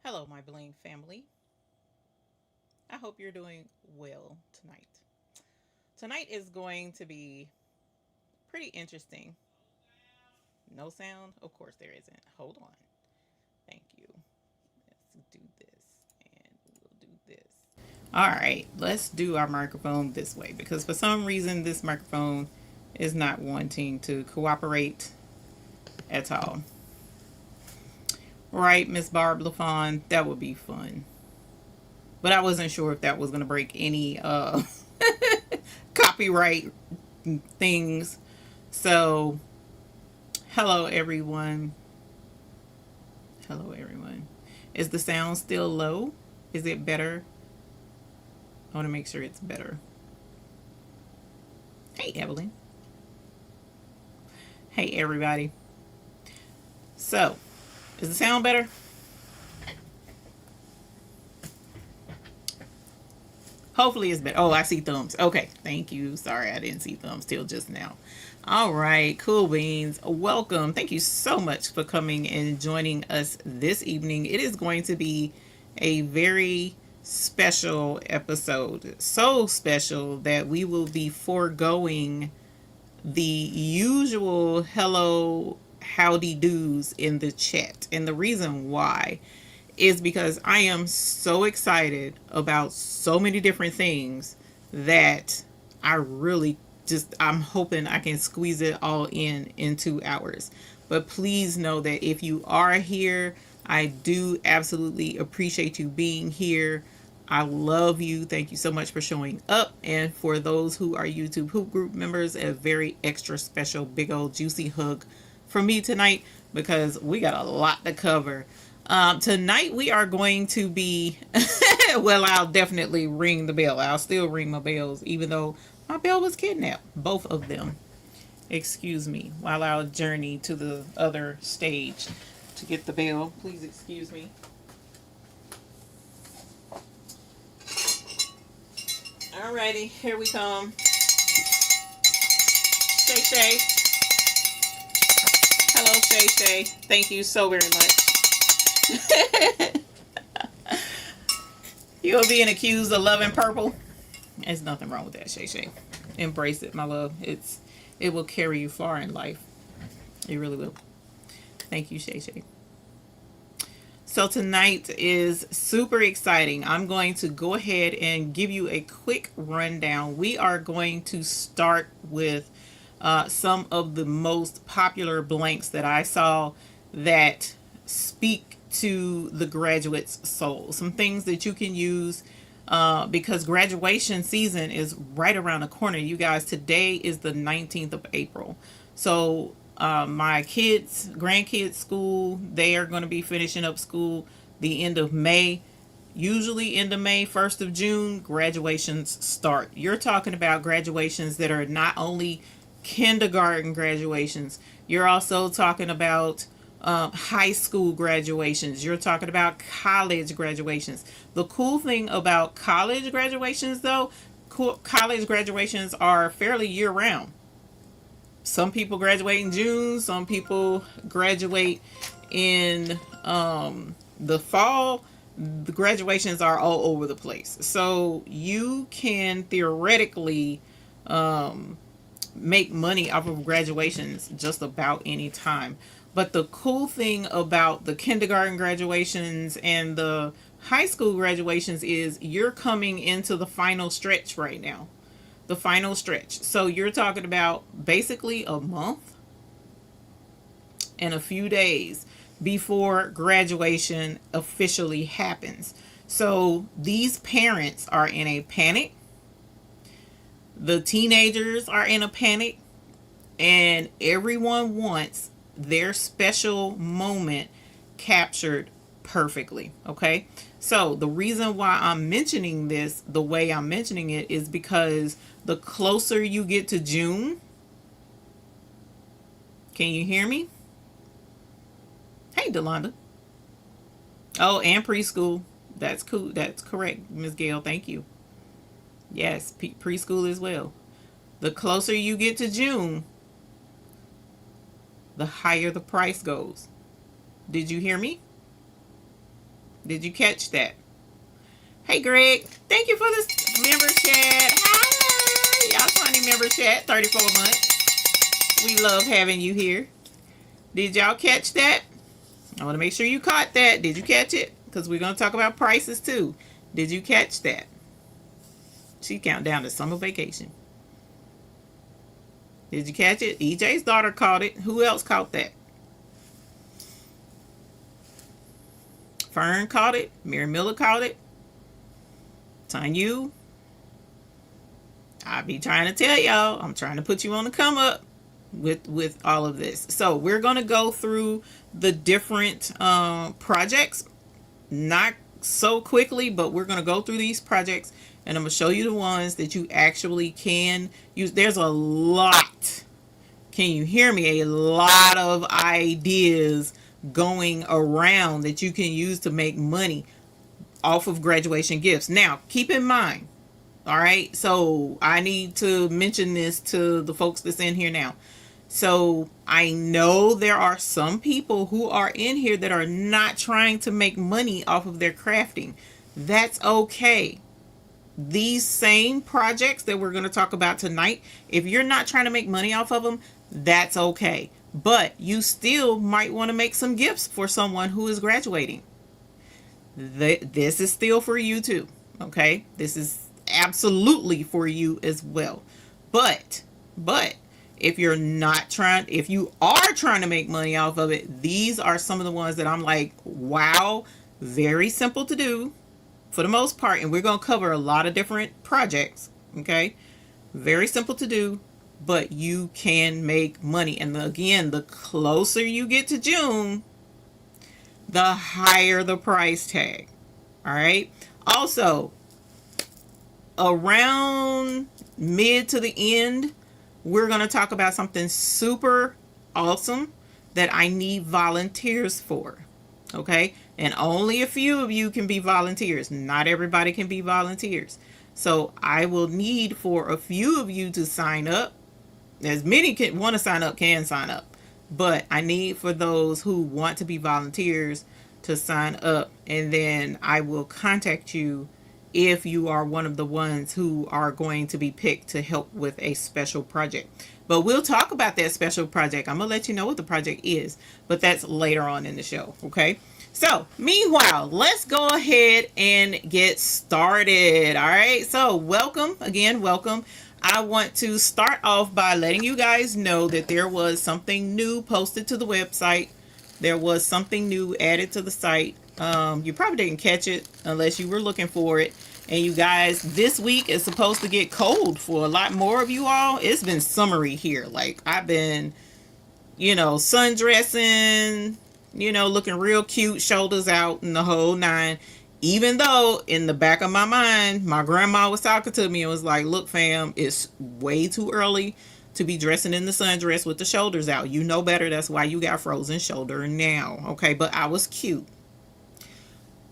Hello, my Bling family. I hope you're doing well tonight. Tonight is going to be pretty interesting. No sound? Of course, there isn't. Hold on. Thank you. Let's do this and we'll do this. All right, let's do our microphone this way because for some reason, this microphone is not wanting to cooperate at all. Right, Miss Barb LaFon? That would be fun. But I wasn't sure if that was going to break any copyright things. So, hello everyone. Hello everyone. Is the sound still low? Is it better? I want to make sure it's better. Hey Evelyn. Hey everybody. So, is the sound better? Hopefully it's better. Oh, I see thumbs. Okay, thank you. Sorry, I didn't see thumbs till just now. All right, cool beans. Welcome. Thank you so much for coming and joining us this evening. It is going to be a very special episode. So special that we will be foregoing the usual hello, howdy do's in the chat. And the reason why is because I am so excited about so many different things that I really I'm hoping I can squeeze it all in 2 hours. But please know that if you are here, I do absolutely appreciate you being here. I love you. Thank you so much for showing up. And for those who are YouTube Hoop Group members, a very extra special big old juicy hug from me tonight because we got a lot to cover. Tonight we are going to be, well, I'll definitely ring the bell. I'll still ring my bells, even though my bell was kidnapped. Both of them. Excuse me, while I'll journey to the other stage to get the bell. Please excuse me. Alrighty, here we come. Shay Shay. Hello, Shay Shay. Thank you so very much. You're being accused of loving purple. There's nothing wrong with that, Shay Shay. Embrace it, my love. It will carry you far in life. It really will. Thank you, Shay Shay. So tonight is super exciting. I'm going to go ahead and give you a quick rundown. We are going to start with some of the most popular blanks that I saw that speak to the graduate's soul. Some things that you can use because graduation season is right around the corner. You guys, today is the 19th of April. So my kids, grandkids school, they are going to be finishing up school the end of May. Usually end of May, 1st of June, graduations start. You're talking about graduations that are not only kindergarten graduations, you're also talking about high school graduations. You're talking about college graduations. The cool thing about college graduations, though, college graduations are fairly year round. Some people graduate in June. Some people graduate in the fall. The graduations are all over the place. So you can theoretically make money off of graduations just about any time. But the cool thing about the kindergarten graduations and the high school graduations is you're coming into the final stretch right now. The final stretch. So you're talking about basically a month and a few days before graduation officially happens. So these parents are in a panic. The teenagers are in a panic. And everyone wants their special moment captured perfectly. Okay. So the reason why I'm mentioning this the way I'm mentioning it is because the closer you get to June, can you hear me? Hey, Delonda. Oh, and preschool. That's cool. That's correct, Ms. Gail. Thank you. Yes, preschool as well. The closer you get to June, the higher the price goes. Did you hear me? Did you catch that? Hey, Greg. Thank you for this member chat. Hi. Y'all tiny member chat. 34 months. We love having you here. Did y'all catch that? I want to make sure you caught that. Did you catch it? Because we're going to talk about prices too. Did you catch that? She count down to summer vacation. Did you catch it? EJ's daughter caught it. Who else caught that? Fern caught it. Mary Miller caught it. Tanya. I be trying to tell y'all. I'm trying to put you on the come up with all of this. So we're going to go through the different projects. Not so quickly, but we're going to go through these projects. And I'm going to show you the ones that you actually can use. There's a lot. Can you hear me? A lot of ideas going around that you can use to make money off of graduation gifts. Now, keep in mind, all right? So I need to mention this to the folks that's in here now. So I know there are some people who are in here that are not trying to make money off of their crafting. That's okay. These same projects that we're going to talk about tonight, if you're not trying to make money off of them, that's okay. But you still might want to make some gifts for someone who is graduating. This is still for you too. Okay? This is absolutely for you as well. But if you're not trying, if you are trying to make money off of it, these are some of the ones that I'm like, wow, very simple to do for the most part. And we're going to cover a lot of different projects. Okay. Very simple to do, but you can make money. And again, the closer you get to June, the higher the price tag. All right. Also, around mid to the end, we're going to talk about something super awesome that I need volunteers for. Okay. And only a few of you can be volunteers. Not everybody can be volunteers. So I will need for a few of you to sign up. As many can want to sign up can sign up. But I need for those who want to be volunteers to sign up. And then I will contact you if you are one of the ones who are going to be picked to help with a special project. But we'll talk about that special project. I'm going to let you know what the project is, but that's later on in the show. Okay. So meanwhile, let's go ahead and get started. All right. So welcome again. Welcome. I want to start off by letting you guys know that there was something new posted to the website. There was something new added to the site. You probably didn't catch it unless you were looking for it. And you guys, this week is supposed to get cold for a lot more of you all. It's been summery here. Like I've been, sundressing, looking real cute, shoulders out and the whole nine. Even though in the back of my mind, my grandma was talking to me and was like, look, fam, it's way too early to be dressing in the sundress with the shoulders out. You know better. That's why you got frozen shoulder now. Okay. But I was cute.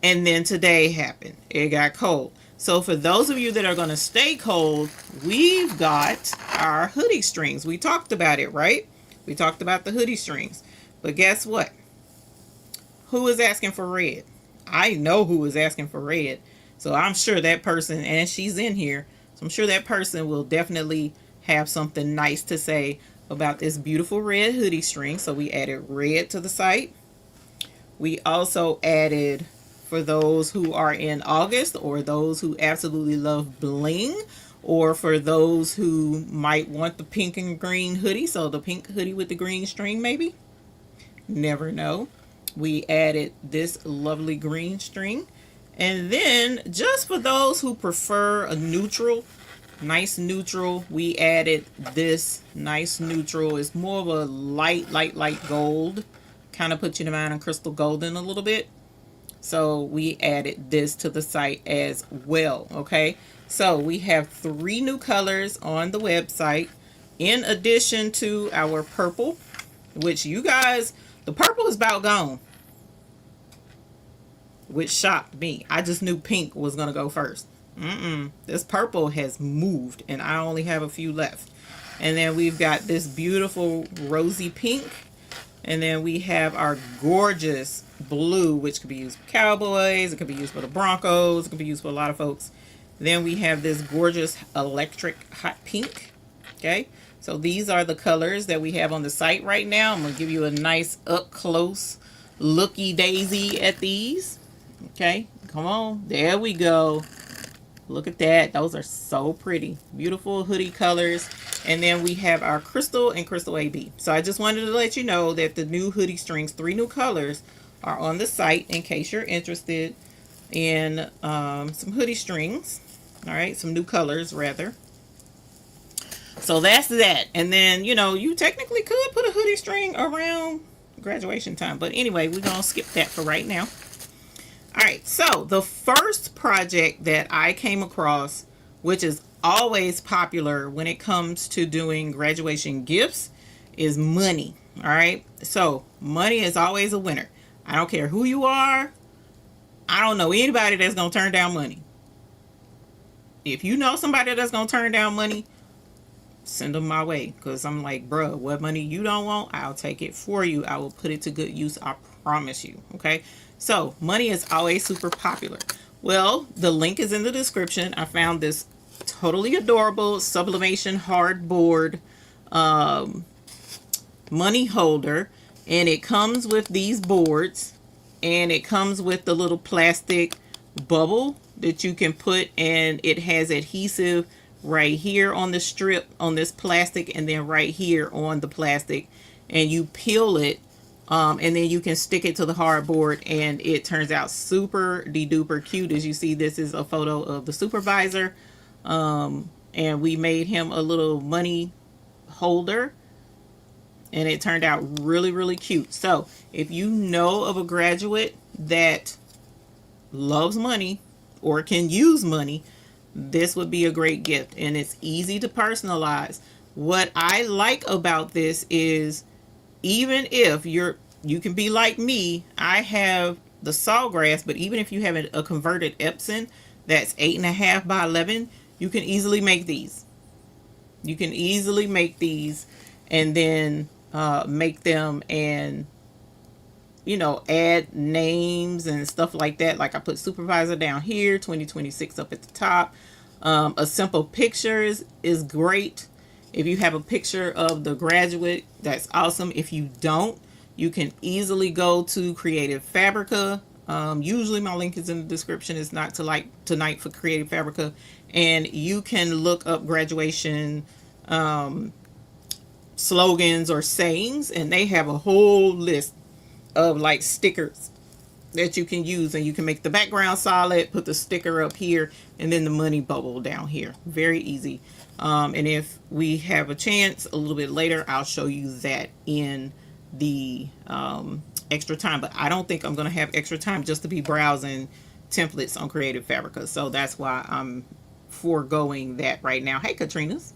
And then today happened. It got cold. So for those of you that are going to stay cold, we've got our hoodie strings. We talked about it, right? We talked about the hoodie strings. But guess what? Who is asking for red? I know who is asking for red. So I'm sure that person, and she's in here, so I'm sure that person will definitely have something nice to say about this beautiful red hoodie string. So we added red to the site. We also added, for those who are in August or those who absolutely love bling, or for those who might want the pink and green hoodie, so the pink hoodie with the green string maybe, never know, we added this lovely green string. And then just for those who prefer a neutral, nice neutral, we added this nice neutral. It's more of a light gold, kind of puts you in mind of crystal golden a little bit. So we added this to the site as well. Okay. So we have 3 new colors on the website, in addition to our purple, which you guys, the purple is about gone, which shocked me. I just knew pink was going to go first. This purple has moved and I only have a few left. And then we've got this beautiful rosy pink. And then we have our gorgeous blue, which could be used for cowboys. It could be used for the Broncos. It could be used for a lot of folks. Then we have this gorgeous electric hot pink. Okay. So these are the colors that we have on the site right now. I'm going to give you a nice up close looky daisy at these. Okay. Come on. There we go. Look at that. Those are so pretty. Beautiful hoodie colors. And then we have our crystal and crystal AB. So I just wanted to let you know that the new hoodie strings, 3 new colors, are on the site in case you're interested in some hoodie strings. All right, some new colors rather. So that's that. And then, you know, you technically could put a hoodie string around graduation time. But anyway, we're going to skip that for right now. All right, so the first project that I came across, which is always popular when it comes to doing graduation gifts, is money. All right, so money is always a winner. I don't care who you are. I don't know anybody that's going to turn down money. If you know somebody that's going to turn down money, send them my way, because I'm like, bruh, what money you don't want, I'll take it for you. I will put it to good use. I promise you. Okay. So money is always super popular. Well, the link is in the description. I found this totally adorable Sublimation hardboard money holder, and it comes with these boards, and it comes with the little plastic bubble that you can put, and it has adhesive right here on the strip on this plastic, and then right here on the plastic, and you peel it. And then you can stick it to the hardboard, and it turns out super de-duper cute. As you see, this is a photo of the supervisor. And we made him a little money holder, and it turned out really, really cute. So if you know of a graduate that loves money or can use money, this would be a great gift, and it's easy to personalize. What I like about this is, even if you can be like me, I have the sawgrass, but even if you have a converted Epson that's 8.5 by 11, you can easily make these. You can easily make these, and then make them, and you know, add names and stuff like that. Like I put supervisor down here, 2026 up at the top. A simple pictures is great. If you have a picture of the graduate, that's awesome. If you don't, you can easily go to Creative Fabrica. Usually my link is in the description. It's not tonight for Creative Fabrica. And you can look up graduation slogans or sayings, and they have a whole list of like stickers that you can use, and you can make the background solid, put the sticker up here, and then the money bubble down here. Very easy. And if we have a chance a little bit later, I'll show you that in the extra time, but I don't think I'm going to have extra time just to be browsing templates on Creative Fabrica. So that's why I'm foregoing that right now. Hey, Katrina's.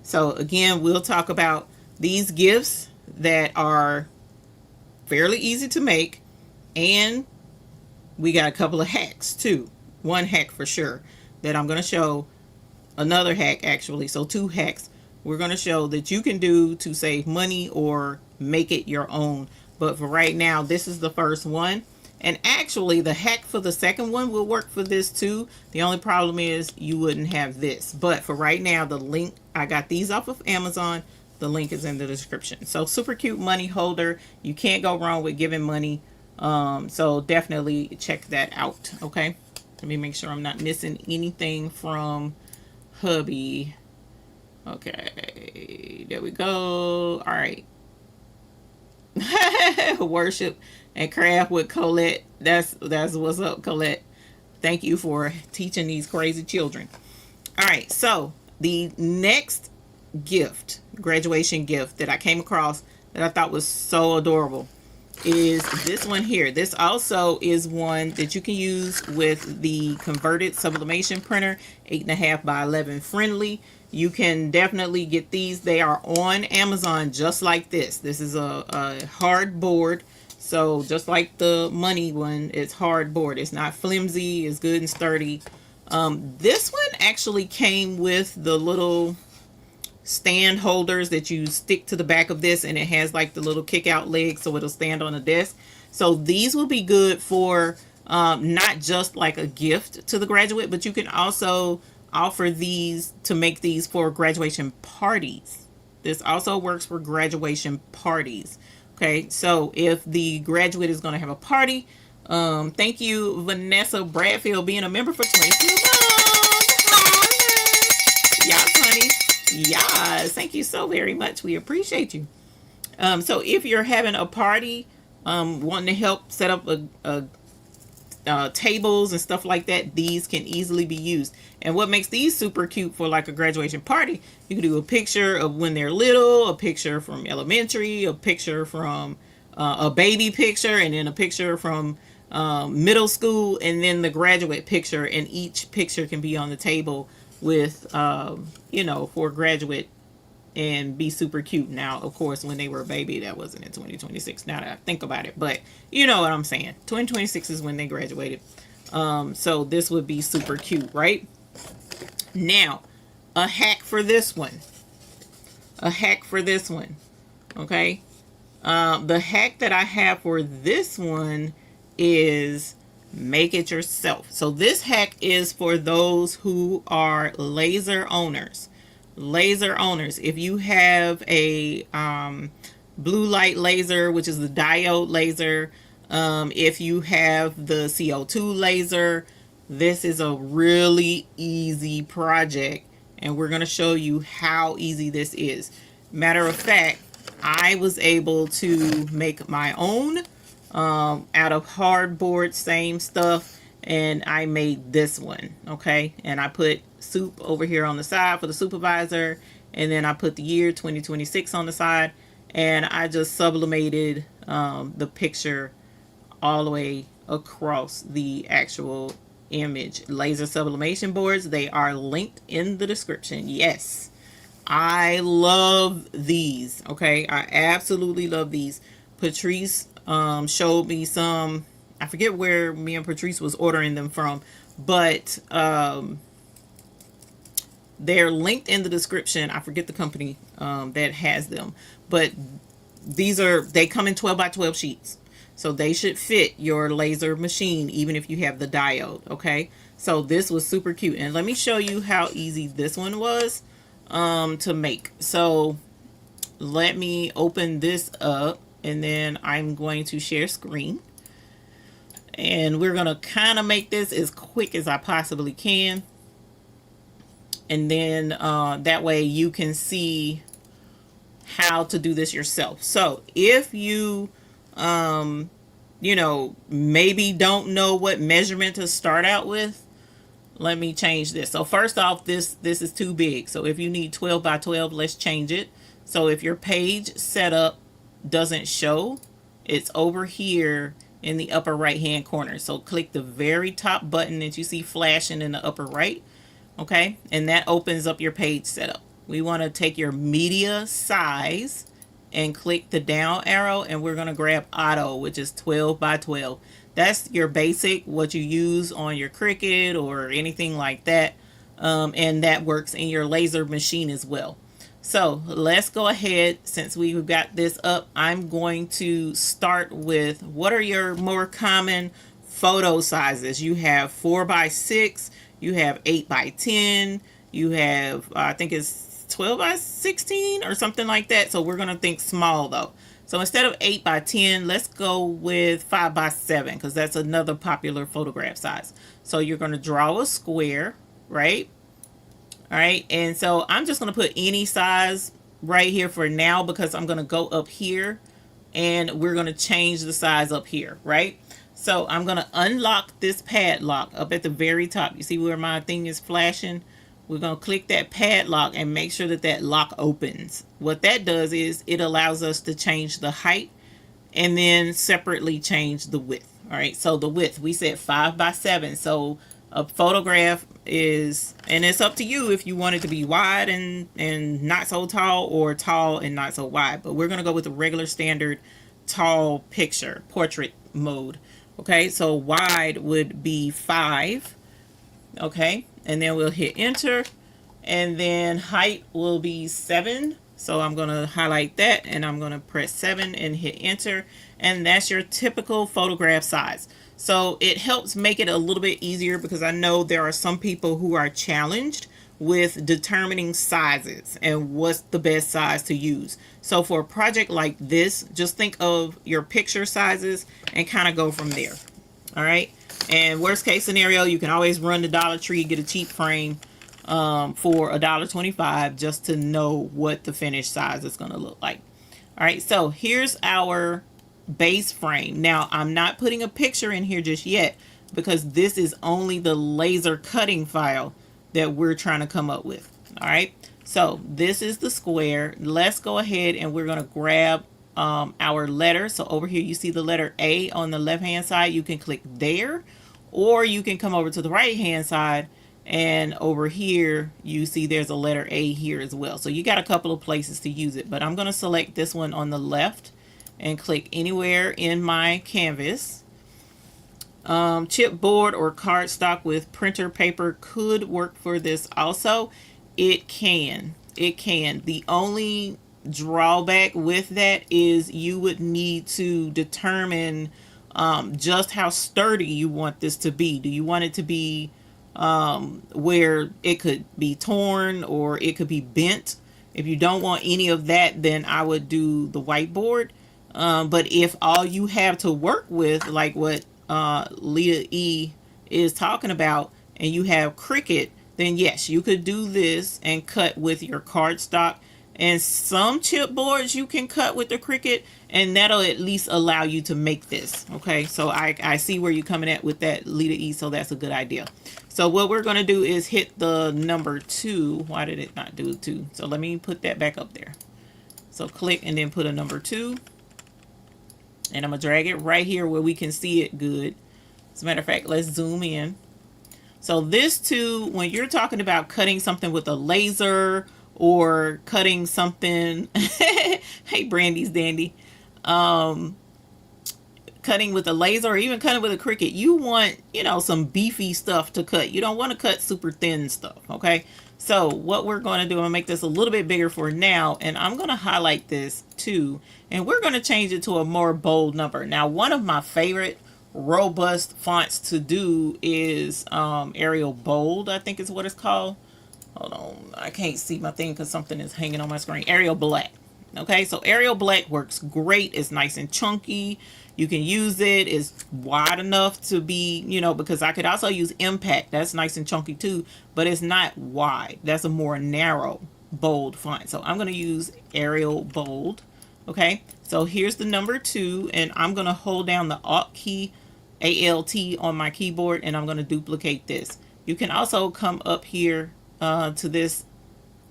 So again, we'll talk about these gifts that are fairly easy to make, and we got a couple of hacks too. One hack for sure that I'm going to show, another hack actually, so 2 hacks we're going to show that you can do to save money or make it your own. But for right now, this is the first one, and actually the hack for the second one will work for this too. The only problem is you wouldn't have this, but for right now, the link, I got these off of Amazon. The link is in the description. So super cute money holder. You can't go wrong with giving money. So definitely check that out. Okay. Let me make sure I'm not missing anything from hubby. Okay. There we go. All right. Worship and craft with Colette. That's what's up, Colette. Thank you for teaching these crazy children. All right. So the next gift, graduation gift that I came across that I thought was so adorable is this one here. This also is one that you can use with the converted sublimation printer, 8.5 by 11 friendly. You can definitely get these. They are on Amazon just like this. This is a hardboard. So just like the money one, it's hardboard. It's not flimsy. It's good and sturdy. This one actually came with the little stand holders that you stick to the back of this, and it has like the little kick out legs so it'll stand on a desk. So these will be good for not just like a gift to the graduate, but you can also offer these to make these for graduation parties. This also works for graduation parties. Okay, so if the graduate is going to have a party, thank you, Vanessa Bradfield, being a member for 22 months. Yes, honey. Yes, thank you so very much. We appreciate you. So if you're having a party, wanting to help set up tables and stuff like that, these can easily be used. And what makes these super cute for like a graduation party, you can do a picture of when they're little, a picture from elementary, a picture from a baby picture, and then a picture from middle school, and then the graduate picture. And each picture can be on the table with you know, for a graduate, and be super cute. Now, of course, when they were a baby, that wasn't in 2026, now that I think about it, but you know what I'm saying. 2026 is when they graduated. So this would be super cute, right? Now, a hack for this one. Okay. The hack that I have for this one is make it yourself. So this hack is for those who are laser owners. If you have a blue light laser, which is the diode laser, if you have the CO2 laser, this is a really easy project, and we're going to show you how easy this is. Matter of fact, I was able to make my own out of hardboard, same stuff, and I made this one. Okay, and I put soup over here on the side for the supervisor, and then I put the year 2026 on the side, and I just sublimated the picture all the way across the actual image. Laser sublimation boards, they are linked in the description. Yes, I love these. Okay, I absolutely love these. Patrice showed me some, I forget where me and Patrice was ordering them from, but they're linked in the description. I forget the company that has them, but they come in 12 by 12 sheets. So they should fit your laser machine, even if you have the diode. Okay, so this was super cute. And let me show you how easy this one was to make. So let me open this up, and then I'm going to share screen. And we're going to kind of make this as quick as I possibly can. And then that way you can see how to do this yourself. So if you you know, maybe don't know what measurement to start out with, let me change this. So first off, this is too big. So if you need 12 by 12, let's change it. So if your page setup doesn't show, it's over here in the upper right hand corner. So click the very top button that you see flashing in the upper right. Okay, and that opens up your page setup. We want to take your media size and click the down arrow, and we're going to grab auto, which is 12 by 12. That's your basic, what you use on your Cricut or anything like that, and that works in your laser machine as well. So let's go ahead. Since we've got this up, I'm going to start with what are your more common photo sizes. You have 4 by 6, you have 8 by 10, you have I think it's 12 by 16 or something like that. So we're going to think small though. So instead of 8 by 10, let's go with 5 by 7, because that's another popular photograph size. So you're going to draw a square, right? All right. And so I'm just going to put any size right here for now, because I'm going to go up here and we're going to change the size up here, right? So I'm going to unlock this padlock up at the very top. You see where my thing is flashing? We're going to click that padlock and make sure that that lock opens. What that does is it allows us to change the height and then separately change the width. All right, so the width, we said 5 by 7. So a photograph is, and it's up to you if you want it to be wide and not so tall, or tall and not so wide. But we're going to go with the regular standard tall picture, portrait mode. Okay, so wide would be 5. Okay, and then we'll hit enter, and then height will be 7. So I'm going to highlight that and I'm going to press 7 and hit enter, and that's your typical photograph size. So it helps make it a little bit easier because I know there are some people who are challenged with determining sizes and what's the best size to use. So for a project like this, just think of your picture sizes and kind of go from there. All right. And worst case scenario, you can always run to Dollar Tree, get a cheap frame for $1.25 just to know what the finished size is going to look like. All right. So here's our base frame. Now I'm not putting a picture in here just yet because this is only the laser cutting file that we're trying to come up with. All right, so this is the square. Let's go ahead and we're going to grab our letter. So over here you see the letter A on the left hand side. You can click there, or you can come over to the right hand side, and over here you see there's a letter A here as well. So you got a couple of places to use it, but I'm going to select this one on the left and click anywhere in my canvas. Chipboard or cardstock with printer paper could work for this also. It can. The only drawback with that is you would need to determine just how sturdy you want this to be. Do you want it to be where it could be torn or it could be bent? If you don't want any of that, then I would do the whiteboard. But if all you have to work with, like what Leah E is talking about, and you have Cricut, then yes, you could do this and cut with your cardstock. And some chipboards you can cut with the Cricut, and that'll at least allow you to make this. Okay, so I see where you're coming at with that, Leah E, so that's a good idea. So what we're going to do is hit the number 2. Why did it not do 2? So let me put that back up there. So click and then put a number 2. And I'm going to drag it right here where we can see it good. As a matter of fact, let's zoom in. So this too, when you're talking about cutting something with a laser or cutting something, hey Brandy's Dandy, cutting with a laser or even cutting with a Cricut, you want, you know, some beefy stuff to cut. You don't want to cut super thin stuff, okay? So what we're going to do, I'm going to make this a little bit bigger for now, and I'm going to highlight this too, and we're going to change it to a more bold number. Now, one of my favorite robust fonts to do is Arial Bold, I think is what it's called. Hold on, I can't see my thing because something is hanging on my screen. Arial Black. Okay, so Arial Black works great. It's nice and chunky. You can use it. It's wide enough to be, you know, because I could also use Impact. That's nice and chunky too, but it's not wide. That's a more narrow, bold font. So I'm going to use Arial Bold. Okay, so here's the number 2, and I'm going to hold down the Alt key, ALT on my keyboard, and I'm going to duplicate this. You can also come up here to this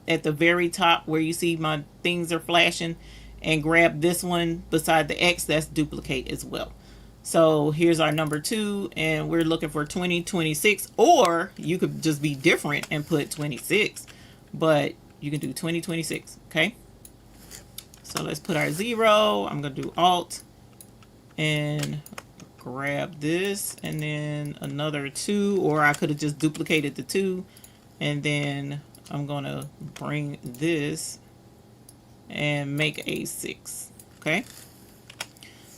at the very top where you see my things are flashing, and grab this one beside the X. That's duplicate as well. So here's our number 2, and we're looking for 2026, or you could just be different and put 26, but you can do 2026. Okay, so let's put our 0. I'm gonna do Alt and grab this, and then another 2, or I could have just duplicated the 2, and then I'm gonna bring this and make a 6. Okay,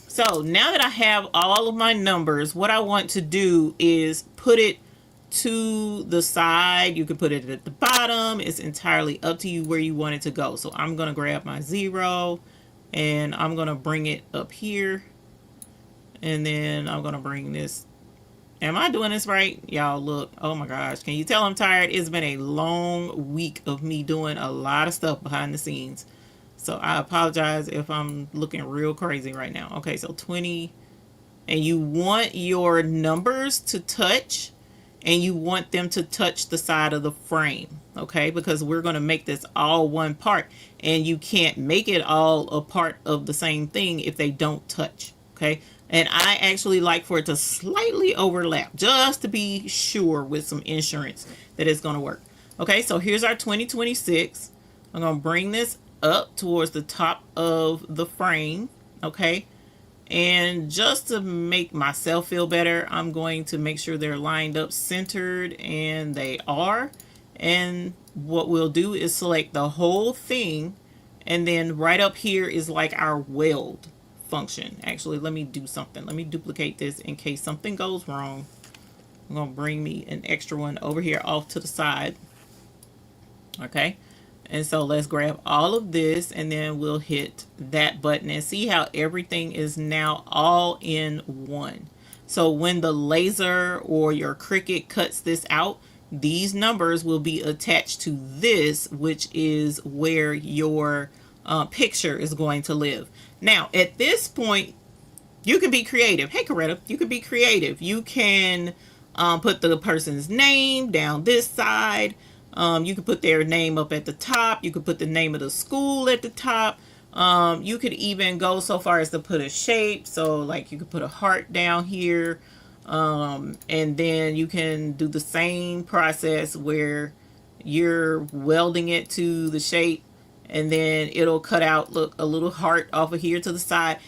so now that I have all of my numbers, what I want to do is put it to the side. You can put it at the bottom. It's entirely up to you where you want it to go. So I'm going to grab my 0 and I'm going to bring it up here, and then I'm going to bring this. Am I doing this right? Y'all look, oh my gosh, can you tell I'm tired? It's been a long week of me doing a lot of stuff behind the scenes. So I apologize if I'm looking real crazy right now. Okay, so 20, and you want your numbers to touch, and you want them to touch the side of the frame, okay? Because we're going to make this all one part, and you can't make it all a part of the same thing if they don't touch, okay? And I actually like for it to slightly overlap just to be sure with some insurance that it's going to work. Okay, so here's our 2026. I'm going to bring this up towards the top of the frame, okay? And just to make myself feel better, I'm going to make sure they're lined up centered, and they are. And what we'll do is select the whole thing, and then right up here is like our weld function. Actually, let me do something. Let me duplicate this in case something goes wrong. I'm gonna bring me an extra one over here off to the side. Okay, and so let's grab all of this, and then we'll hit that button and see how everything is now all in one. So when the laser or your Cricut cuts this out, these numbers will be attached to this, which is where your picture is going to live. Now, at this point, you can be creative. Hey, Coretta, you can be creative. You can put the person's name down this side. You could put their name up at the top. You could put the name of the school at the top. You could even go so far as to put a shape. So like you could put a heart down here. And then you can do the same process where you're welding it to the shape, and then it'll cut out, look, a little heart off of here to the side.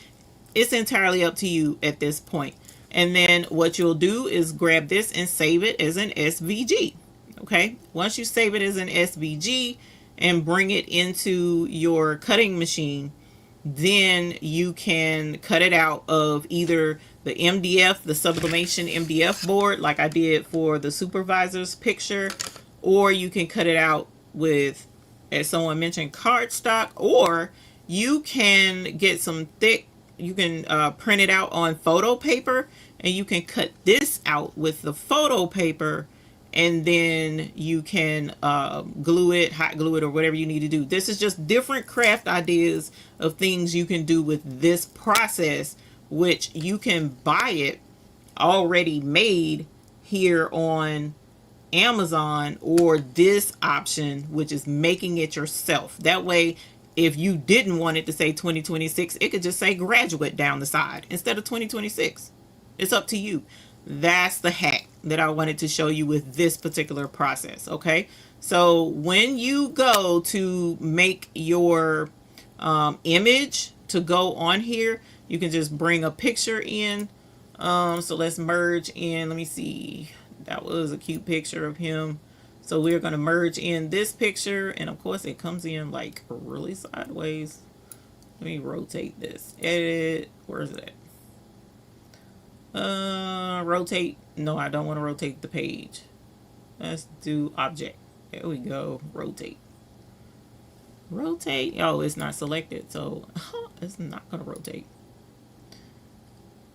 It's entirely up to you at this point. And then what you'll do is grab this and save it as an SVG. Okay, once you save it as an SVG and bring it into your cutting machine, then you can cut it out of either the MDF, the Sublimation MDF board, like I did for the supervisor's picture, or you can cut it out with, as someone mentioned, cardstock, or you can get some thick, you can print it out on photo paper, and you can cut this out with the photo paper, and then you can glue it, hot glue it, or whatever you need to do. This is just different craft ideas of things you can do with this process, which you can buy it already made here on Amazon, or this option, which is making it yourself. That way, if you didn't want it to say 2026, it could just say graduate down the side instead of 2026. It's up to you. That's the hack that I wanted to show you with this particular process. Okay, so when you go to make your image to go on here, you can just bring a picture in. So let's merge in. Let me see. That was a cute picture of him. So we're going to merge in this picture, and of course it comes in like really sideways. Let me rotate this. Edit. Where's it? Rotate. No, I don't want to rotate the page. Let's do object. There we go. Rotate. Rotate. Oh, it's not selected, so it's not gonna rotate.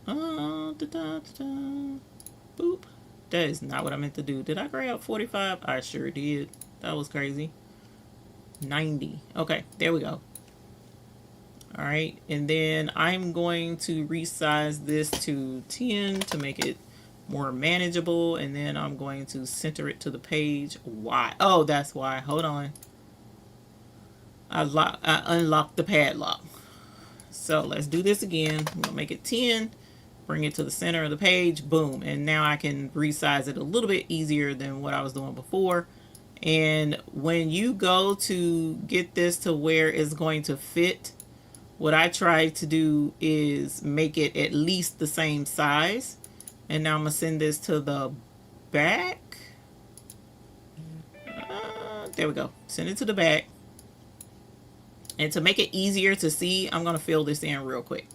Boop. That is not what I meant to do. Did I grab 45? I sure did. That was crazy. 90. Okay, there we go. All right, and then I'm going to resize this to 10 to make it more manageable, and then I'm going to center it to the page. Why? Oh, that's why. Hold on. I unlocked the padlock. So let's do this again. I'm gonna make it 10, bring it to the center of the page, boom, and now I can resize it a little bit easier than what I was doing before. And when you go to get this to where it's going to fit, what I tried to do is make it at least the same size. And now I'm gonna send this to the back. There we go. Send it to the back. And to make it easier to see, I'm gonna fill this in real quick.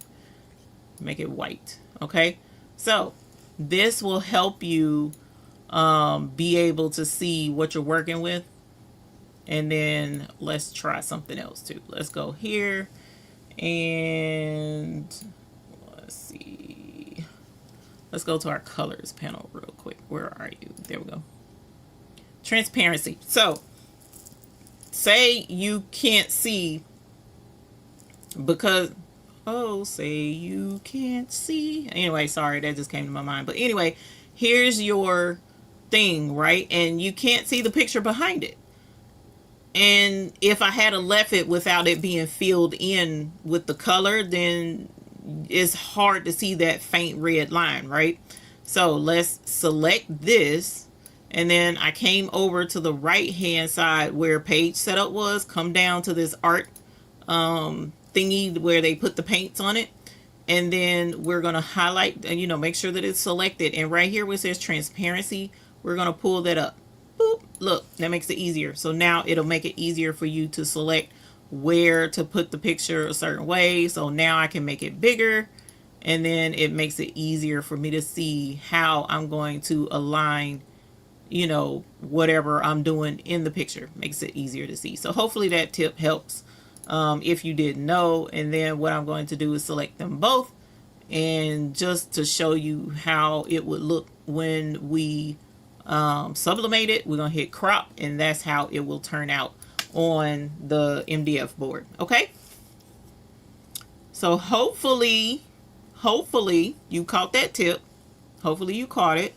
Make it white. Okay. So this will help you be able to see what you're working with. And then let's try something else too. Let's go here. And let's see, let's go to our colors panel real quick. Where are you? There we go. Transparency. So say you can't see because, oh, say you can't see. Anyway, sorry, that just came to my mind. But anyway, here's your thing, right? And you can't see the picture behind it. And if I had left it without it being filled in with the color, then it's hard to see that faint red line, right? So let's select this. And then I came over to the right hand side where page setup was, come down to this art thingy where they put the paints on it. And then we're going to highlight and, make sure that it's selected. And right here where it says transparency, we're going to pull that up. boop. Look, that makes it easier. So now it'll make it easier for you to select where to put the picture a certain way. So now I can make it bigger, and then it makes it easier for me to see how I'm going to align, you know, whatever I'm doing in the picture. Makes it easier to see. So hopefully that tip helps if you didn't know. And then what I'm going to do is select them both, and just to show you how it would look when we sublimate it, we're gonna hit crop, and that's how it will turn out on the MDF board. Okay, so hopefully you caught that tip. Hopefully you caught it.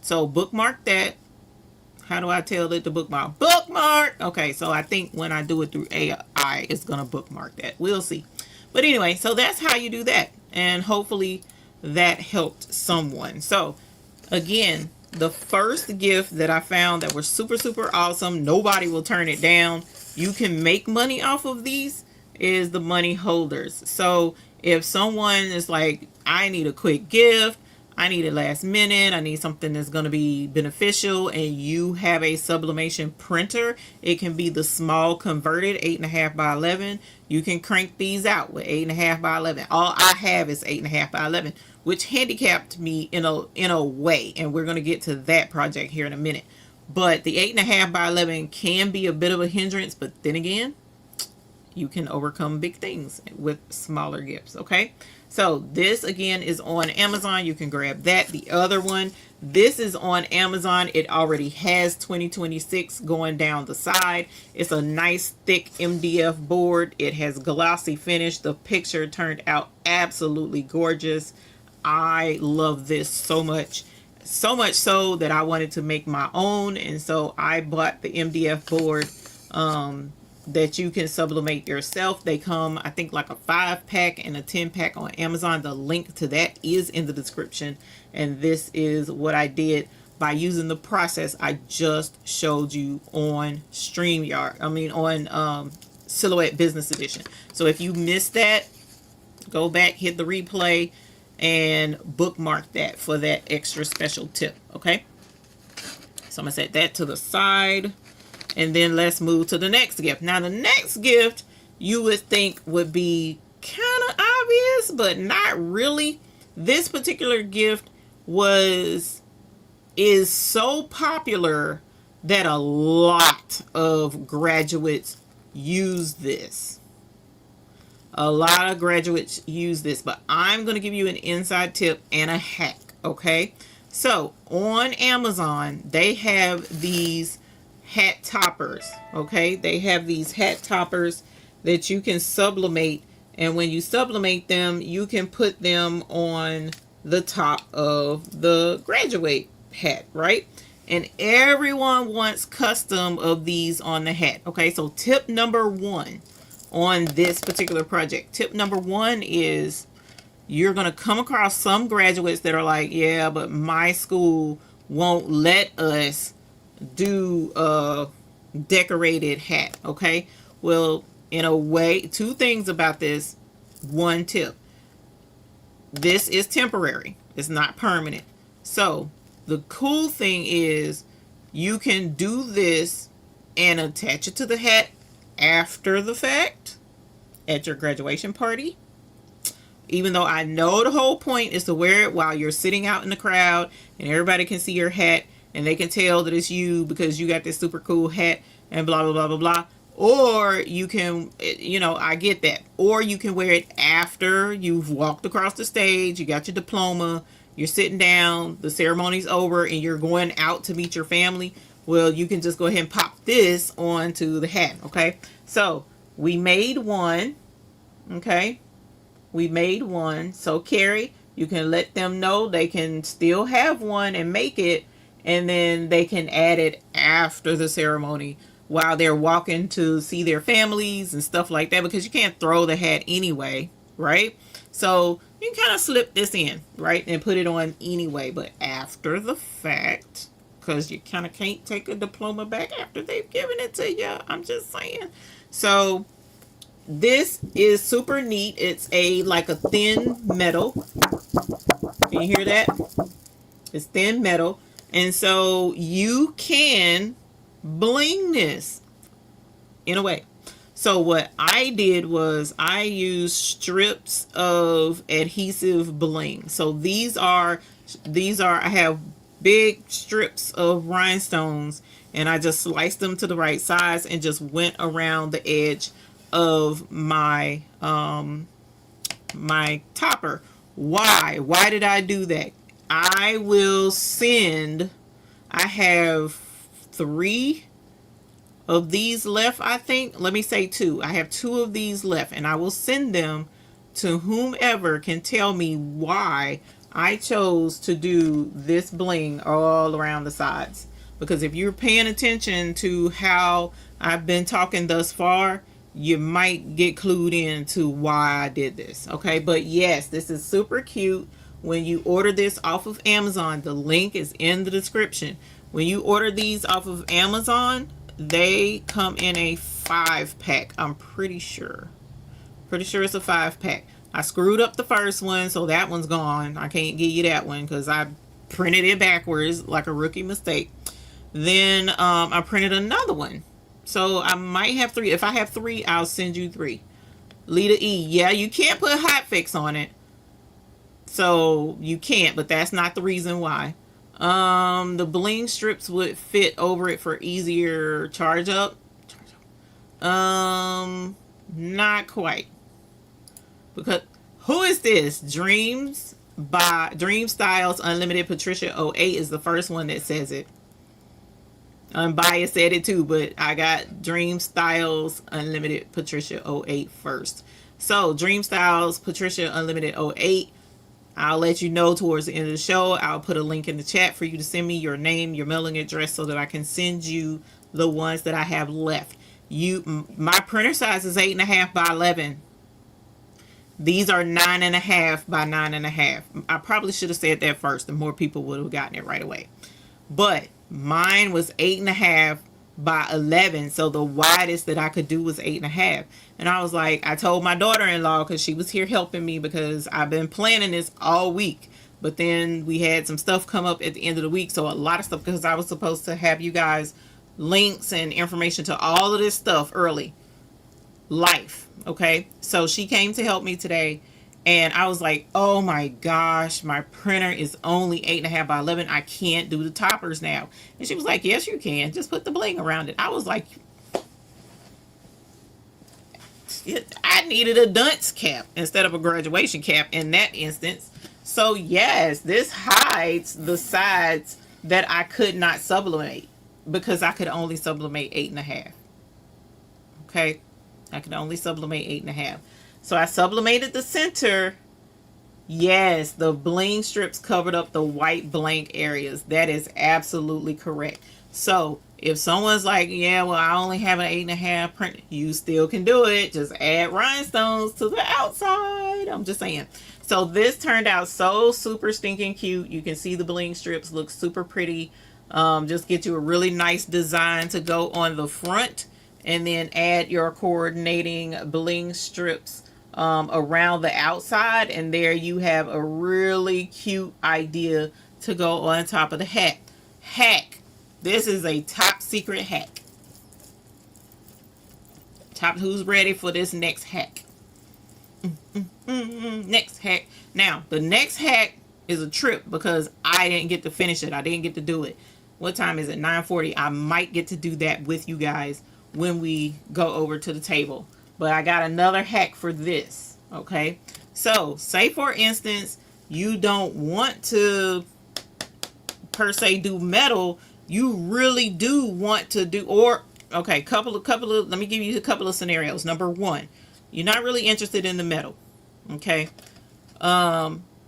So bookmark that. How do I tell it to bookmark? Bookmark. Okay, so I think when I do it through AI, it's gonna bookmark that. We'll see. But anyway, so that's how you do that, and hopefully that helped someone. So again, the first gift that I found that was super awesome, nobody will turn it down, you can make money off of these, is the money holders. So if someone is like, I need a quick gift, I need it last minute, I need something that's going to be beneficial, and you have a sublimation printer, it can be the small converted 8.5 by 11. You can crank these out with 8.5 by 11. All I have is 8.5 by 11, which handicapped me in a way, and we're going to get to that project here in a minute. But the 8.5 by 11 can be a bit of a hindrance, but then again, you can overcome big things with smaller gifts. Okay, so this again is on Amazon. You can grab that. The other one, this is on Amazon. It already has 2026 going down the side. It's a nice thick MDF board. It has glossy finish. The picture turned out absolutely gorgeous. I love this so much so that I wanted to make my own, and so I bought the MDF board that you can sublimate yourself. They come, I think, like a 5-pack and a 10-pack on Amazon. The link to that is in the description, and this is what I did by using the process I just showed you on StreamYard. I mean on Silhouette Business Edition. So if you missed that, go back, hit the replay, and bookmark that for that extra special tip. Okay, so I'm gonna set that to the side, and then let's move to the next gift. Now the next gift you would think would be kind of obvious, but not really. This particular gift is so popular that a lot of graduates use this. A lot of graduates use this, but I'm going to give you an inside tip and a hack. Okay, so on Amazon they have these hat toppers. Okay, they have these hat toppers that you can sublimate, and when you sublimate them, you can put them on the top of the graduate hat, right? And everyone wants custom of these on the hat. Okay, so tip number one on this particular project, tip number one is you're going to come across some graduates that are like, yeah, but my school won't let us do a decorated hat. Okay, well, in a way, two things about this. One tip, this is temporary, it's not permanent. So the cool thing is you can do this and attach it to the hat after the fact at your graduation party. Even though I know the whole point is to wear it while you're sitting out in the crowd and everybody can see your hat and they can tell that it's you because you got this super cool hat and blah blah blah blah blah. Or you can, you know, I get that. Or you can wear it after you've walked across the stage, you got your diploma, you're sitting down, the ceremony's over, and you're going out to meet your family. Well, you can just go ahead and pop this onto the hat. Okay, so we made one. Okay, we made one. So Carrie, you can let them know they can still have one and make it, and then they can add it after the ceremony while they're walking to see their families and stuff like that, because you can't throw the hat anyway, right? So you can kind of slip this in, right, and put it on anyway, but after the fact, because you kind of can't take a diploma back after they've given it to you. I'm just saying. So this is super neat. It's like a thin metal. Can you hear that? It's thin metal. And so you can bling this in a way. So what I did was I used strips of adhesive bling. So these are I have big strips of rhinestones, and I just sliced them to the right size and just went around the edge of my my topper. Why did I do that? I will send, I have 3 of these left, I think. Let me say 2. I have 2 of these left, and I will send them to whomever can tell me why I chose to do this bling all around the sides. Because if you're paying attention to how I've been talking thus far, you might get clued in to why I did this. Okay, but yes, this is super cute. When you order this off of Amazon, the link is in the description. When you order these off of Amazon, they come in a 5-pack. I'm pretty sure it's a 5-pack. I screwed up the first one, so that one's gone. I can't give you that one because I printed it backwards like a rookie mistake. Then I printed another one, so I might have 3. If I have 3, I'll send you 3. Lita E, yeah, you can't put hot fix on it, so you can't, but that's not the reason why. The bling strips would fit over it for easier charge up. Not quite. Because who is this? Dreams by Dream Styles Unlimited Patricia 08 is the first one that says it. Unbiased said it too, but I got Dream Styles Unlimited Patricia 08 first. So Dream Styles Patricia Unlimited 08. I'll let you know towards the end of the show. I'll put a link in the chat for you to send me your name, your mailing address, so that I can send you the ones that I have left. My printer size is 8.5 by 11. These are 9.5 by 9.5. I probably should have said that first, and more people would have gotten it right away. But mine was 8.5 by 11, so the widest that I could do was 8.5. And I was like, I told my daughter-in-law, because she was here helping me, because I've been planning this all week, but then we had some stuff come up at the end of the week, so a lot of stuff, because I was supposed to have you guys links and information to all of this stuff early. Life, okay? So she came to help me today, and I was like, oh my gosh, my printer is only 8.5 by 11. I can't do the toppers now. And she was like, yes, you can. Just put the bling around it. I was like, I needed a dunce cap instead of a graduation cap in that instance. So yes, this hides the sides that I could not sublimate, because I could only sublimate 8.5. Okay, I could only sublimate 8.5. So I sublimated the center. Yes, the bling strips covered up the white blank areas. That is absolutely correct. So if someone's like, yeah, well, I only have an 8.5 print, you still can do it. Just add rhinestones to the outside. I'm just saying. So this turned out so super stinking cute. You can see the bling strips look super pretty. Just get you a really nice design to go on the front, and then add your coordinating bling strips around the outside, and there you have a really cute idea to go on top of the hat. Hack. This is a top secret hack. Who's ready for this next hack? Next hack. Now, the next hack is a trip, because I didn't get to finish it. I didn't get to do it. What time is it? 9:40. I might get to do that with you guys when we go over to the table. But I got another hack for this. Okay. So, say for instance, you don't want to per se do metal. You really do want to do, or okay, couple of let me give you a couple of scenarios. Number one, you're not really interested in the metal. Okay.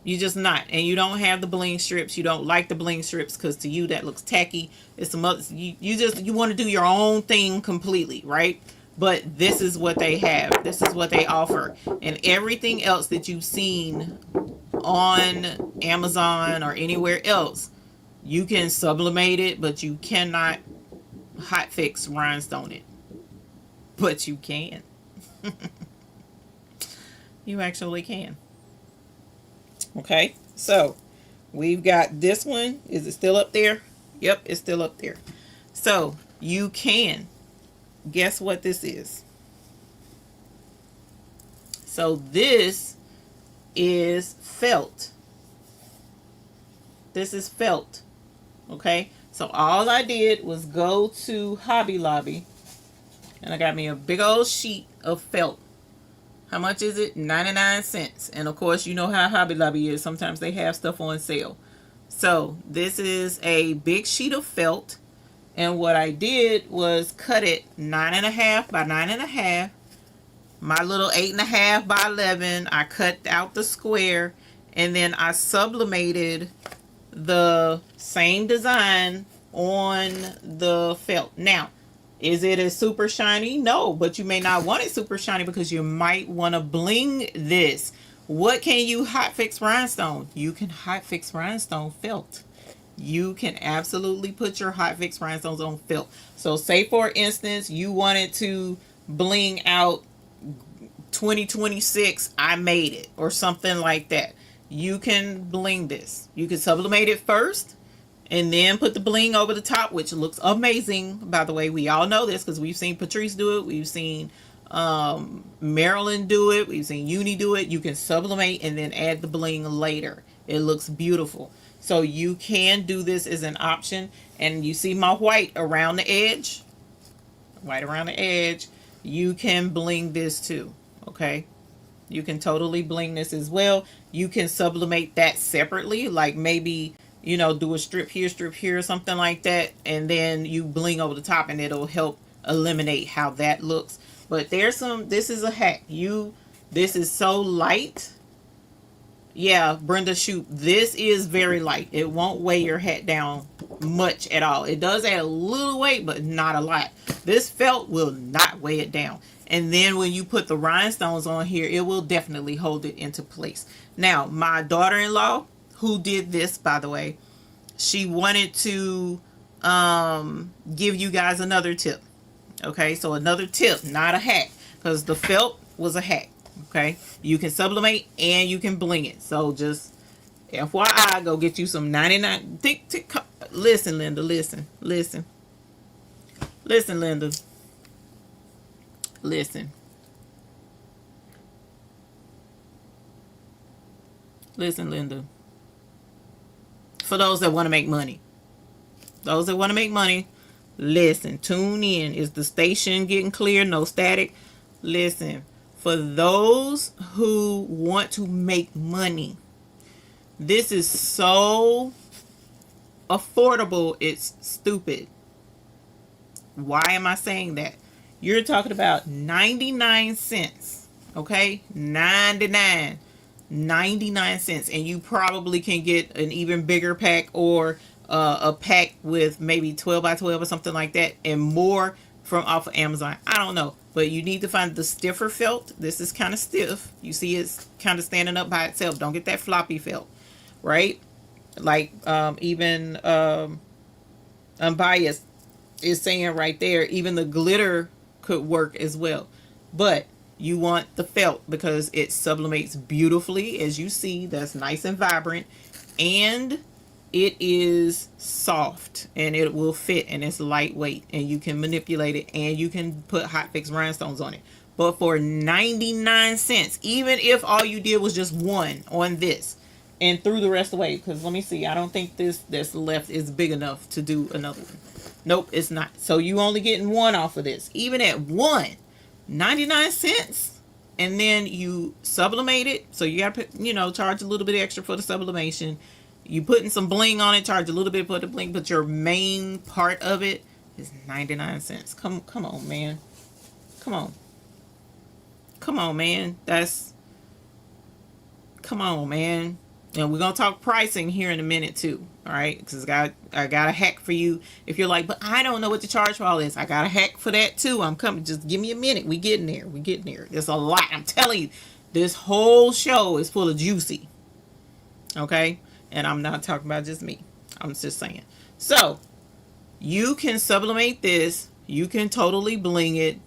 You're just not, and you don't have the bling strips. You don't like the bling strips because to you that looks tacky. It's some other, you want to do your own thing completely, right? But this is what they have. This is what they offer, and everything else that you've seen on Amazon or anywhere else, you can sublimate it, but you cannot hot fix rhinestone it. But you can. You actually can. Okay, so we've got this one. Is it still up there? Yep, it's still up there. So you can guess what this is. So this is felt. This is felt. Okay, so all I did was go to Hobby Lobby and I got me a big old sheet of felt. How much is it? 99 cents. And of course, you know how Hobby Lobby is. Sometimes they have stuff on sale. So this is a big sheet of felt. And what I did was cut it 9.5 by 9.5. My little 8.5 by 11. I cut out the square. And then I sublimated the same design on the felt. Now, is it a super shiny? No, but you may not want it super shiny because you might want to bling this. What can you hot fix rhinestone? You can hot fix rhinestone felt. You can absolutely put your hot fix rhinestones on felt. So say for instance, you wanted to bling out 2026, I made it, or something like that. You can bling this. You can sublimate it first and then put the bling over the top, which looks amazing. By the way, we all know this because we've seen Patrice do it. We've seen Marilyn do it. We've seen Uni do it. You can sublimate and then add the bling later. It looks beautiful. So you can do this as an option. And you see my white around the edge? White around the edge. You can bling this too. Okay? You can totally bling this as well. You can sublimate that separately. Like maybe, you know, do a strip here, something like that. And then you bling over the top and it'll help eliminate how that looks. But there's some, this is a hack. This is so light. Yeah, Brenda, shoot, this is very light. It won't weigh your hat down much at all. It does add a little weight, but not a lot. This felt will not weigh it down. And then when you put the rhinestones on here, it will definitely hold it into place. Now, my daughter-in-law, who did this, by the way, she wanted to give you guys another tip. Okay, so another tip, not a hack, because the felt was a hack. Okay, you can sublimate and you can bling it. So just FYI, go get you some 99. Listen, Linda, listen, Linda, listen, Linda. For those that want to make money, listen, tune in. Is the station getting clear? No static? Listen. For those who want to make money, this is so affordable, it's stupid. Why am I saying that? You're talking about 99 cents, okay? 99 cents. And you probably can get an even bigger pack or a pack with maybe 12 by 12 or something like that and more from off of Amazon. I don't know. But you need to find the stiffer felt. This is kind of stiff. You see it's kind of standing up by itself. Don't get that floppy felt, right? Like even Unbiased is saying right there, even the glitter could work as well. But you want the felt because it sublimates beautifully. As you see, that's nice and vibrant. And it is soft and it will fit and it's lightweight and you can manipulate it and you can put hot fix rhinestones on it. But for 99 cents, even if all you did was just one on this and threw the rest away, because let me see, I don't think this that's left is big enough to do another one. Nope, it's not. So you only getting one off of this. Even at 99 cents, and then you sublimate it. So you got to put, you know, charge a little bit extra for the sublimation. You putting some bling on it, charge a little bit for the bling, but your main part of it is 99 cents. Come on, man. Come on, man. Come on, man. And we're going to talk pricing here in a minute too. All right. Because I got a hack for you. If you're like, but I don't know what to charge for all this. I got a hack for that too. I'm coming. Just give me a minute. We getting there. There's a lot. I'm telling you, this whole show is full of juicy. Okay. And I'm not talking about just me. I'm just saying. So you can sublimate this. You can totally bling it.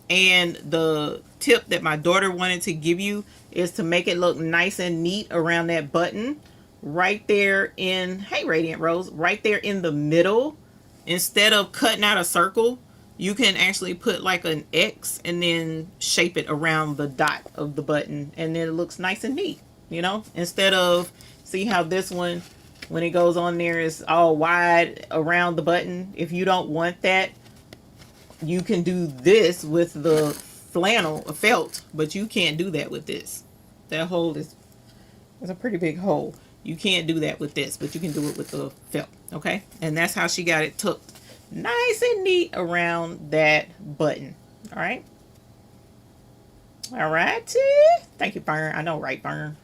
And the tip that my daughter wanted to give you is to make it look nice and neat around that button. right there in, hey Radiant Rose, right there in the middle. Instead of cutting out a circle, you can actually put like an X and then shape it around the dot of the button, and then it looks nice and neat, you know, instead of, see how this one, when it goes on there, is all wide around the button. If you don't want that, you can do this with the flannel felt, but you can't do that with this. That hole is a pretty big hole. You can't do that with this, but you can do it with the felt. Okay, and that's how she got it tucked nice and neat around that button. All right. All right. Thank you, Fern. I know, right, Fern?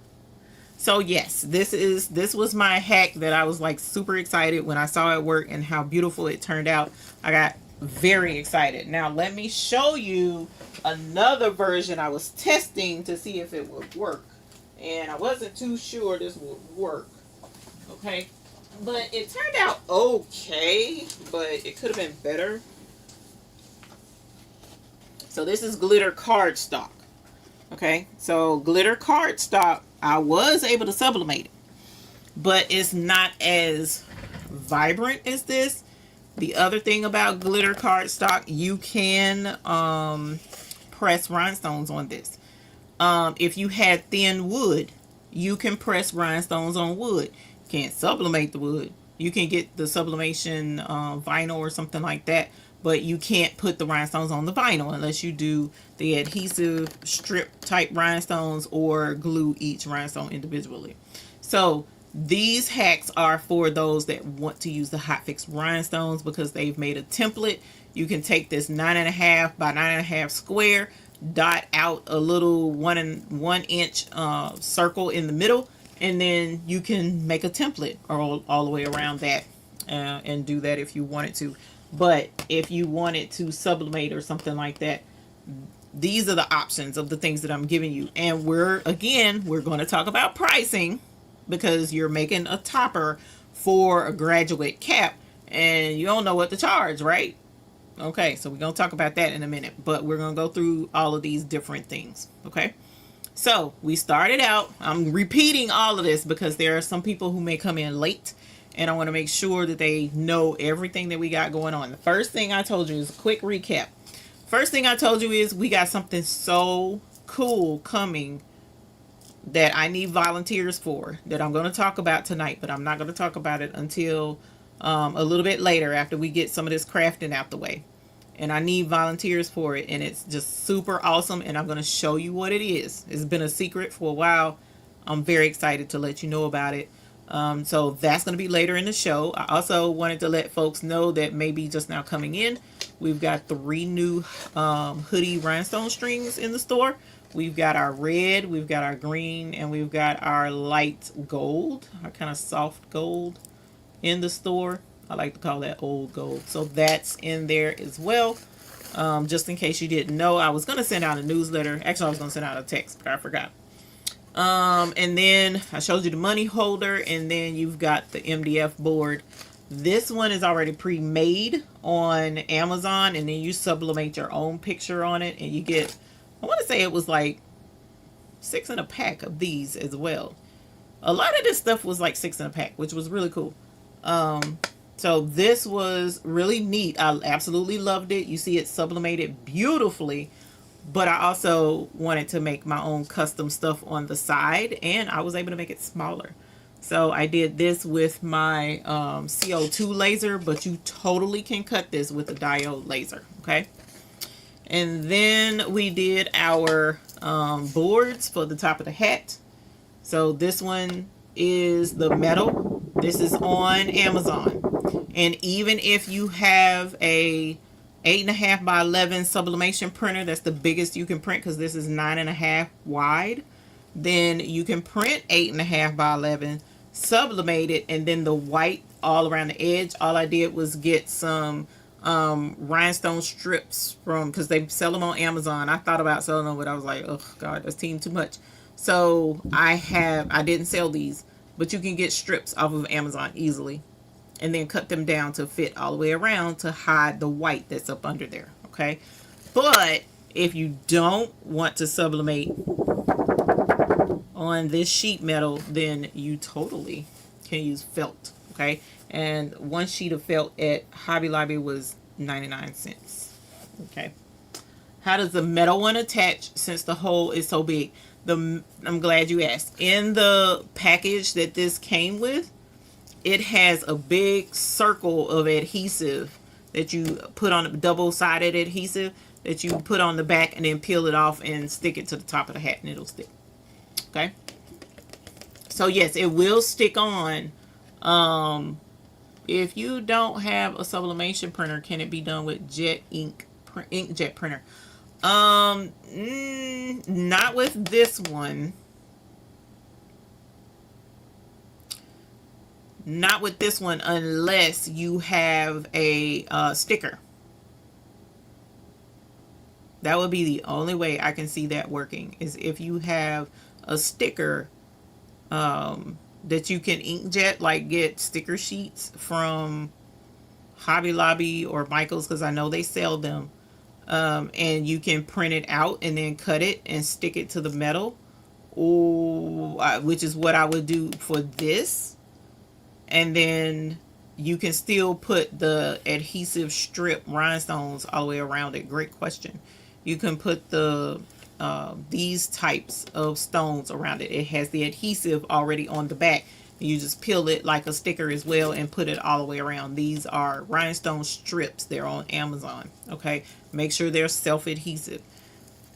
So yes, this was my hack that I was like super excited when I saw it work and how beautiful it turned out. I got very excited. Now let me show you another version I was testing to see if it would work, and I wasn't too sure this would work. Okay, but it turned out okay, but it could have been better. So this is glitter cardstock. Okay, so glitter cardstock, I was able to sublimate it, but it's not as vibrant as this. The other thing about glitter cardstock, you can press rhinestones on this. If you had thin wood, you can press rhinestones on wood. You can't sublimate the wood. You can get the sublimation vinyl or something like that, but you can't put the rhinestones on the vinyl unless you do the adhesive strip type rhinestones or glue each rhinestone individually. So these hacks are for those that want to use the Hot Fix rhinestones because they've made a template. You can take this 9.5 by 9.5 square, dot out a little 1 inch circle in the middle, and then you can make a template all the way around that and do that if you wanted to. But if you wanted to sublimate or something like that, these are the options of the things that I'm giving you. And we're going to talk about pricing because you're making a topper for a graduate cap and you don't know what to charge, right? Okay, so we're going to talk about that in a minute, but we're going to go through all of these different things. Okay, so we started out, I'm repeating all of this because there are some people who may come in late and I want to make sure that they know everything that we got going on. The first thing I told you is a quick recap. First thing I told you is we got something so cool coming that I need volunteers for, that I'm going to talk about tonight, but I'm not going to talk about it until a little bit later after we get some of this crafting out the way. And I need volunteers for it, and it's just super awesome, and I'm going to show you what it is. It's been a secret for a while. I'm very excited to let you know about it. So that's going to be later in the show. I also wanted to let folks know that maybe just now coming in, we've got 3 new hoodie rhinestone strings in the store. We've got our red, we've got our green, and we've got our light gold, our kind of soft gold in the store. I like to call that old gold. So that's in there as well. Just in case you didn't know, I was going to send out a newsletter. Actually, I was going to send out a text, but I forgot. And then I showed you the money holder, and then you've got the MDF board. This one is already pre-made on Amazon, and then you sublimate your own picture on it, and you get, I want to say it was like 6 in a pack of these as well. A lot of this stuff was like 6 in a pack, which was really cool. So this was really neat. I absolutely loved it. You see it sublimated beautifully, but I also wanted to make my own custom stuff on the side, and I was able to make it smaller. So I did this with my CO2 laser, but you totally can cut this with a diode laser, okay? And then we did our boards for the top of the hat. So this one is the metal. This is on Amazon. And even if you have a 8.5 by 11 sublimation printer, that's the biggest you can print because this is 9.5 wide, then you can print 8.5 by 11, sublimate it, and then the white all around the edge. All I did was get some rhinestone strips from, because they sell them on Amazon. I thought about selling them, but I was like, oh god, that's team too much. So I didn't sell these, but you can get strips off of Amazon easily and then cut them down to fit all the way around to hide the white that's up under there. Okay, but if you don't want to sublimate, on this sheet metal, then you totally can use felt. Okay, and one sheet of felt at Hobby Lobby was 99 cents. Okay, how does the metal one attach since the hole is so big? I'm glad you asked. In the package that this came with, it has a big circle of adhesive that you put on, a double-sided adhesive that you put on the back and then peel it off and stick it to the top of the hat and it'll stick. Okay, so yes, it will stick on. If you don't have a sublimation printer, can it be done with jet inkjet printer? Not with this one. Not with this one, unless you have a sticker. That would be the only way I can see that working, is if you have a sticker that you can inkjet, like get sticker sheets from Hobby Lobby or Michael's, because I know they sell them, and you can print it out and then cut it and stick it to the metal, which is what I would do for this. And then you can still put the adhesive strip rhinestones all the way around it. Great question. You can put the these types of stones around it. It has the adhesive already on the back. You just peel it like a sticker as well and put it all the way around. These are rhinestone strips. They're on Amazon. Okay, make sure they're self-adhesive.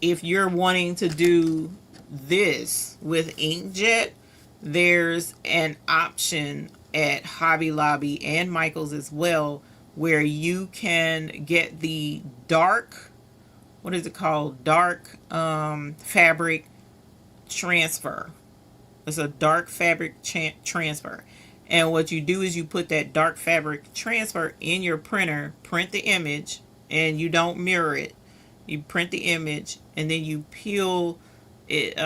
If you're wanting to do this with inkjet, there's an option at Hobby Lobby and Michael's as well, where you can get the dark, what is it called? Dark fabric transfer. It's a dark fabric transfer. And what you do is you put that dark fabric transfer in your printer, print the image, and you don't mirror it. You print the image and then you peel it,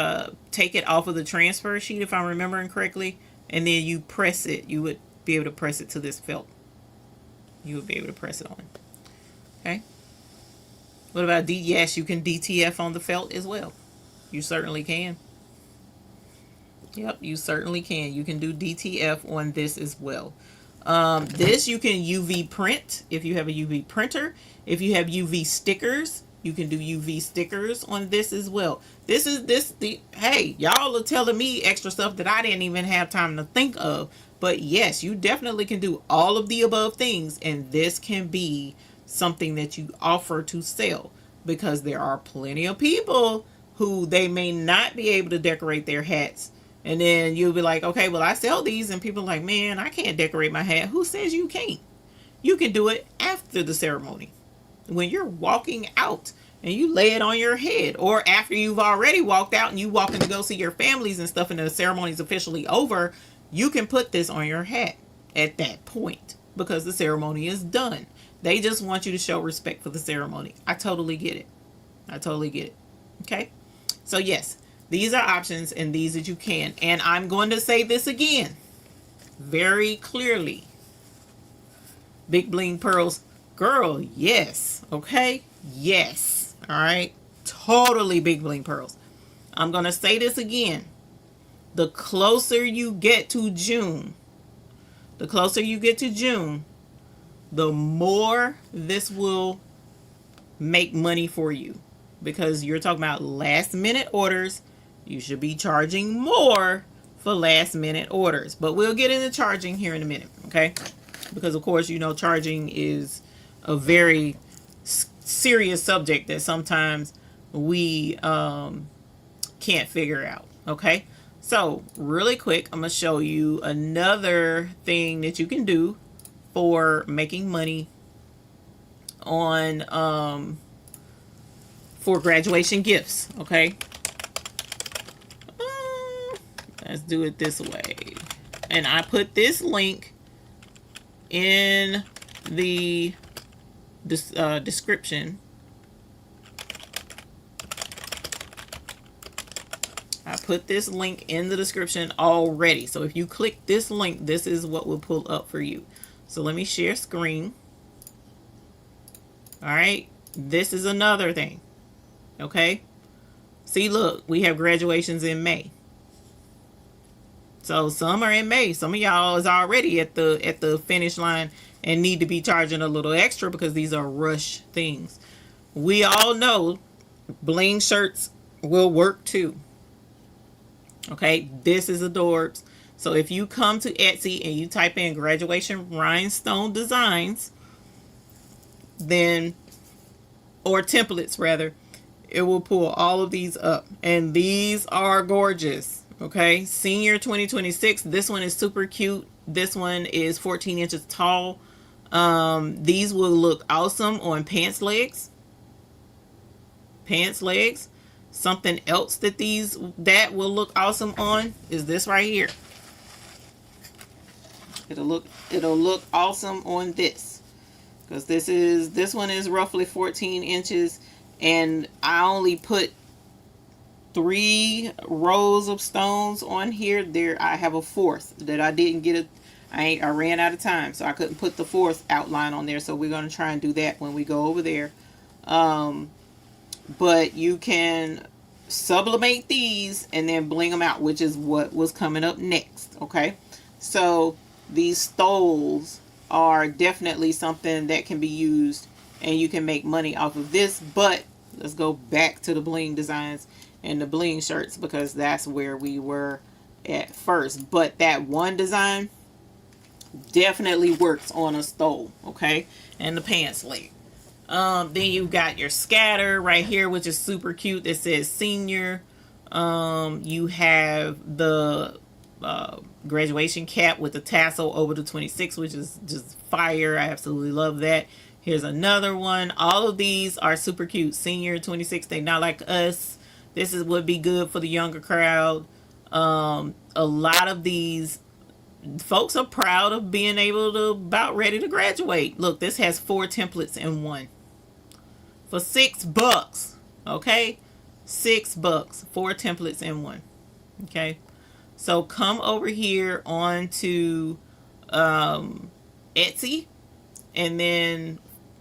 take it off of the transfer sheet, if I'm remembering correctly, and then you press it. You would be able to press it to this felt. You would be able to press it on. Okay. What about yes, you can DTF on the felt as well. You certainly can. Yep, you certainly can. You can do DTF on this as well. This you can UV print if you have a UV printer. If you have UV stickers, you can do UV stickers on this as well. Hey, y'all are telling me extra stuff that I didn't even have time to think of. But yes, you definitely can do all of the above things, and this can be something that you offer to sell, because there are plenty of people who they may not be able to decorate their hats. And then you'll be like, okay, well, I sell these, and people are like, man, I can't decorate my hat. Who says you can't? You can do it after the ceremony. When you're walking out and you lay it on your head, or after you've already walked out and you walking to go see your families and stuff and the ceremony's officially over, you can put this on your hat at that point because the ceremony is done. They just want you to show respect for the ceremony. I totally get it. I totally get it. Okay? So yes, these are options and these that you can. And I'm going to say this again very clearly. Big bling pearls. Girl, yes. Okay? Yes. All right? Totally big bling pearls. I'm going to say this again. The closer you get to June, the more this will make money for you, because you're talking about last minute orders. You should be charging more for last minute orders, but we'll get into charging here in a minute. Okay? Because of course, you know, charging is a very serious subject that sometimes we can't figure out. Okay? So really quick, I'm going to show you another thing that you can do for making money on for graduation gifts. Okay, let's do it this way, and I put this link in the description. I put this link in the description already, so if you click this link, this is what will pull up for you. So let me share screen. All right, this is another thing. Okay, see, look, we have graduations in May. So some are in May. Some of y'all is already at the finish line and need to be charging a little extra because these are rush things. We all know bling shirts will work too. Okay, this is adorbs. So if you come to Etsy and you type in graduation rhinestone designs, then, or templates rather, it will pull all of these up. And these are gorgeous. Okay, senior 2026. This one is super cute. This one is 14 inches tall. These will look awesome on pants legs. Pants legs. Something else that will look awesome on is this right here. It'll look awesome on this, because this one is roughly 14 inches, and I only put 3 rows of stones on here. There I have a 4th that I didn't get. I ran out of time, so I couldn't put the 4th outline on there. So we're going to try and do that when we go over there. But you can sublimate these and then bling them out, which is what was coming up next. Okay, so these stoles are definitely something that can be used, and you can make money off of this. But let's go back to the bling designs and the bling shirts, because that's where we were at first. But that one design definitely works on a stole. Okay, and the pants leg. Then you got your scatter right here, which is super cute. It says senior. You have the graduation cap with the tassel over the 26, which is just fire. I absolutely love that. Here's another one. All of these are super cute. Senior 26, they not like us. This would be good for the younger crowd. A lot of these folks are proud of being able to about ready to graduate. Look, this has 4 templates in one for $6. Okay, $6, 4 templates in one. Okay, so come over here onto Etsy, and then,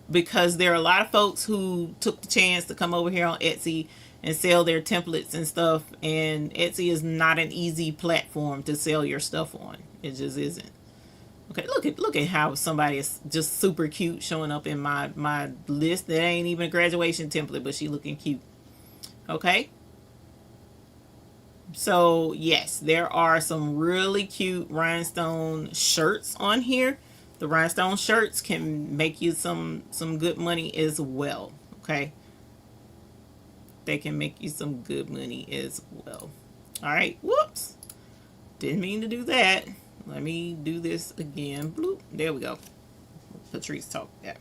because there are a lot of folks who took the chance to come over here on Etsy and sell their templates and stuff, and Etsy is not an easy platform to sell your stuff on. It just isn't. Okay, look at how somebody is just super cute showing up in my list. That ain't even a graduation template, but she looking cute. Okay, so yes, there are some really cute rhinestone shirts on here. The rhinestone shirts can make you some good money as well. Okay, they can make you some good money as well. All right, whoops, didn't mean to do that. Let me do this again. Bloop. There we go. Patrice talked that.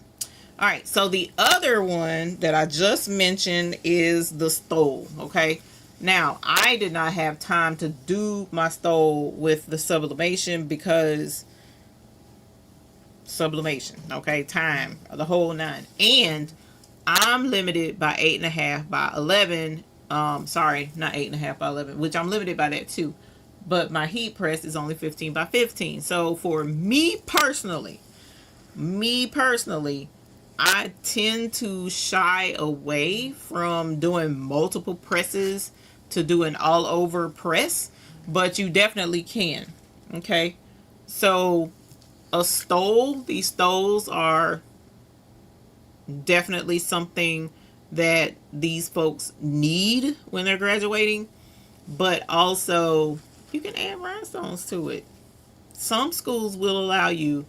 All right, so the other one that I just mentioned is the stole. Okay, now I did not have time to do my stole with the sublimation because sublimation. Okay, time, the whole 9, and I'm limited by 8.5 by 11. Sorry, not 8.5 by 11, which I'm limited by that too. But my heat press is only 15 by 15. So for me personally, I tend to shy away from doing multiple presses to do an all over press, but you definitely can. Okay, so a stole, these stoles are definitely something that these folks need when they're graduating, but also you can add rhinestones to it. Some schools will allow you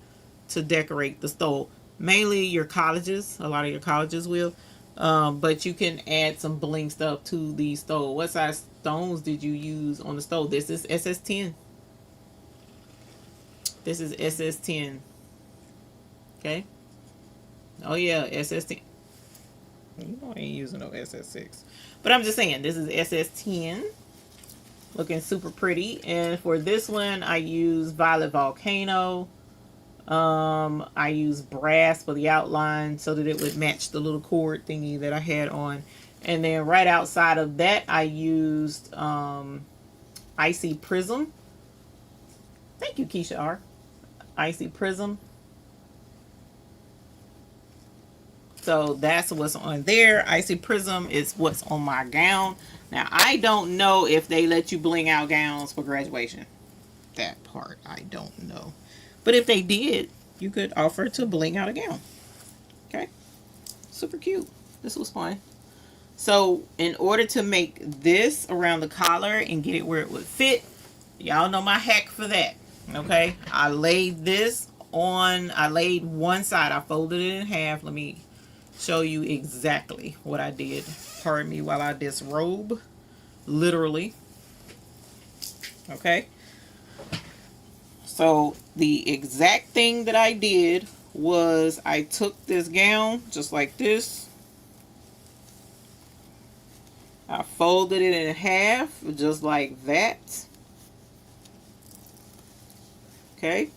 to decorate the stole. Mainly your colleges. A lot of your colleges will. But you can add some bling stuff to the stole. What size stones did you use on the stole? This is SS10. This is SS10. Okay. Oh yeah, SS10. You know I ain't using no SS6. But I'm just saying, this is SS10. Looking super pretty. And for this one, I use Violet Volcano. I use brass for the outline so that it would match the little cord thingy that I had on. And then right outside of that, I used Icy Prism. Thank you, Keisha R. Icy Prism. So that's what's on there. Icy Prism is what's on my gown. Now, I don't know if they let you bling out gowns for graduation. that part. I don't know. But if they did, you could offer to bling out a gown. Okay? Super cute. This was fun. So in order to make this around the collar and get it where it would fit, y'all know my hack for that. Okay? I laid this on, I laid one side, I folded it in half. Let me show you exactly what I did. Pardon me while I disrobe. Literally. Okay? So the exact thing that I did was I took this gown just like this. I folded it in half just like that. Okay.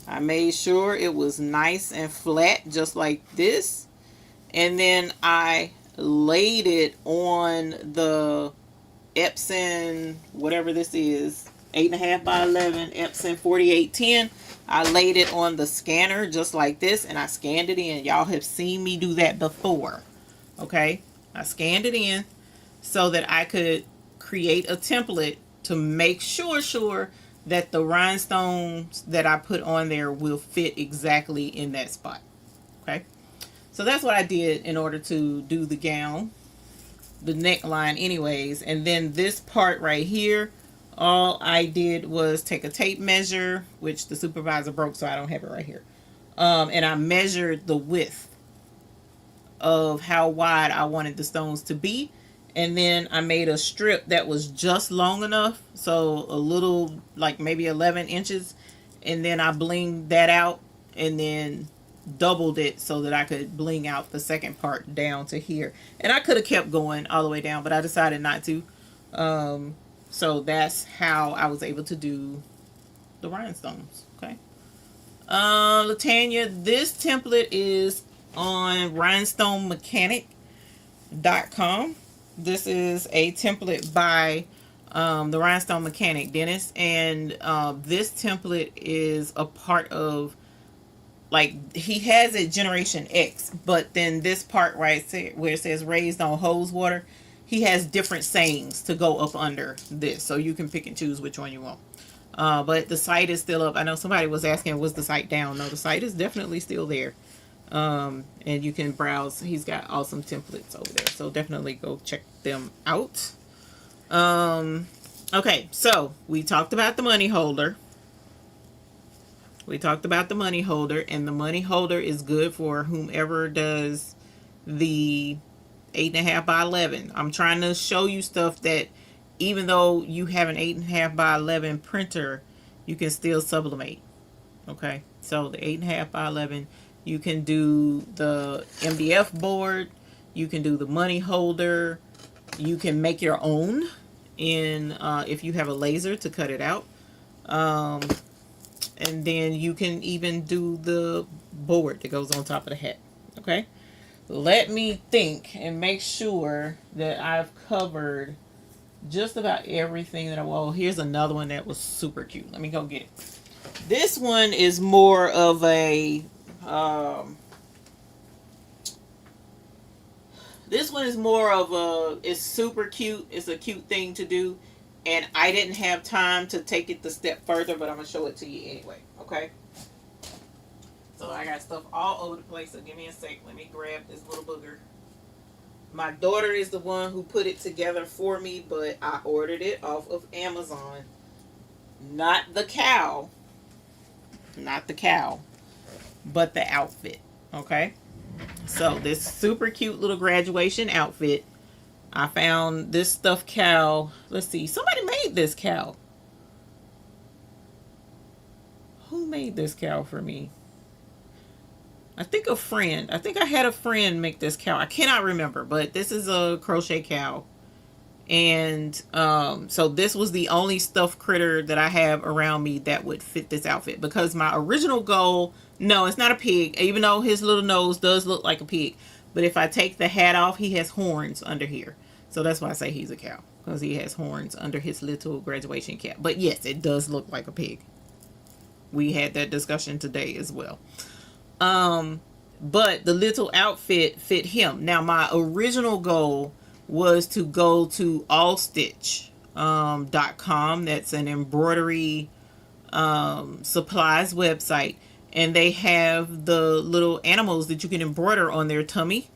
I made sure it was nice and flat just like this. And then I laid it on the Epson, whatever this is, 8.5 by 11 Epson 4810. I laid it on the scanner just like this, and I scanned it in. Y'all have seen me do that before. Okay, I scanned it in so that I could create a template to make sure that the rhinestones that I put on there will fit exactly in that spot. Okay, so that's what I did in order to do the gown, the neckline anyways. And then this part right here, all I did was take a tape measure, which the supervisor broke, so I don't have it right here, and I measured the width of how wide I wanted the stones to be, and then I made a strip that was just long enough, so a little, like maybe 11 inches, and then I blinged that out and then doubled it so that I could bling out the second part down to here. And I could have kept going all the way down, but I decided not to. So that's how I was able to do the rhinestones. Okay. Latanya, this template is on rhinestonemechanic.com. This is a template by the Rhinestone Mechanic, Dennis. And this template is a part of, like, he has a Generation X, but then this part right where it says raised on hose water, he has different sayings to go up under this, so you can pick and choose which one you want. But the site is still up. I know somebody was asking, was the site down? No, the site is definitely still there. And you can browse. He's got awesome templates over there, so definitely go check them out. Okay, so we talked about the money holder. We talked about the money holder, and the money holder is good for whomever does the 8.5 by 11. I'm trying to show you stuff that even though you have an 8.5 by 11 printer, you can still sublimate. Okay, so the 8.5 by 11, you can do the MDF board, you can do the money holder, you can make your own in if you have a laser to cut it out. And then you can even do the board that goes on top of the hat. Okay, let me think and make sure that I've covered just about everything that I will. Here's another one that was super cute. Let me go get it. This one is more of a it's super cute. It's a cute thing to do. And I didn't have time to take it the step further, but I'm going to show it to you anyway. Okay? So I got stuff all over the place, so give me a sec. Let me grab this little booger. My daughter is the one who put it together for me, but I ordered it off of Amazon. Not the cow. Not the cow. But the outfit. Okay? So this super cute little graduation outfit. I found this stuffed cow. Let's see. Somebody made this cow. Who made this cow for me? I think a friend. I think I had a friend make this cow. I cannot remember, but this is a crochet cow. And so this was the only stuffed critter that I have around me that would fit this outfit. Because my original goal, no, it's not a pig. Even though his little nose does look like a pig. But if I take the hat off, he has horns under here. So that's why I say he's a cow. Because he has horns under his little graduation cap. But yes, it does look like a pig. We had that discussion today as well. But the little outfit fit him. Now my original goal was to go to all stitch .com. That's an embroidery supplies website, and they have the little animals that you can embroider on their tummy,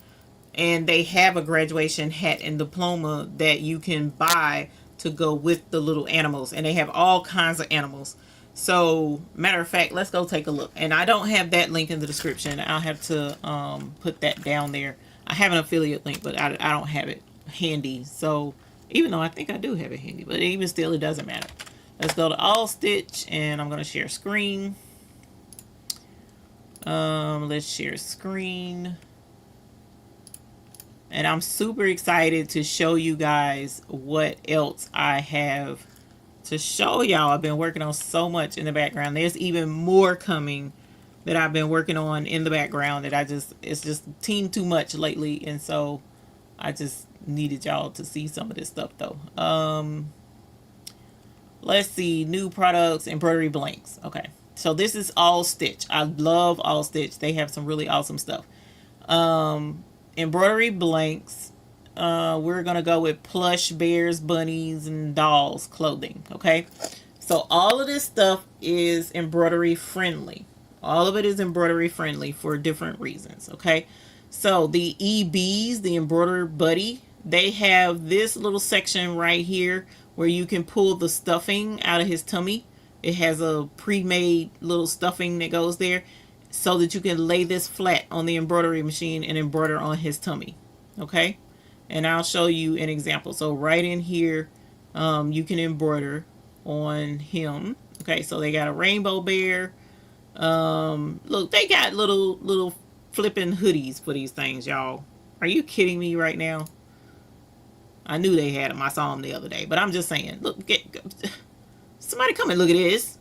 and they have a graduation hat and diploma that you can buy to go with the little animals, and they have all kinds of animals. So matter of fact, let's go take a look. And I don't have that link in the description. I'll have to put that down there. I have an affiliate link, but I don't have it handy. So even though I think I do have it handy, but even still, it doesn't matter. Let's go to All Stitch, and I'm going to share screen. Let's share screen. And I'm super excited to show you guys what else I have to show y'all. I've been working on so much in the background. There's even more coming that I've been working on in the background that it's just teamed too much lately. And so I just needed y'all to see some of this stuff though. Let's see, new products, embroidery blanks. Okay. So this is All Stitch. I love All Stitch. They have some really awesome stuff. Embroidery blanks. We're going to go with plush bears, bunnies, and dolls clothing. Okay. So all of this stuff is embroidery friendly. All of it is embroidery friendly for different reasons. Okay. So the EBs, the embroidery buddy, they have this little section right here where you can pull the stuffing out of his tummy. It has a pre-made little stuffing that goes there so that you can lay this flat on the embroidery machine and embroider on his tummy. Okay. And I'll show you an example. So right in here, you can embroider on him. Okay. So they got a rainbow bear. Look, they got little flipping hoodies for these things, y'all. Are you kidding me right now? I knew they had them. I saw them the other day, but I'm just saying, look, somebody come and look at this.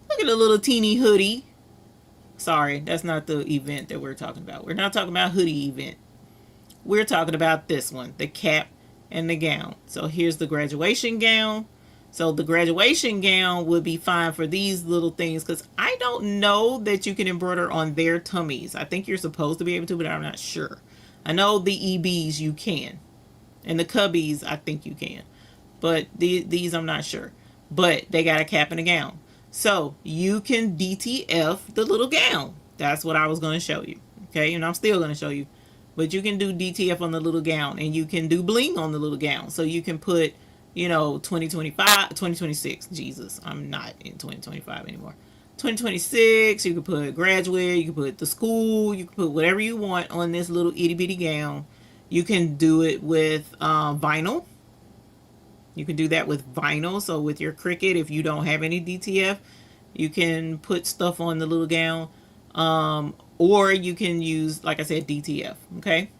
Look at the little teeny hoodie. Sorry, that's not the event that we're talking about. We're not talking about hoodie event. We're talking about this one, the cap and the gown. So here's the graduation gown. So the graduation gown would be fine for these little things because I don't know that you can embroider on their tummies. I think you're supposed to be able to, but I'm not sure. I know the EBs you can. And the cubbies, I think you can. But these, I'm not sure. But they got a cap and a gown. So you can DTF the little gown. That's what I was going to show you. Okay, and I'm still going to show you. But you can do DTF on the little gown. And you can do bling on the little gown. So you can put, 2026. Jesus, I'm not in 2025 anymore. 2026, you can put graduate. You can put the school. You can put whatever you want on this little itty bitty gown. You can do it with vinyl. You can do that with vinyl. So with your Cricut, if you don't have any DTF, you can put stuff on the little gown. Or you can use, like I said, DTF. Okay.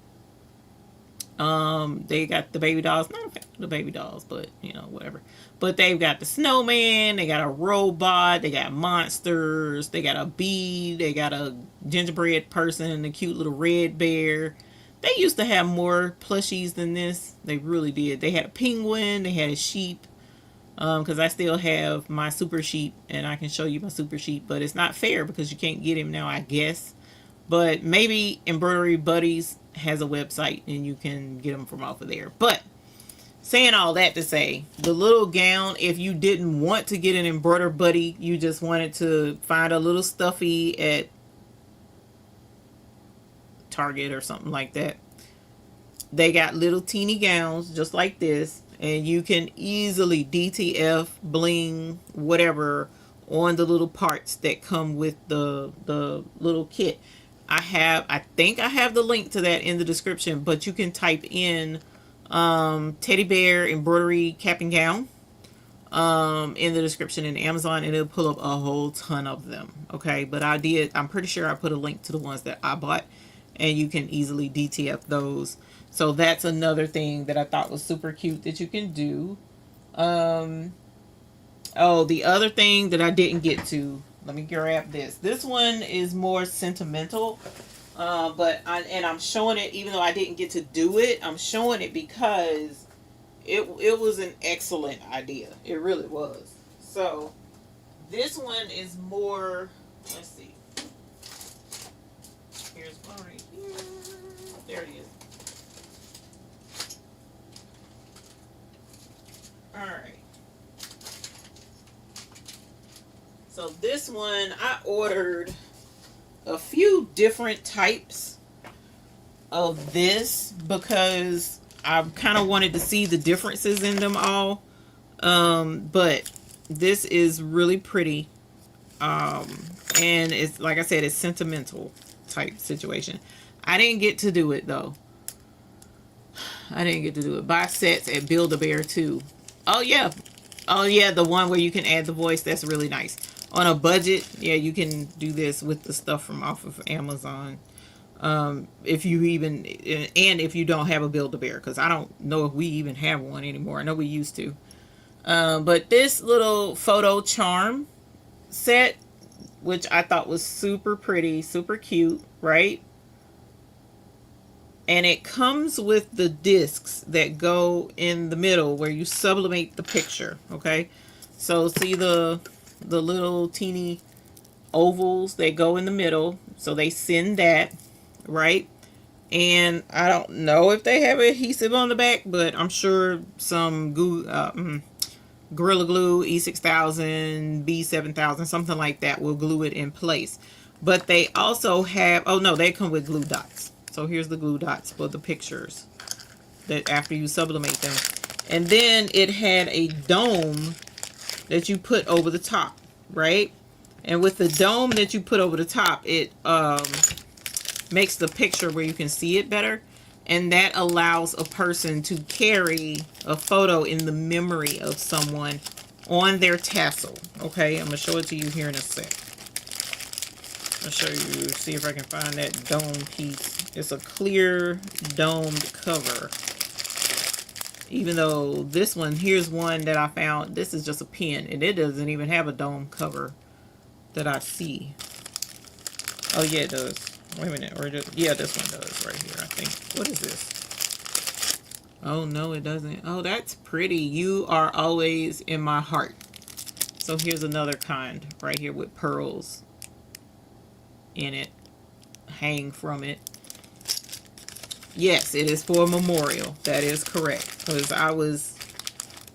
They got the baby dolls. Not a fan of the baby dolls, but whatever. But they've got the snowman. They got a robot. They got monsters. They got a bee. They got a gingerbread person. A cute little red bear. They used to have more plushies than this. They really did. They had a penguin. They had a sheep. Because I still have my super sheep. And I can show you my super sheep. But it's not fair because you can't get him now, I guess. But maybe Embroidery Buddies has a website. And you can get them from off of there. But saying all that to say, the little gown, if you didn't want to get an Embroidery Buddy, you just wanted to find a little stuffy at Target or something like that, they got little teeny gowns just like this, and you can easily DTF, bling, whatever on the little parts that come with the little kit. I think I have the link to that in the description, but you can type in teddy bear embroidery cap and gown in the description in Amazon, and it'll pull up a whole ton of them. Okay, but I'm pretty sure I put a link to the ones that I bought, and you can easily DTF those. So that's another thing that I thought was super cute that you can do. Oh, the other thing that I didn't get to, let me grab this. This one is more sentimental, but I'm showing it even though I didn't get to do it. I'm showing it because it was an excellent idea. It really was. So this one is more, let's see. Here's one right here. There it is. right. So this one, I ordered a few different types of this because I kind of wanted to see the differences in them all. But this is really pretty. And it's, like I said, it's sentimental type situation. I didn't get to do it though. I didn't get to do it. Buy sets at Build-A-Bear too. Oh yeah. Oh yeah, the one where you can add the voice. That's really nice. On a budget, yeah, you can do this with the stuff from off of Amazon. If you even, and if you don't have a Build-A-Bear, because I don't know if we even have one anymore. I know we used to. But this little photo charm set, which I thought was super pretty, super cute, right? And it comes with the discs that go in the middle where you sublimate the picture, okay? So see the little teeny ovals that go in the middle. So they send that, right? And I don't know if they have adhesive on the back, but I'm sure some Gorilla Glue, E6000, B7000, something like that will glue it in place. But they also have, oh no, they come with glue dots. So here's the glue dots for the pictures that after you sublimate them. And then it had a dome that you put over the top, right? And with the dome that you put over the top, it makes the picture where you can see it better. And that allows a person to carry a photo in the memory of someone on their tassel. Okay, I'm going to show it to you here in a sec. I'll show you, see if I can find that dome piece. It's a clear domed cover. Even though this one, here's one that I found. This is just a pen, and it doesn't even have a dome cover that I see. Oh yeah, it does. Wait a minute, or just, yeah, this one does right here, I think. What is this? Oh no, it doesn't. Oh, that's pretty. You are always in my heart. So here's another kind right here with pearls in it, hang from it. Yes, it is for a memorial. That is correct. Because I was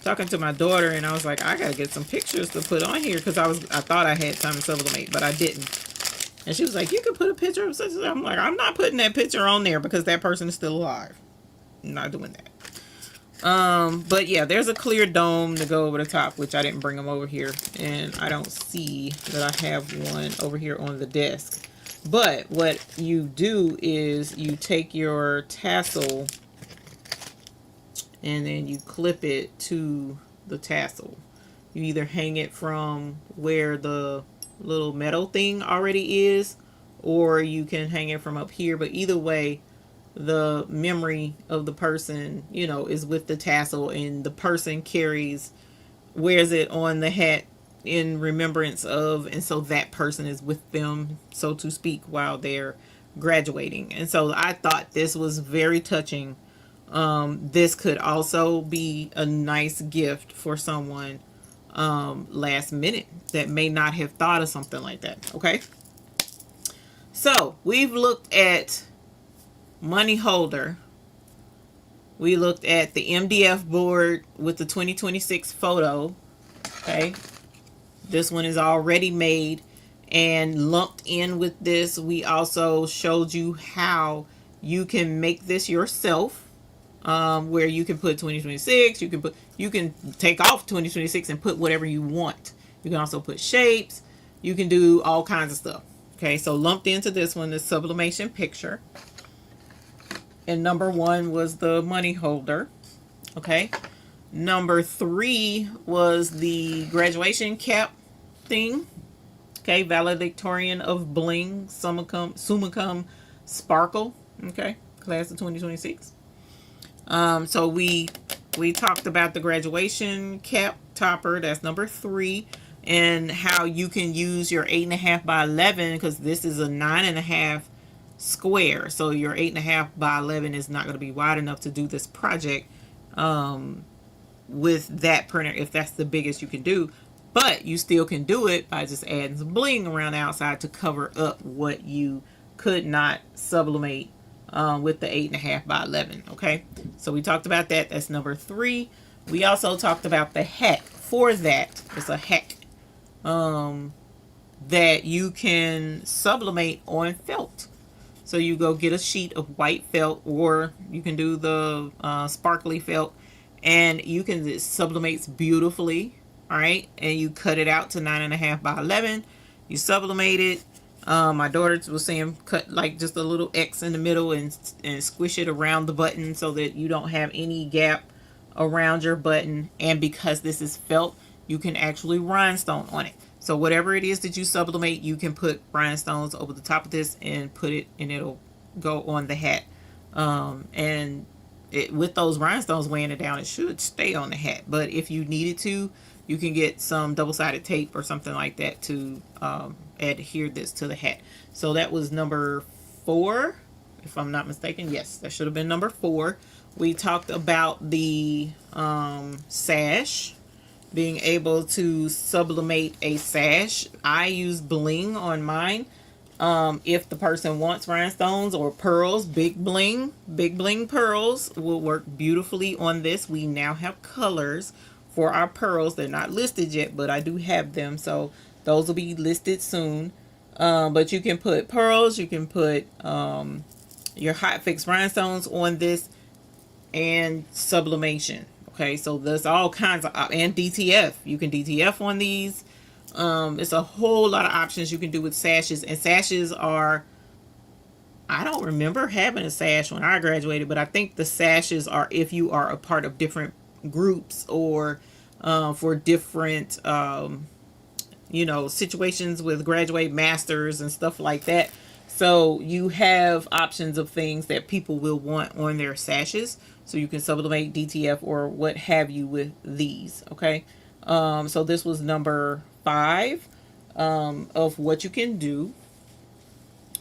talking to my daughter and I was like, I gotta get some pictures to put on here because I thought I had time to sublimate, but I didn't. And she was like, you can put a picture of such and such. I'm like, I'm not putting that picture on there because that person is still alive. I'm not doing that. But yeah, there's a clear dome to go over the top, which I didn't bring them over here, and I don't see that I have one over here on the desk. But what you do is you take your tassel and then you clip it to the tassel. You either hang it from where the little metal thing already is, or you can hang it from up here, but either way the memory of the person, you know, is with the tassel, and the person wears it on the hat in remembrance of, and so that person is with them, so to speak, while they're graduating. And so I thought this was very touching. This could also be a nice gift for someone last minute that may not have thought of something like that. Okay, so we've looked at money holder, we looked at the MDF board with the 2026 photo. Okay, this one is already made and lumped in with this. We also showed you how you can make this yourself, where you can put 2026, you can take off 2026 and put whatever you want. You can also put shapes, you can do all kinds of stuff. Okay, so lumped into this one is sublimation picture, and number 1 was the money holder. Okay, number 3 was the graduation cap thing. Okay, valedictorian of bling, summa cum sparkle. Okay, class of 2026. So we talked about the graduation cap topper. That's number 3, and how you can use your 8.5 by 11, because this is a 9.5 square. So your 8.5 by 11 is not going to be wide enough to do this project with that printer, if that's the biggest you can do. But you still can do it by just adding some bling around the outside to cover up what you could not sublimate with the 8.5 by 11. Okay, so we talked about that. That's number 3. We also talked about the hat for that. It's a hat that you can sublimate on felt. So you go get a sheet of white felt, or you can do the sparkly felt, and you can, it sublimates beautifully. All right, and you cut it out to 9.5 by 11. You sublimate it. My daughter was saying cut like just a little X in the middle and squish it around the button so that you don't have any gap around your button. And because this is felt, you can actually rhinestone on it. So whatever it is that you sublimate, you can put rhinestones over the top of this and put it, and it'll go on the hat. And with those rhinestones weighing it down, it should stay on the hat. But if you needed to, you can get some double-sided tape or something like that to adhere this to the hat. So that was number 4, if I'm not mistaken. Yes, that should have been number 4. We talked about the sash, being able to sublimate a sash. I use bling on mine. If the person wants rhinestones or pearls, big bling pearls will work beautifully on this. We now have colors for our pearls. They're not listed yet, but I do have them, so those will be listed soon. But you can put pearls, you can put your hot fix rhinestones on this, and sublimation. Okay, so there's all kinds of, and DTF. You can DTF on these. It's a whole lot of options you can do with sashes. And sashes are, I don't remember having a sash when I graduated, but I think the sashes are if you are a part of different groups, or for different, you know, situations with graduate masters and stuff like that. So you have options of things that people will want on their sashes. So you can sublimate, DTF, or what have you with these. Okay. So this was number 5 of what you can do.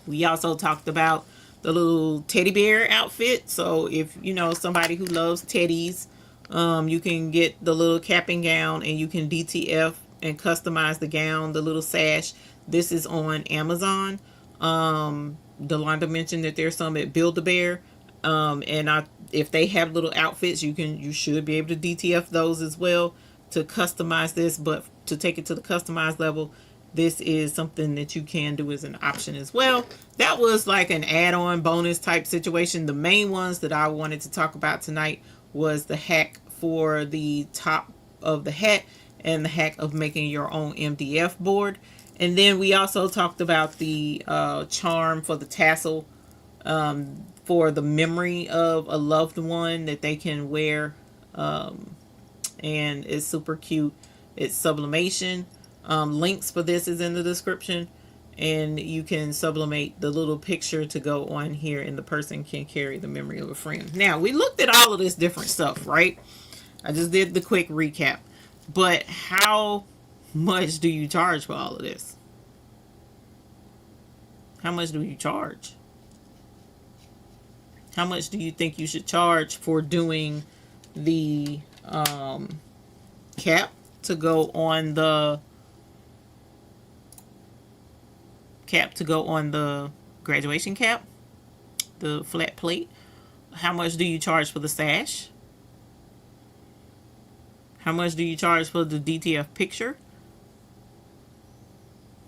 We also talked about the little teddy bear outfit. So if you know somebody who loves teddies, you can get the little cap and gown, and you can DTF and customize the gown, the little sash. This is on Amazon. Delonda mentioned that there's some at Build-A-Bear. And if they have little outfits, you should be able to DTF those as well to customize this. But to take it to the customized level, this is something that you can do as an option as well. That was like an add-on bonus type situation. The main ones that I wanted to talk about tonight was the hack for the top of the hat and the hack of making your own MDF board. And then we also talked about the charm for the tassel, for the memory of a loved one that they can wear, and it's super cute. It's sublimation. Links for this is in the description, and you can sublimate the little picture to go on here, and the person can carry the memory of a friend. Now, we looked at all of this different stuff, right? I just did the quick recap, but how much do you charge for all of this? How much do you charge? How much do you think you should charge for doing the cap to go on the graduation cap, the flat plate? How much do you charge for the sash? How much do you charge for the DTF picture?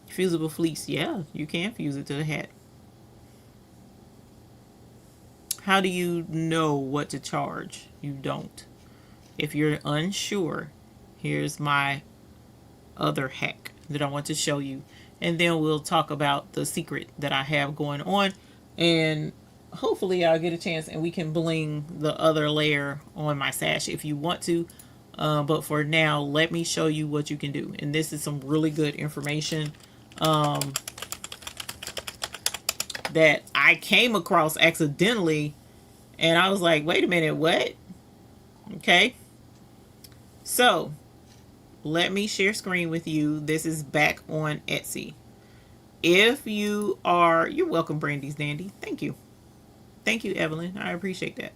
Fusible fleece, yeah, you can fuse it to the hat. How do you know what to charge? You don't. If you're unsure, here's my other hack that I want to show you. And then we'll talk about the secret that I have going on. And hopefully I'll get a chance and we can bling the other layer on my sash if you want to. But for now, let me show you what you can do. And this is some really good information that I came across accidentally, and I was like, wait a minute, what? Okay, so let me share screen with you. This is back on Etsy. If you are, you're welcome, Brandy's Dandy. Thank you, Evelyn, I appreciate that.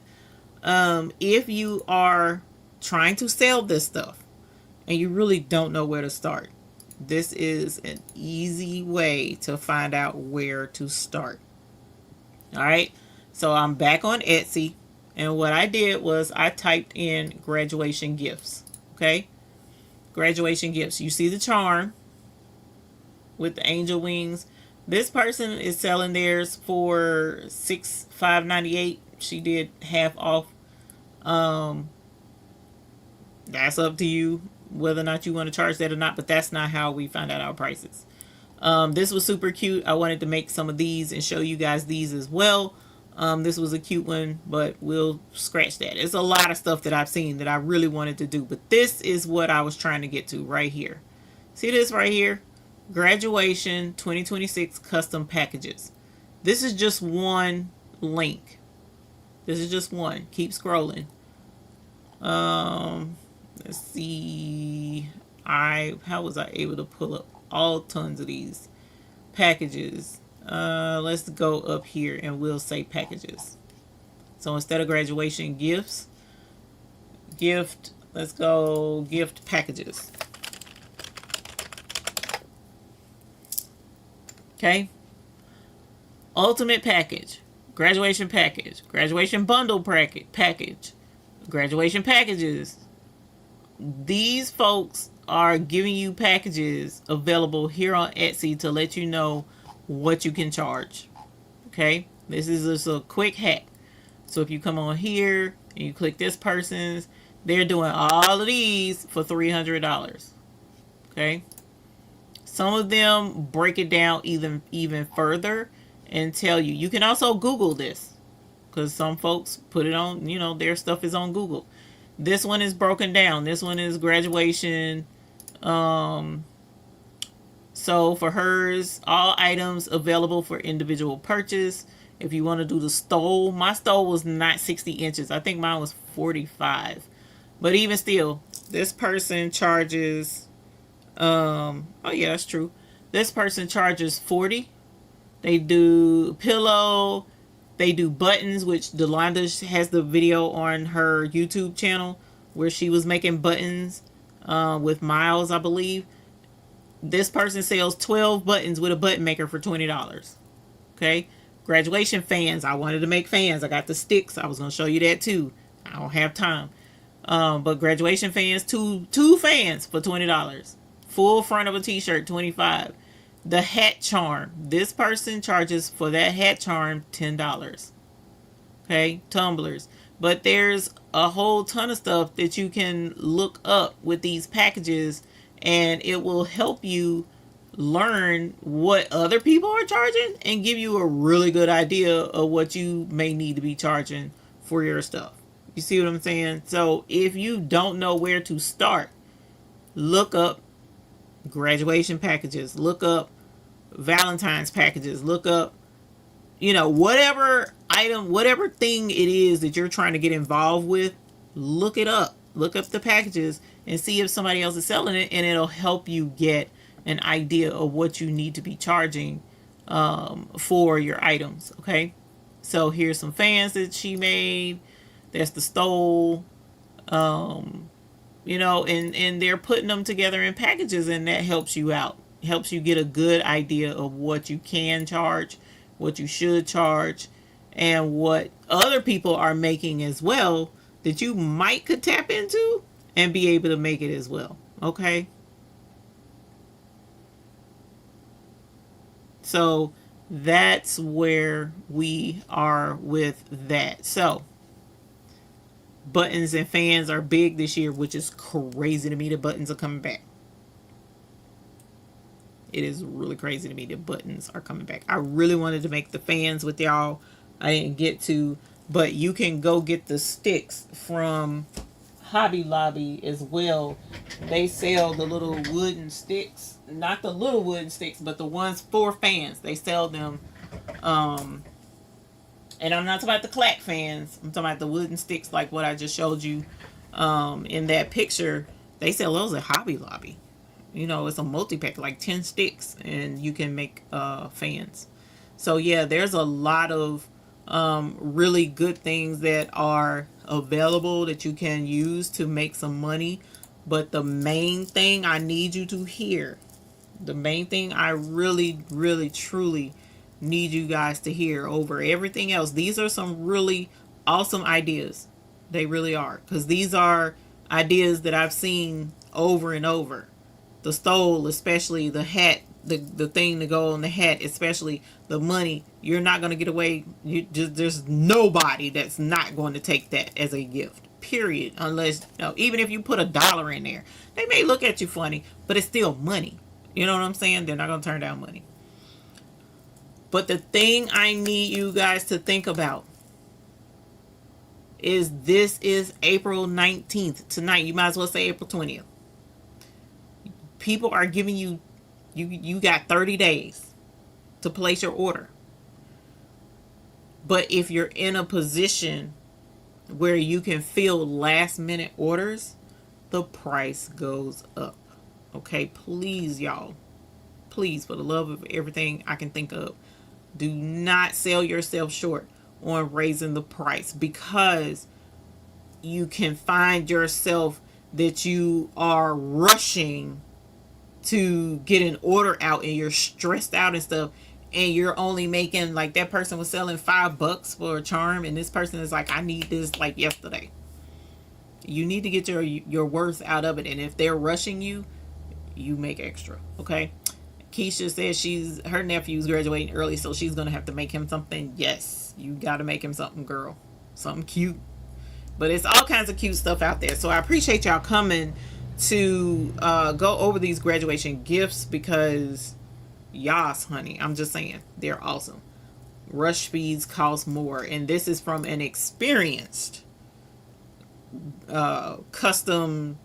If you are trying to sell this stuff and you really don't know where to start, this is an easy way to find out where to start. All right, so I'm back on Etsy. And what I did was I typed in graduation gifts. Okay, graduation gifts. You see the charm with the angel wings. This person is selling theirs for $5.98. She did half off. That's up to you whether or not you want to charge that or not, but that's not how we find out our prices. This was super cute. I wanted to make some of these and show you guys these as well. This was a cute one, but we'll scratch that. It's a lot of stuff that I've seen that I really wanted to do, but this is what I was trying to get to right here. See this right here? Graduation 2026 custom packages. This is just one link. This is just one. Keep scrolling. Let's see. How was I able to pull up all tons of these packages? Let's go up here and we'll say packages. So instead of graduation gifts, let's go gift packages. Okay. Ultimate package, graduation package, graduation bundle package, graduation packages. These folks are giving you packages available here on Etsy to let you know what you can charge. Okay, this is just a quick hack. So if you come on here and you click this person's, they're doing all of these for $300. Okay, some of them break it down even further and tell you. You can also Google this because some folks put it on, you know, their stuff is on Google. This one is broken down. This one is graduation. So for hers, all items available for individual purchase. If you want to do the stole, my stole was not 60 inches. I think mine was 45. But even still, this person charges, oh yeah, that's true. This person charges 40. They do pillow. They do buttons, which Delonda has the video on her YouTube channel where she was making buttons with Miles, I believe. This person sells 12 buttons with a button maker for $20. Okay. Graduation fans. I wanted to make fans. I got the sticks. I was going to show you that too. I don't have time. But graduation fans, two fans for $20. Full front of a t-shirt, $25. The hat charm. This person charges for that hat charm $10. Okay, tumblers. But there's a whole ton of stuff that you can look up with these packages, and it will help you learn what other people are charging and give you a really good idea of what you may need to be charging for your stuff. You see what I'm saying? So if you don't know where to start, look up graduation packages, look up Valentine's packages, look up, you know, whatever item, whatever thing it is that you're trying to get involved with, look it up. Look up the packages and see if somebody else is selling it, and it'll help you get an idea of what you need to be charging for your items. Okay, so here's some fans that she made. That's the stole. You know, and they're putting them together in packages, and that helps you out. Helps you get a good idea of what you can charge, what you should charge, and what other people are making as well that you might could tap into and be able to make it as well. Okay. So that's where we are with that. So buttons and fans are big this year, which is crazy to me. The buttons are coming back. It is really crazy to me that buttons are coming back. I really wanted to make the fans with y'all. I didn't get to, but you can go get the sticks from Hobby Lobby as well. They sell the little wooden sticks, not the little wooden sticks, but the ones for fans. They sell them. And I'm not talking about the clack fans. I'm talking about the wooden sticks like what I just showed you in that picture. They sell those at Hobby Lobby. You know, it's a multi-pack, like 10 sticks, and you can make fans. So yeah, there's a lot of really good things that are available that you can use to make some money. But the main thing I need you to hear, the main thing I really, really, truly need you guys to hear over everything else, these are some really Awesome ideas. They really are. Because these are ideas that I've seen over and over. The stole, especially the hat, the thing to go on the hat, especially the money. You're not going to get away. There's nobody that's not going to take that as a gift. Period. Unless, even if you put $1 in there, they may look at you funny, but it's still money. You know what I'm saying? They're not going to turn down money. But the thing I need you guys to think about is this is April 19th. Tonight, you might as well say April 20th. People are giving you got 30 days to place your order. But if you're in a position where you can fill last minute orders, the price goes up. Okay, please, y'all. Please, for the love of everything I can think of, do not sell yourself short on raising the price, because you can find yourself that you are rushing to get an order out and you're stressed out and stuff, and you're only making, like that person was selling $5 for a charm, and this person is like, I need this like yesterday. You need to get your worth out of it, and if they're rushing you, you make extra. Okay, Keisha says her nephew's graduating early, so she's gonna have to make him something. Yes, you gotta make him something, girl. Something cute. But it's all kinds of cute stuff out there. So I appreciate y'all coming to go over these graduation gifts, because yas, honey, I'm just saying, they're awesome. Rush speeds cost more, and this is from an experienced custom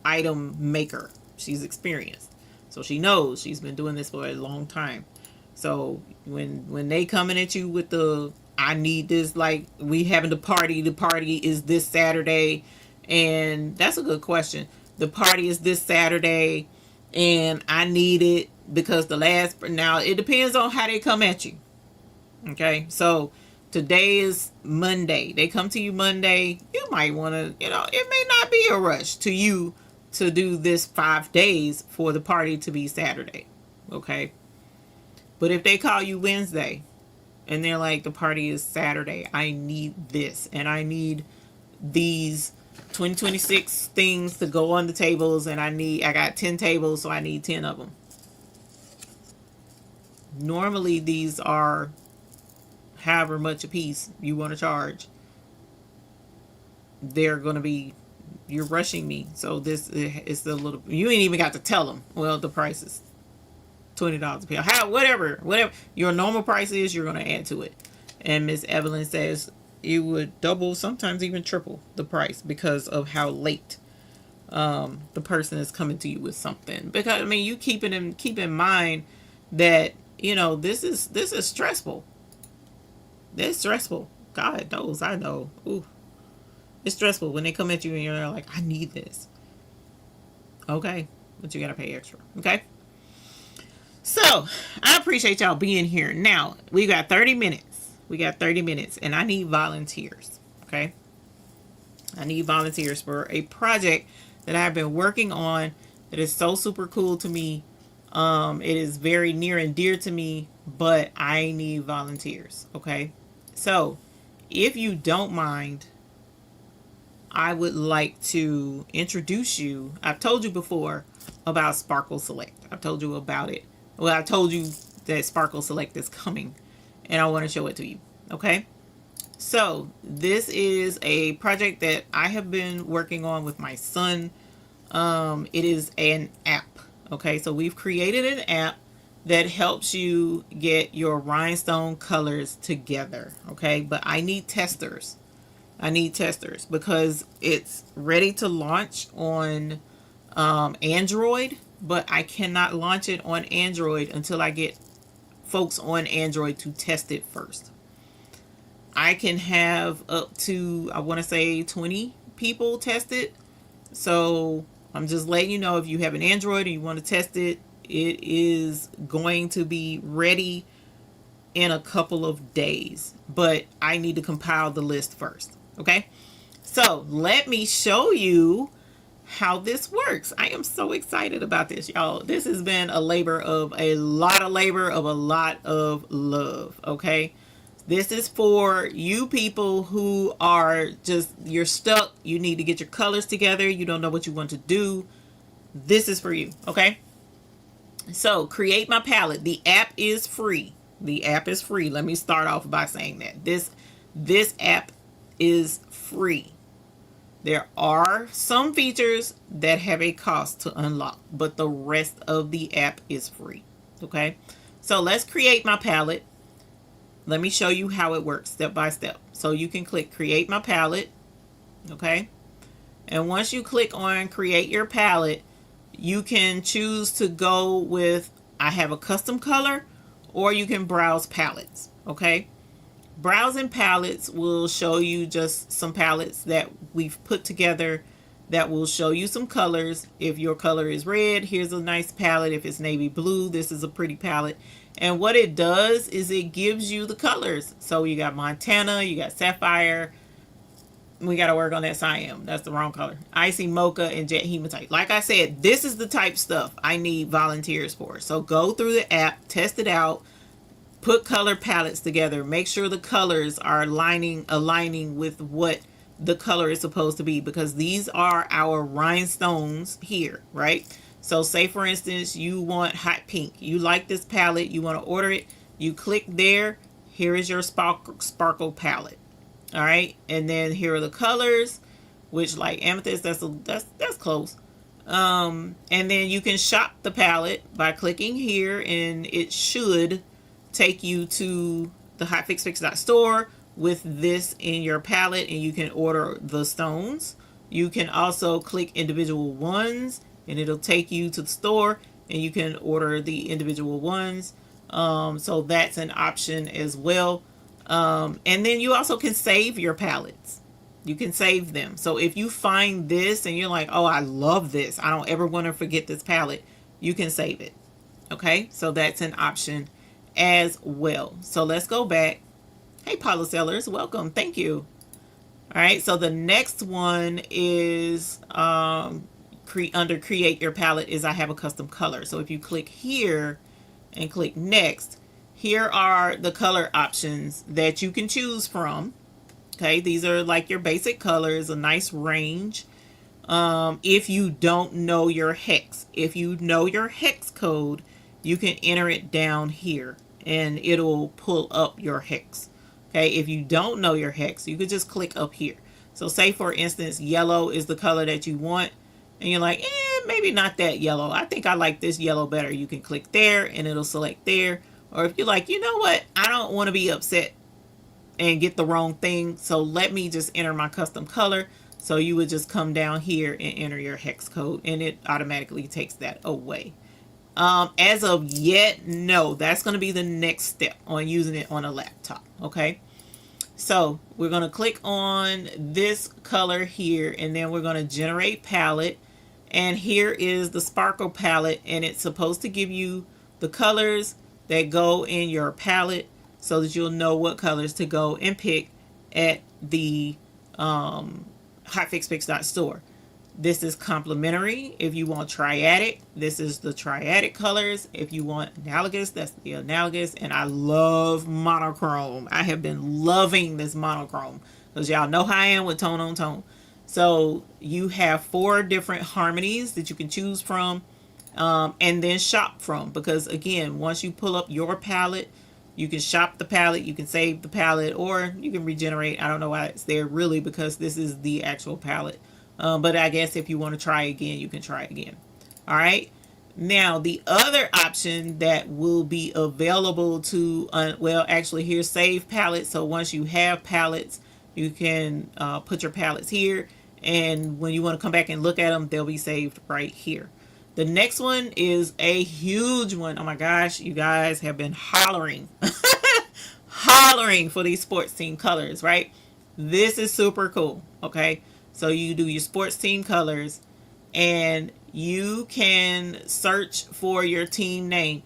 item maker. She's experienced, so she knows. She's been doing this for a long time. So when they coming at you with the, I need this, like we having the party is this Saturday, and that's a good question. The party is this Saturday, and I need it because now it depends on how they come at you. Okay, so today is Monday. They come to you Monday. You might want to, it may not be a rush to you to do this 5 days for the party to be Saturday. Okay, but if they call you Wednesday and they're like, the party is Saturday, I need this, and I need these 2026 things to go on the tables, and I got 10 tables, so I need 10 of them. Normally these are however much a piece you want to charge. They're going to be, you're rushing me, so this is a little, you ain't even got to tell them, well, the price is $20 a piece. Whatever your normal price is, you're going to add to it. And Miss Evelyn says you would double, sometimes even triple the price, because of how late the person is coming to you with something. Because I mean, you keep in mind that this is stressful. It's stressful. God knows, I know. Ooh, it's stressful when they come at you and you're like, I need this. Okay, but you gotta pay extra. Okay. So I appreciate y'all being here. Now we got 30 minutes. And I need volunteers. Okay. I need volunteers for a project that I've been working on that is so super cool to me. It is very near and dear to me, but I need volunteers. Okay. So if you don't mind, I would like to introduce you. I've told you before about Sparkle Select. I've told you about it. Well, I told you that Sparkle Select is coming, and I want to show it to you. Okay. So this is a project that I have been working on with my son. It is an app. Okay. So we've created an app that helps you get your rhinestone colors together. Okay. But I need testers. Because it's ready to launch on Android, but I cannot launch it on Android until I get folks on Android to test it first. I can have up to, I want to say 20 people test it. So I'm just letting you know, if you have an Android and you want to test it, it is going to be ready in a couple of days, but I need to compile the list first. Okay. So let me show you how this works. I am so excited about this, y'all. This has been a lot of labor of a lot of love. Okay. This is for you people who are just, you're stuck. You need to get your colors together. You don't know what you want to do. This is for you, okay? So create my palette. The app is free. The app is free. Let me start off by saying that. This app is free. There are some features that have a cost to unlock, but the rest of the app is free, okay? So let's create my palette. Let me show you how it works step by step. So you can click create my palette, okay? And once you click on create your palette, you can choose to go with I have a custom color, or you can browse palettes, okay? Browsing palettes will show you just some palettes that we've put together that will show you some colors. If your color is red, here's a nice palette. If it's navy blue, this is a pretty palette. And what it does is it gives you the colors. So you got Montana, you got Sapphire. We got to work on that cyan. That's the wrong color. Icy Mocha and Jet Hematite. Like I said, this is the type stuff I need volunteers for. So go through the app, test it out, put color palettes together. Make sure the colors are aligning with what the color is supposed to be, because these are our rhinestones here, right? So say for instance, you want hot pink. You like this palette, you want to order it. You click there. Here is your sparkle palette. All right, and then here are the colors, which like amethyst, that's close. And then you can shop the palette by clicking here, and it should take you to the hotfixfix.store with this in your palette, and you can order the stones. You can also click individual ones, and it'll take you to the store, and you can order the individual ones. So that's an option as well. And then you also can save your palettes. You can save them. So if you find this and you're like, oh, I love this, I don't ever want to forget this palette, you can save it. Okay, so that's an option as well. So let's go back. Hey, Polysellers, welcome. Thank you. All right, so the next one is under create your palette is I have a custom color. So if you click here and click next, here are the color options that you can choose from. Okay, these are like your basic colors, a nice range. If you don't know your hex, if you know your hex code, you can enter it down here and it'll pull up your hex. Okay, if you don't know your hex, you could just click up here. So say for instance, yellow is the color that you want, and you're like, maybe not that yellow. I think I like this yellow better. You can click there and it'll select there. Or if you're like, you know what, I don't want to be upset and get the wrong thing, so let me just enter my custom color. So you would just come down here and enter your hex code, and it automatically takes that away. As of yet, no, that's going to be the next step on using it on a laptop. Okay, so we're going to click on this color here, and then we're going to generate palette. And here is the sparkle palette, and it's supposed to give you the colors that go in your palette so that you'll know what colors to go and pick at the hotfixfix.store. This is complimentary. If you want triadic, this is the triadic colors. If you want analogous, that's the analogous. And I love monochrome. I have been loving this monochrome because y'all know how I am with tone on tone. So you have 4 different harmonies that you can choose from. And then shop from, because again, once you pull up your palette, you can shop the palette, you can save the palette, or you can regenerate. I don't know why it's there really, because this is the actual palette. But I guess if you want to try again, you can try again. All right. Now the other option that will be available to, well, actually here's save palettes. So once you have palettes, you can put your palettes here, and when you want to come back and look at them, they'll be saved right here. The next one is a huge one. Oh my gosh, you guys have been hollering, hollering for these sports team colors, right? This is super cool. Okay, so you do your sports team colors, and you can search for your team name.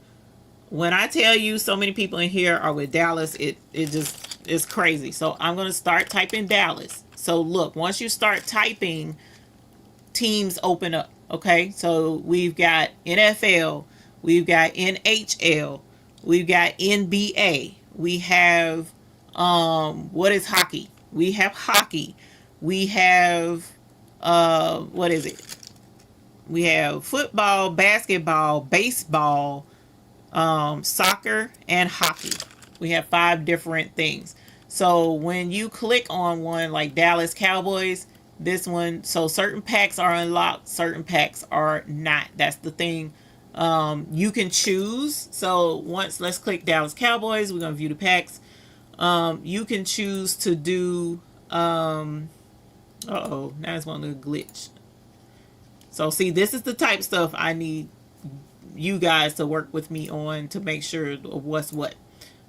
When I tell you so many people in here are with Dallas, it just is crazy. So I'm going to start typing Dallas. So look, once you start typing, teams open up. Okay, so we've got NFL, we've got NHL, we've got NBA, we have What is hockey? We have hockey. We have what is it? We have football, basketball, baseball, soccer, and hockey. We have 5 different things. So when you click on one like Dallas Cowboys, this one, so certain packs are unlocked, certain packs are not. That's the thing. You can choose. So once, let's click Dallas Cowboys. We're gonna view the packs. You can choose to do. Uh-oh, now it's one little glitch. So see, this is the type stuff I need you guys to work with me on to make sure what's what.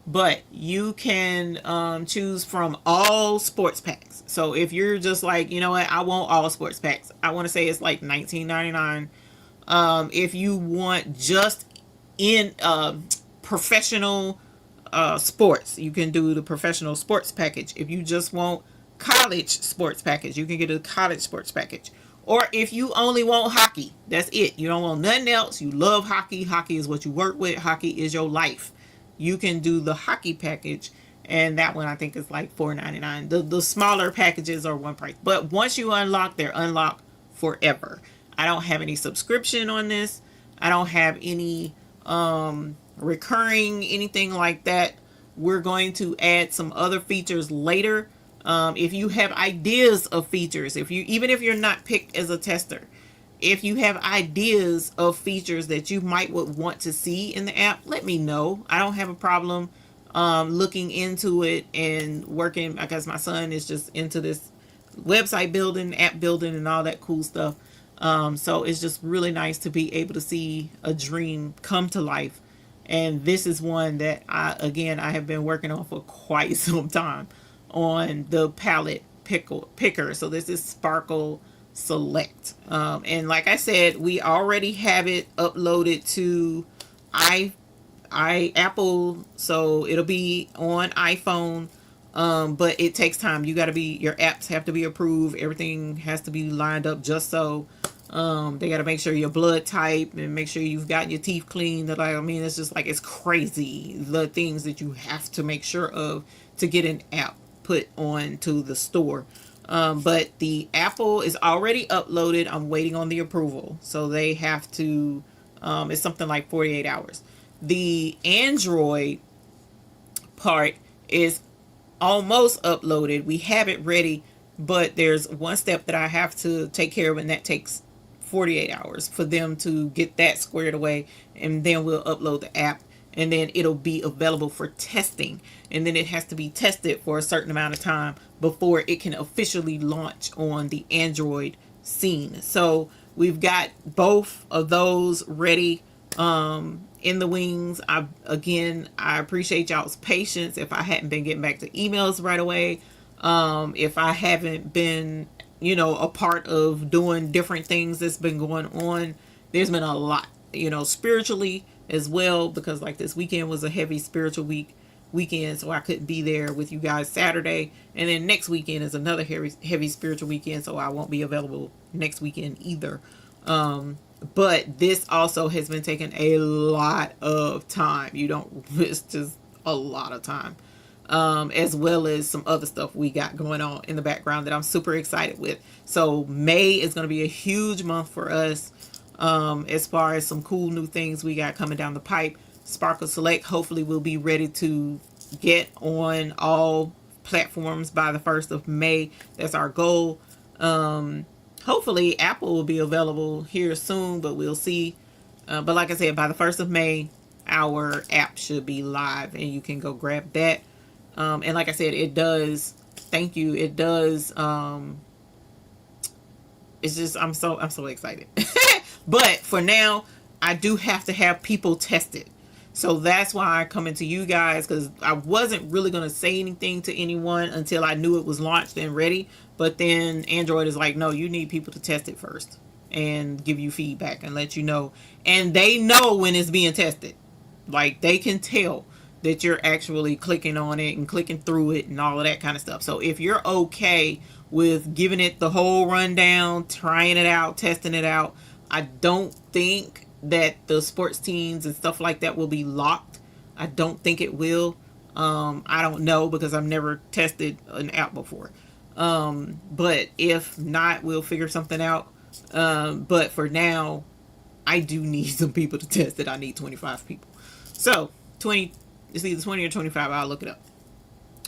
But you can choose from all sports packs. So if you're just like, you know what, I want all sports packs. I want to say it's like $19.99. If you want just in professional sports, you can do the professional sports package. If you just want college sports package, you can get a college sports package. Or if you only want hockey, that's it. You don't want nothing else. You love hockey. Hockey is what you work with. Hockey is your life. You can do the hockey package, and that one I think is like $4.99. The smaller packages are one price. But once you unlock, they're unlocked forever. I don't have any subscription on this. I don't have any recurring anything like that. We're going to add some other features later. If you have ideas of features, even if you're not picked as a tester, if you have ideas of features that you might would want to see in the app, let me know. I don't have a problem looking into it and working, because my son is just into this website building, app building, and all that cool stuff. So it's just really nice to be able to see a dream come to life. And this is one that I have been working on for quite some time on the palette picker. So this is Sparkle Select. And like I said, we already have it uploaded to Apple, so it'll be on iPhone. But it takes time. Your apps have to be approved. Everything has to be lined up just so. They got to make sure your blood type and make sure you've gotten your teeth cleaned. It's just like, it's crazy the things that you have to make sure of to get an app put on to the store. But the Apple is already uploaded. I'm waiting on the approval. So they have to, it's something like 48 hours. The Android part is almost uploaded. We have it ready, but there's one step that I have to take care of, and that takes 48 hours for them to get that squared away, and then we'll upload the app, and then it'll be available for testing, and then it has to be tested for a certain amount of time before it can officially launch on the Android scene. So we've got both of those ready in the wings. I appreciate y'all's patience if I hadn't been getting back to emails right away, if I haven't been a part of doing different things that's been going on. There's been a lot, spiritually as well, because like this weekend was a heavy spiritual weekend, so I couldn't be there with you guys Saturday, and then next weekend is another heavy spiritual weekend, so I won't be available next weekend either. But this also has been taking a lot of time. It's just a lot of time. As well as some other stuff we got going on in the background that I'm super excited with. So May is going to be a huge month for us, as far as some cool new things we got coming down the pipe. Sparkle Select hopefully will be ready to get on all platforms by the 1st of May. That's our goal. Hopefully Apple will be available here soon, but we'll see. But like I said, by the 1st of May, our app should be live, and you can go grab that. And like I said, it does. Thank you. It does. It's just, I'm so excited. But for now, I do have to have people test it. So that's why I come into you guys, because I wasn't really going to say anything to anyone until I knew it was launched and ready. But then Android is like, no, you need people to test it first and give you feedback and let you know. And they know when it's being tested. Like, they can tell that you're actually clicking on it and clicking through it and all of that kind of stuff. So if you're okay with giving it the whole rundown, trying it out, testing it out, I don't think that the sports teams and stuff like that will be locked. I don't think it will. I don't know because I've never tested an app before. But if not, we'll figure something out. But for now, I do need some people to test it. I need 25 people. So 20, it's either 20 or 25. I'll look it up.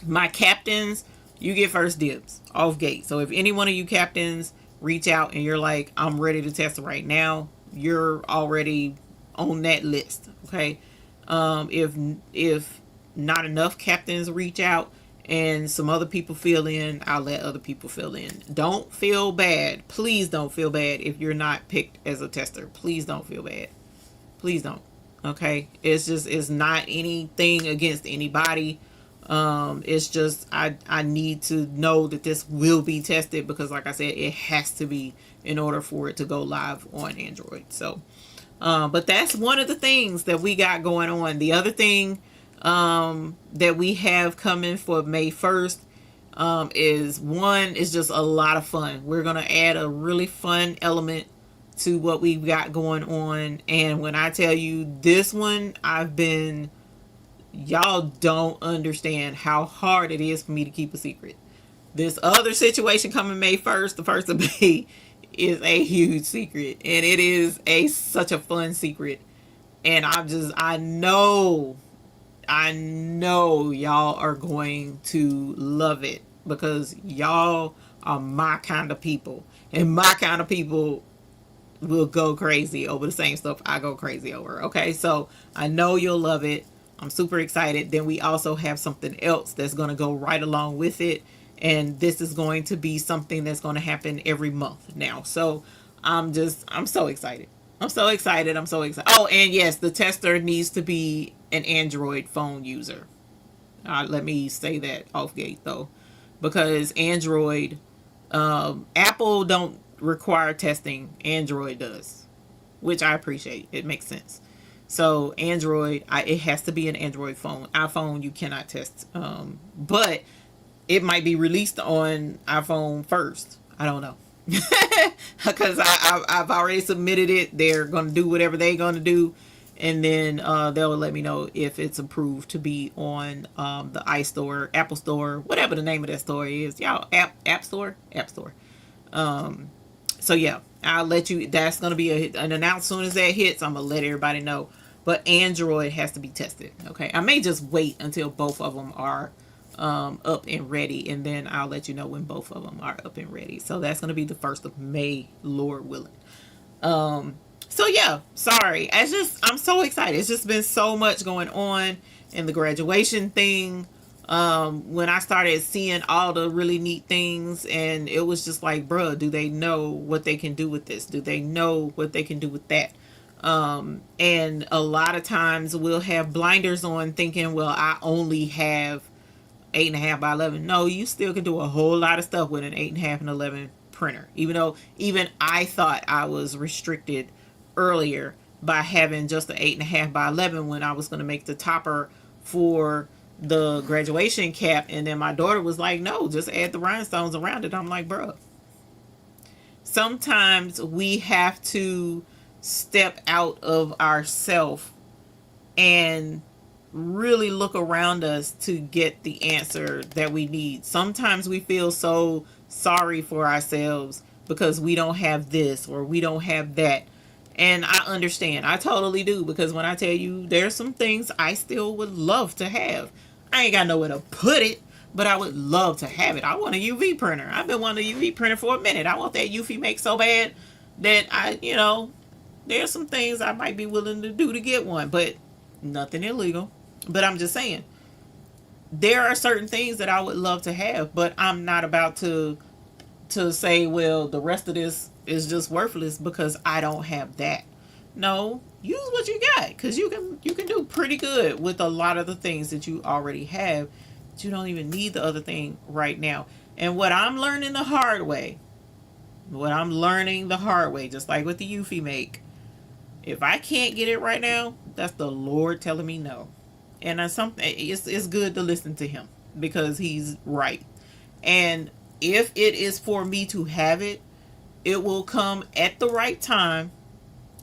My captains, you get first dibs off gate. So if any one of you captains reach out and you're like, I'm ready to test it right now, you're already on that list. Okay. If not enough captains reach out and some other people fill in, I'll let other people fill in. Don't feel bad. Please don't feel bad if you're not picked as a tester. Please don't feel bad. Please don't. Okay. It's not anything against anybody. It's just I need to know that this will be tested because, like I said, it has to be in order for it to go live on Android. So but that's one of the things that we got going on. The other thing that we have coming for May 1st is just a lot of fun. We're gonna add a really fun element to what we've got going on, and when I tell you this one, y'all don't understand how hard it is for me to keep a secret. This other situation coming May 1st, the 1st of May, is a huge secret. And it is such a fun secret. And I know y'all are going to love it because y'all are my kind of people. And my kind of people will go crazy over the same stuff I go crazy over. Okay, so I know you'll love it. I'm super excited. Then we also have something else that's going to go right along with it. And this is going to be something that's going to happen every month now. So I'm so excited. I'm so excited. Oh, and yes, the tester needs to be an Android phone user. Let me say that off gate though, because Android, Apple don't require testing. Android does, which I appreciate. It makes sense. So Android, it has to be an Android phone. iPhone, you cannot test. But it might be released on iPhone first. I don't know. Because I've already submitted it. They're going to do whatever they're going to do. And then they'll let me know if it's approved to be on the iStore, Apple Store, whatever the name of that store is. Y'all, App Store? App Store. So yeah, I'll let you, that's going to be an announcement as soon as that hits. I'm going to let everybody know. But Android has to be tested. Okay. I may just wait until both of them are up and ready. And then I'll let you know when both of them are up and ready. So that's going to be the 1st of May, Lord willing. So yeah, sorry. I'm so excited. It's just been so much going on in the graduation thing. When I started seeing all the really neat things, and it was just like, bruh, do they know what they can do with this? Do they know what they can do with that? And a lot of times we'll have blinders on thinking, well, I only have 8.5 by 11. No, you still can do a whole lot of stuff with an 8.5 and 11 printer. Even I thought I was restricted earlier by having just the 8.5 by 11 when I was going to make the topper for the graduation cap. And then my daughter was like, no, just add the rhinestones around it. I'm like, bro, sometimes we have to step out of ourself and really look around us to get the answer that we need. Sometimes we feel so sorry for ourselves because we don't have this or we don't have that. And I understand. I totally do, because when I tell you there's some things I still would love to have. I ain't got nowhere to put it, but I would love to have it. I want a UV printer. I've been wanting a UV printer for a minute. I want that UV make so bad that there's some things I might be willing to do to get one, but nothing illegal. But I'm just saying, there are certain things that I would love to have, but I'm not about to say, well, the rest of this is just worthless because I don't have that. No, use what you got, because you can do pretty good with a lot of the things that you already have. But you don't even need the other thing right now. And what I'm learning the hard way, just like with the Eufy make, if I can't get it right now, that's the Lord telling me no. And it's good to listen to him because he's right. And if it is for me to have it, it will come at the right time,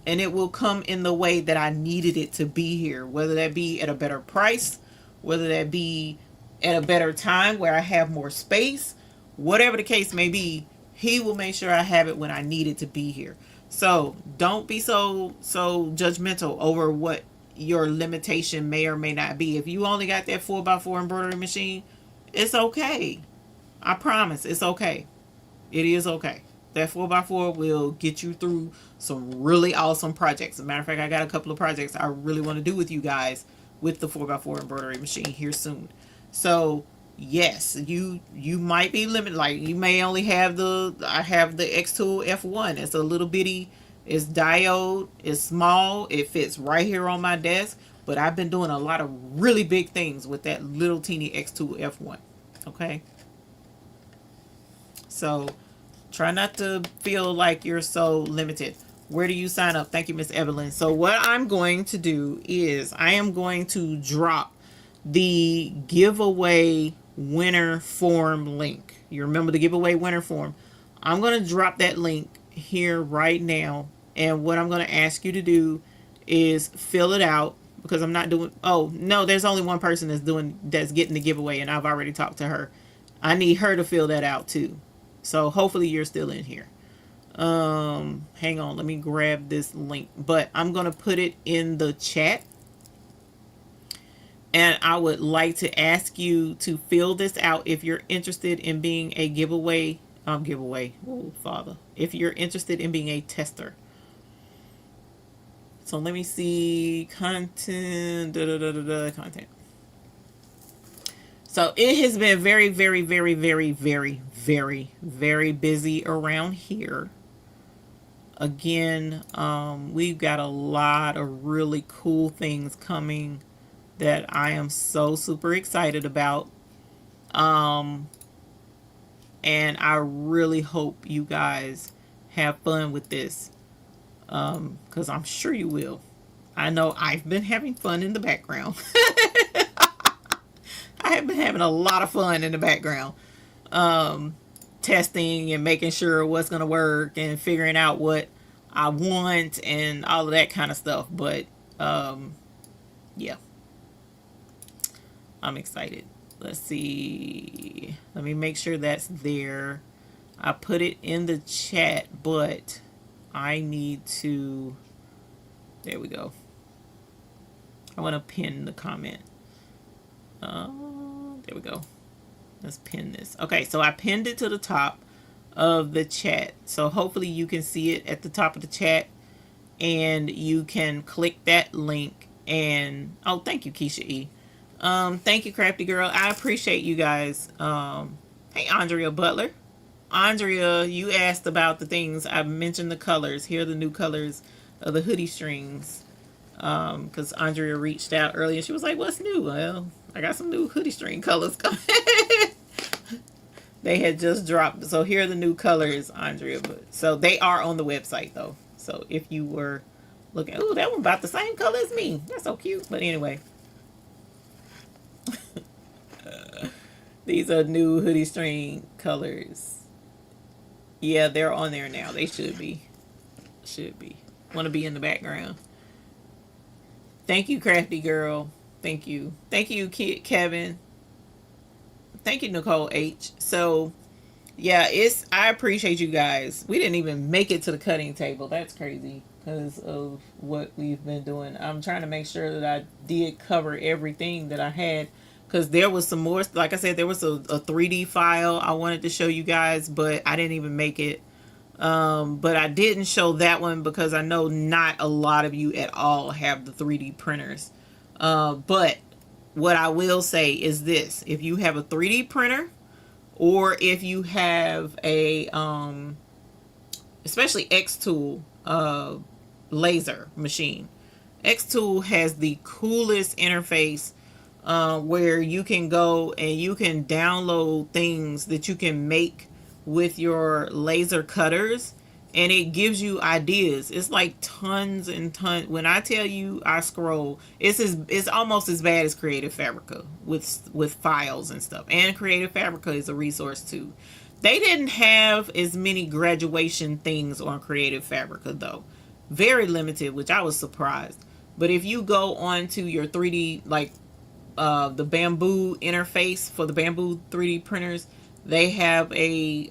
and it will come in the way that I needed it to be here, whether that be at a better price whether that be at a better time where I have more space, whatever the case may be, he will make sure I have it when I need it to be here. So don't be so judgmental over what your limitation may or may not be. If you only got that 4x4 embroidery machine, it's okay. I promise, it's okay. It is okay. That 4x4 will get you through some really awesome projects. As a matter of fact, I got a couple of projects I really want to do with you guys with the 4x4 embroidery machine here soon. So yes, you might be limited. Like, you may only have I have the X-Tool F1. It's a little bitty, it's diode, it's small, it fits right here on my desk. But I've been doing a lot of really big things with that little teeny X-Tool F1. Okay, so try not to feel like you're so limited. Where do you sign up? Thank you, Miss Evelyn. So what I'm going to do is I am going to drop the giveaway winner form link. You remember the giveaway winner form? I'm going to drop that link here right now. And what I'm going to ask you to do is fill it out, because I'm not doing, oh no, there's only one person that's getting the giveaway, and I've already talked to her. I need her to fill that out too. So hopefully you're still in here. Hang on, let me grab this link, but I'm going to put it in the chat. And I would like to ask you to fill this out if you're interested in being a giveaway. Oh, Father. If you're interested in being a tester. So let me see. Content. Content. So it has been very, very, very, very, very, very, very busy around here. Again, we've got a lot of really cool things coming that I am so super excited about. And I really hope you guys have fun with this, because I'm sure you will. I know I've been having fun in the background. I have been having a lot of fun in the background, testing and making sure what's going to work and figuring out what I want and all of that kind of stuff. But yeah, I'm excited. Let's see. Let me make sure that's there. I put it in the chat, but I need to, there we go. I want to pin the comment. There we go. Let's pin this. Okay, so I pinned it to the top of the chat. So hopefully you can see it at the top of the chat, and you can click that link. And oh, thank you, Keisha E. Thank you, Crafty Girl. I appreciate you guys. Hey, Andrea Butler. Andrea, you asked about the things. I mentioned the colors. Here are the new colors of the hoodie strings. Because Andrea reached out earlier. She was like, what's new? Well, I got some new hoodie string colors coming. They had just dropped. So here are the new colors, Andrea. So they are on the website, though. So if you were looking, oh, that one about the same color as me. That's so cute. But anyway. These are new hoodie string colors. Yeah, they're on there now. They should be. Should be. Want to be in the background. Thank you, Crafty Girl. Thank you. Thank you, Kevin. Thank you, Nicole H. So, yeah, I appreciate you guys. We didn't even make it to the cutting table. That's crazy because of what we've been doing. I'm trying to make sure that I did cover everything that I had, because there was some more. Like I said, there was a 3D file I wanted to show you guys, but I didn't even make it. But I didn't show that one because I know not a lot of you at all have the 3D printers. But what I will say is this: if you have a 3D printer, or if you have a especially X-Tool laser machine, X-Tool has the coolest interface, where you can go and you can download things that you can make with your laser cutters, and it gives you ideas. It's like tons and tons. When I tell you I scroll, it's almost as bad as Creative Fabrica with files and stuff. And Creative Fabrica is a resource too. They didn't have as many graduation things on Creative Fabrica though. Very limited, which I was surprised. But if you go onto your 3D, like the bamboo interface for the bamboo 3D printers. They have a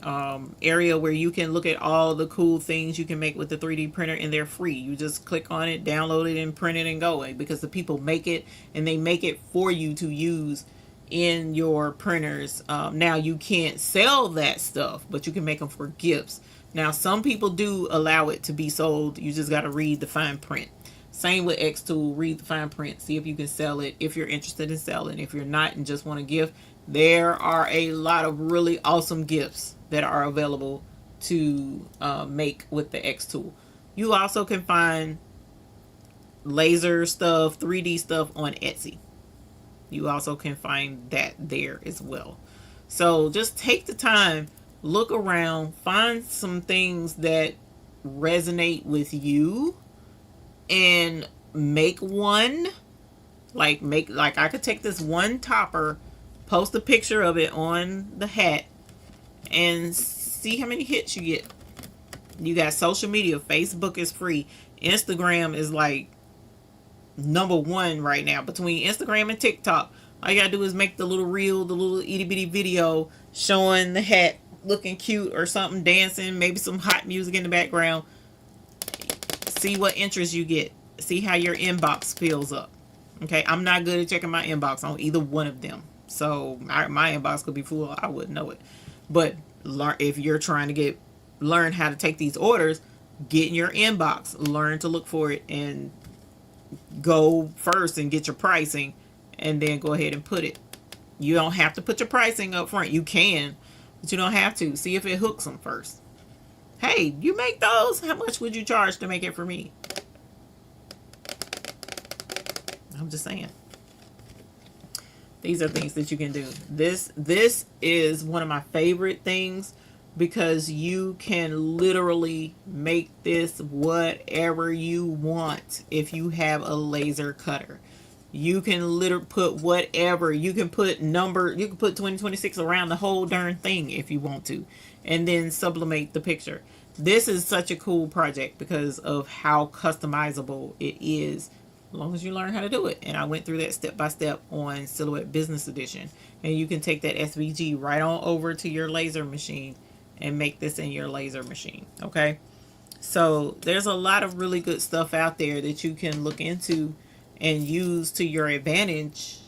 area where you can look at all the cool things you can make with the 3D printer, and they're free. You just click on it, download it, and print it and go. Because the people make it, and they make it for you to use in your printers. Now you can't sell that stuff, but you can make them for gifts. Now some people do allow it to be sold. You just got to read the fine print. Same with Xtool. Read the fine print. See if you can sell it if you're interested in selling. If you're not and just want a gift, there are a lot of really awesome gifts that are available to make with the Xtool. You also can find laser stuff, 3D stuff on Etsy. You also can find that there as well. So just take the time, look around, find some things that resonate with you, and make one. Like I could take this one topper, post a picture of it on the hat, and see how many hits you get. You got social media. Facebook is free. Instagram is like #1 right now between Instagram and TikTok. All you gotta do is make the little reel, the little itty bitty video showing the hat looking cute or something, dancing, maybe some hot music in the background. See what interest you get. See how your inbox fills up. Okay, I'm not good at checking my inbox on either one of them, so my inbox could be full. I wouldn't know it. But if you're trying to learn how to take these orders, get in your inbox, learn to look for it, and go first and get your pricing, and then go ahead and put it. You don't have to put your pricing up front. You can, but you don't have to. See if it hooks them first. Hey, you make those? How much would you charge to make it for me? I'm just saying. These are things that you can do. This is one of my favorite things, because you can literally make this whatever you want. If you have a laser cutter, you can literally put whatever. You can put number, you can put 2026 around the whole darn thing if you want to, and then sublimate the picture. This is such a cool project because of how customizable it is, as long as you learn how to do it. And I went through that step by step on Silhouette Business Edition, and you can take that SVG right on over to your laser machine and make this in your laser machine. Okay, so there's a lot of really good stuff out there that you can look into and use to your advantage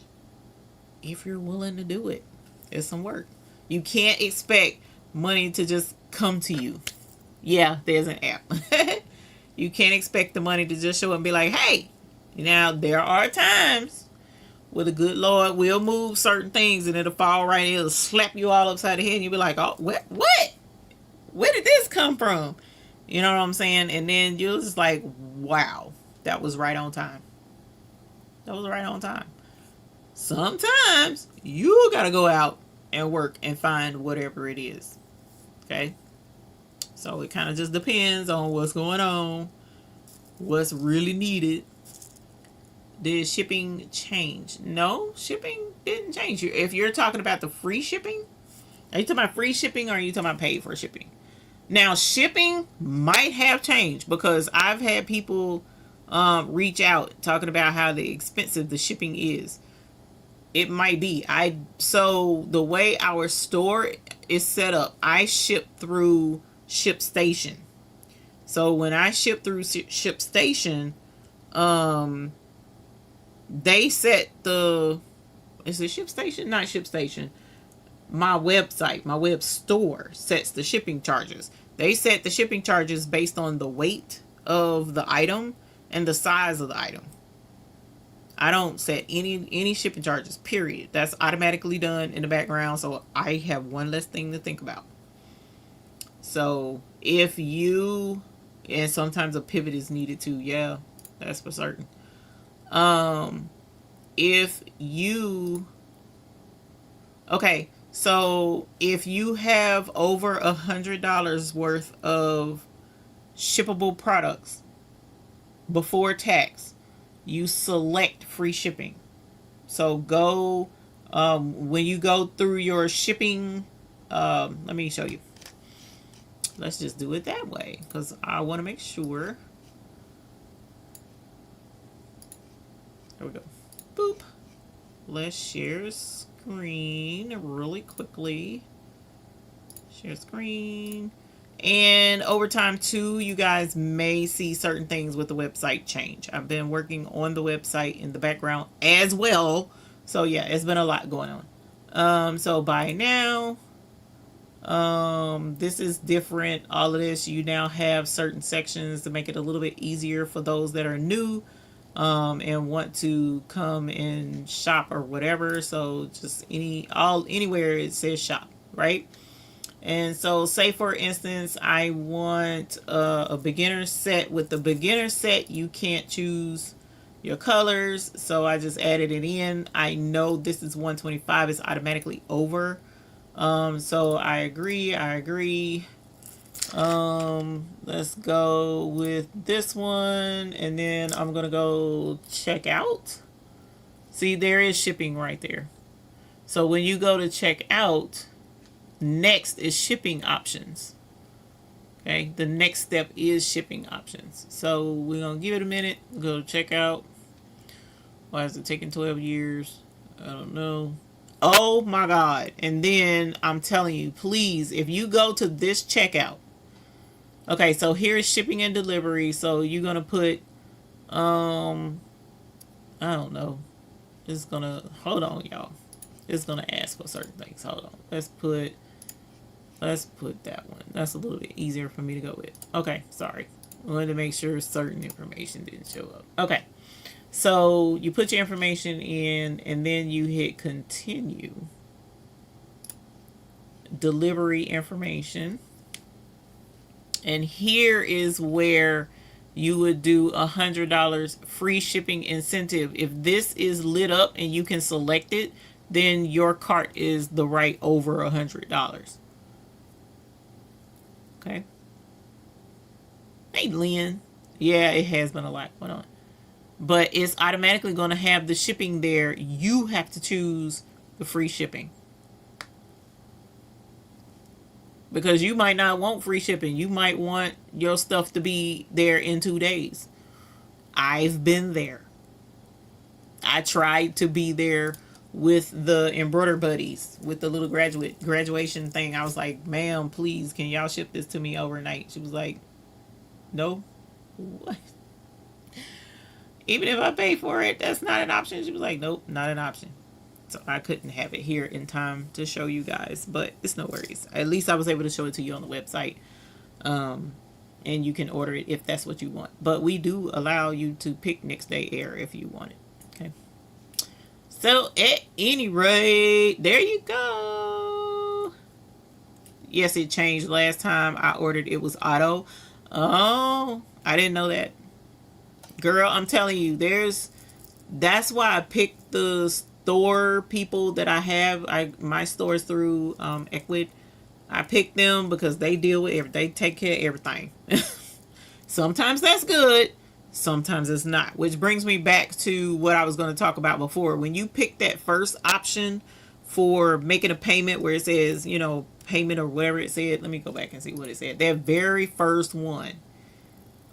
if you're willing to do it. It's some work. You can't expect money to just come to you. Yeah, there's an app. You can't expect the money to just show up and be like, hey. Now there are times where the good Lord will move certain things and it'll fall right in, it'll slap you all upside the head, and you'll be like, oh, what? Where did this come from? You know what I'm saying? And then you're just like, wow, that was right on time. That was right on time. Sometimes you gotta go out and work and find whatever it is. Okay? So it kind of just depends on what's going on, what's really needed. Did shipping change? No, shipping didn't change. If you're talking about the free shipping, are you talking about free shipping, or are you talking about paid for shipping? Now, shipping might have changed, because I've had people reach out talking about how expensive the shipping is. It might be. So the way our store is set up, I ship through ShipStation. So when I ship through ShipStation, they set is it ShipStation? Not ShipStation. My website, my web store sets the shipping charges. They set the shipping charges based on the weight of the item and the size of the item. I don't set any shipping charges, period. That's automatically done in the background, so I have one less thing to think about. So if you, and sometimes a pivot is needed too, yeah, that's for certain. If you, okay, so if you have over $100 worth of shippable products before tax, you select free shipping. So go, when you go through your shipping, let me show you. Let's just do it that way, because I want to make sure. There we go. Boop. let's share screen really quickly. Share screen. And over time too, you guys may see certain things with the website change. I've been working on the website in the background as well. So yeah, it's been a lot going on. So by now, this is different. All of this, you now have certain sections to make it a little bit easier for those that are new and want to come and shop or whatever. So just anywhere it says shop, right? And so say for instance, I want a beginner set. With the beginner set, you can't choose your colors. So I just added it in. I know this is 125. It's automatically over. So I agree. Let's go with this one. And then I'm going to go check out. See, there is shipping right there. So when you go to check out, next is shipping options. Okay, the next step is shipping options. So we're gonna give it a minute. Go to check out. Why is it taking 12 years? I don't know. Oh my God. And then I'm telling you, please, if you go to this checkout. Okay, so here's shipping and delivery. So you're gonna put I don't know. It's gonna, hold on, y'all. It's gonna ask for certain things. Hold on. Let's put that one. That's a little bit easier for me to go with. Okay, sorry. I wanted to make sure certain information didn't show up. Okay. So you put your information in and then you hit continue. Delivery information. And here is where you would do $100 free shipping incentive. If this is lit up and you can select it, then your cart is the right over $100. Okay. Hey, Lynn. Yeah, it has been a lot going on. But it's automatically going to have the shipping there. You have to choose the free shipping. Because you might not want free shipping. You might want your stuff to be there in 2 days. I've been there. I tried to be there with the embroider buddies, with the little graduation thing. I was like, ma'am, please, can y'all ship this to me overnight? She was like, no. What? Even if I pay for it, that's not an option. She was like, nope, not an option. So I couldn't have it here in time to show you guys, but it's no worries. At least I was able to show it to you on the website. And you can order it if that's what you want. But we do allow you to pick next day air if you want it. Okay. So at any rate, there you go. Yes, it changed last time I ordered. It was auto. Oh, I didn't know that. Girl, I'm telling you, that's why I picked the store people that I have. My store is through Equid. I picked them because they deal with they take care of everything. Sometimes that's good. Sometimes it's not. Which brings me back to what I was going to talk about before. When you pick that first option for making a payment where it says, you know, payment or whatever it said. Let me go back and see what it said. That very first one.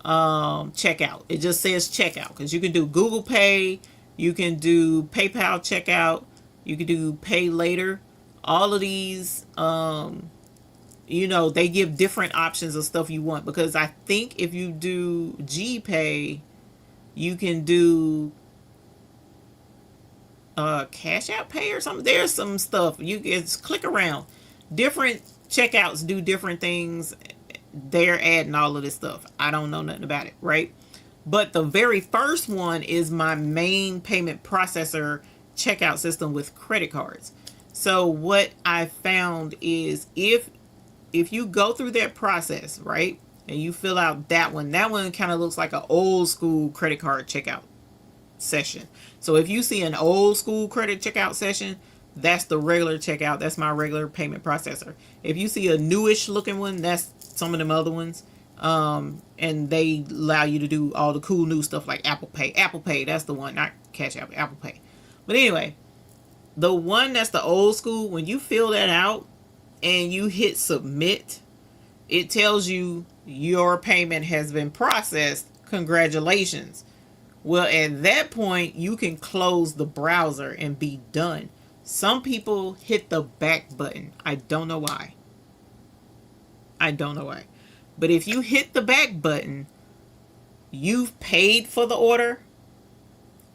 Checkout. It just says checkout because you can do Google Pay. You can do PayPal checkout. You can do pay later. All of these, you know, they give different options of stuff you want, because I think if you do GPay, you can do Cash App Pay or something. There's some stuff you can click around. Different checkouts do different things. They're adding all of this stuff. I don't know nothing about it, right? But the very first one is my main payment processor checkout system with credit cards. So what I found is if you go through that process, right, and you fill out that one kind of looks like an old school credit card checkout session. So if you see an old school credit checkout session, that's the regular checkout. That's my regular payment processor. If you see a newish looking one, that's some of them other ones. And they allow you to do all the cool new stuff like Apple Pay. Apple Pay, that's the one, not Cash App, Apple Pay. But anyway, the one that's the old school, when you fill that out and you hit submit, it tells you your payment has been processed. Congratulations. Well, at that point, you can close the browser and be done. Some people hit the back button. I don't know why. I don't know why. But if you hit the back button, you've paid for the order.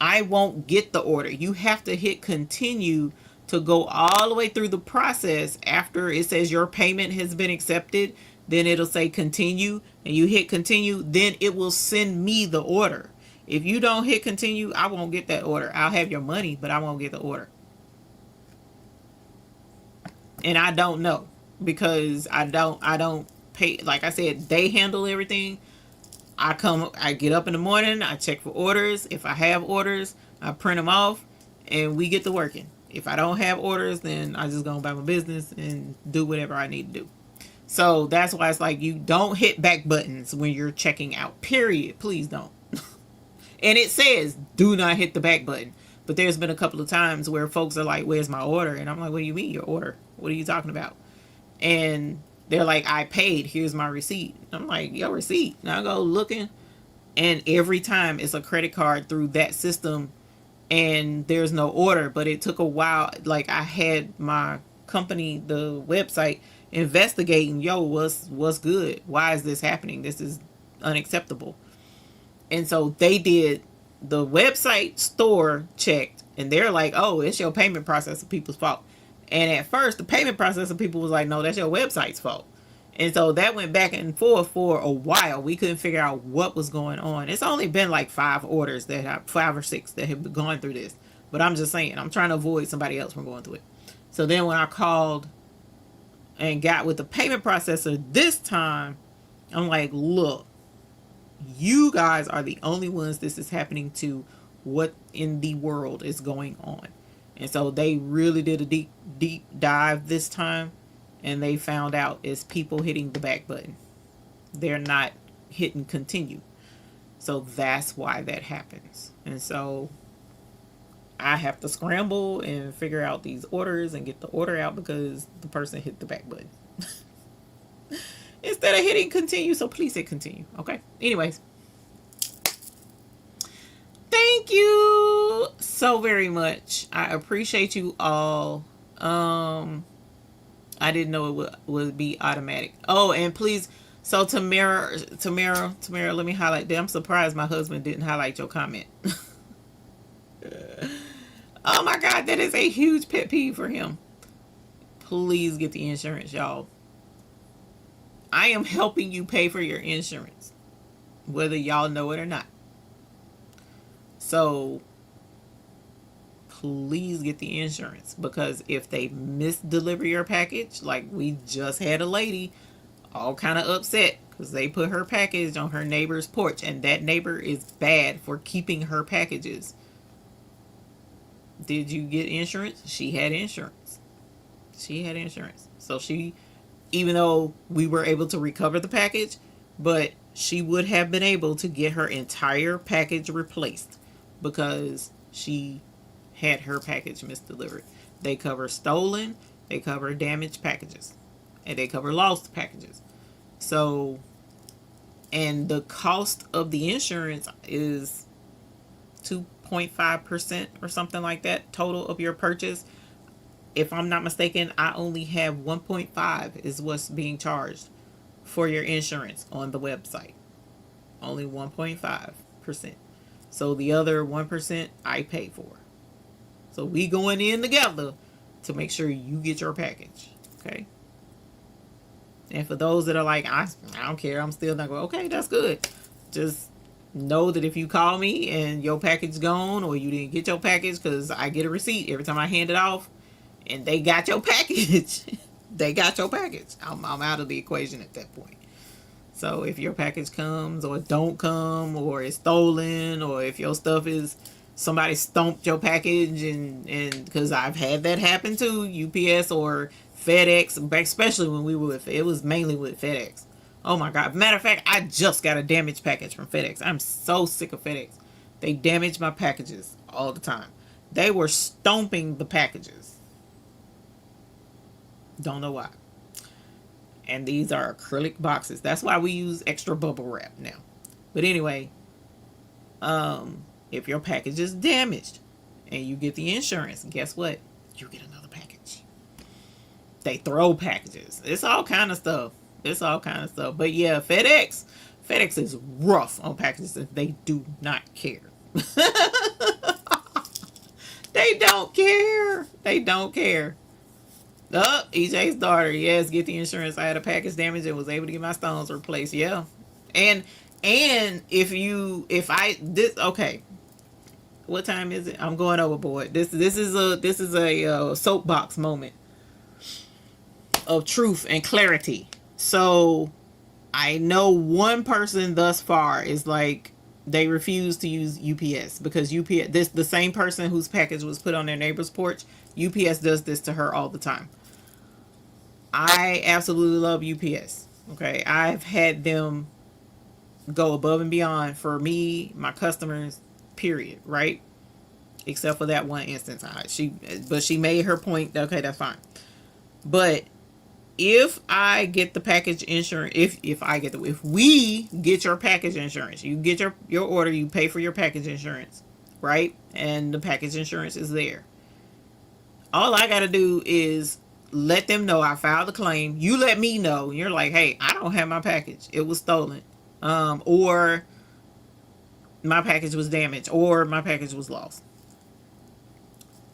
I won't get the order. You have to hit continue to go all the way through the process. After it says your payment has been accepted, then it'll say continue, and you hit continue, then it will send me the order. If you don't hit continue, I won't get that order. I'll have your money, but I won't get the order. And I don't know, because I don't pay. Like I said, they handle everything. I get up in the morning, I check for orders. If I have orders, I print them off, and we get to working. If I don't have orders, then I just go about my business and do whatever I need to do. So that's why it's like, you don't hit back buttons when you're checking out, period. Please don't. And it says do not hit the back button. But there's been a couple of times where folks are like, where's my order? And I'm like, what do you mean your order? What are you talking about? And they're like, I paid. Here's my receipt. I'm like, your receipt? Now I go looking, and every time it's a credit card through that system, and there's no order. But it took a while. Like, I had my company, the website, investigating, what's good? Why is this happening? This is unacceptable. And so they did, the website store checked, and they're like, oh, it's your payment processor people's fault. And at first, the payment processor people was like, no, that's your website's fault. And so that went back and forth for a while. We couldn't figure out what was going on. It's only been like 5 or 6 that have gone through this. But I'm just saying, I'm trying to avoid somebody else from going through it. So then when I called and got with the payment processor this time, I'm like, look, you guys are the only ones this is happening to. What in the world is going on? And so they really did a deep dive this time, and they found out it's people hitting the back button. They're not hitting continue. So that's why that happens. And so I have to scramble and figure out these orders and get the order out because the person hit the back button instead of hitting continue. So please hit continue. Okay. Anyways, thank you so very much. I appreciate you all. I didn't know it would be automatic. Oh, and please, so Tamara, let me highlight that. I'm surprised my husband didn't highlight your comment. Oh my God, that is a huge pet peeve for him. Please get the insurance, y'all. I am helping you pay for your insurance, whether y'all know it or not. So please get the insurance, because if they misdeliver your package, like we just had a lady all kind of upset because they put her package on her neighbor's porch, and that neighbor is bad for keeping her packages. Did you get insurance? She had insurance. So she, even though we were able to recover the package, but she would have been able to get her entire package replaced because she had her package misdelivered. They cover stolen, they cover damaged packages, and they cover lost packages. So, and the cost of the insurance is 2.5% or something like that total of your purchase. If I'm not mistaken, I only have 1.5 is what's being charged for your insurance on the website. Only 1.5%. So the other 1% I pay for. So we going in together to make sure you get your package. Okay. And for those that are like, I don't care, I'm still not going, okay, that's good. Just know that if you call me and your package gone, or you didn't get your package, because I get a receipt every time I hand it off, and they got your package. They got your package. I'm out of the equation at that point. So if your package comes or don't come, or it's stolen, or if your stuff is, somebody stomped your package, and because I've had that happen too, UPS or FedEx, especially when we were with, it was mainly with FedEx. Oh my God. Matter of fact, I just got a damaged package from FedEx. I'm so sick of FedEx. They damage my packages all the time. They were stomping the packages. Don't know why. And these are acrylic boxes. That's why we use extra bubble wrap now. But anyway, If your package is damaged and you get the insurance, guess what? You get another package. They throw packages. It's all kind of stuff. It's all kind of stuff. But yeah, FedEx is rough on packages and they do not care. They don't care. They don't care. Oh, EJ's daughter. Yes, get the insurance. I had a package damage and was able to get my stones replaced. Yeah. And okay. What time is it? I'm going overboard. This is a soapbox moment of truth and clarity. So I know one person thus far is like, they refuse to use UPS because the same person whose package was put on their neighbor's porch, UPS does this to her all the time. I absolutely love UPS. Okay, I've had them go above and beyond for me, my customers, period, right? Except for that one instance. She made her point. Okay, that's fine. But if I get the package insurance, if we get your package insurance, you get your order, you pay for your package insurance, right? And the package insurance is there. All I got to do is let them know I filed a claim. You let me know. You're like, hey, I don't have my package. It was stolen. Or my package was damaged, or my package was lost.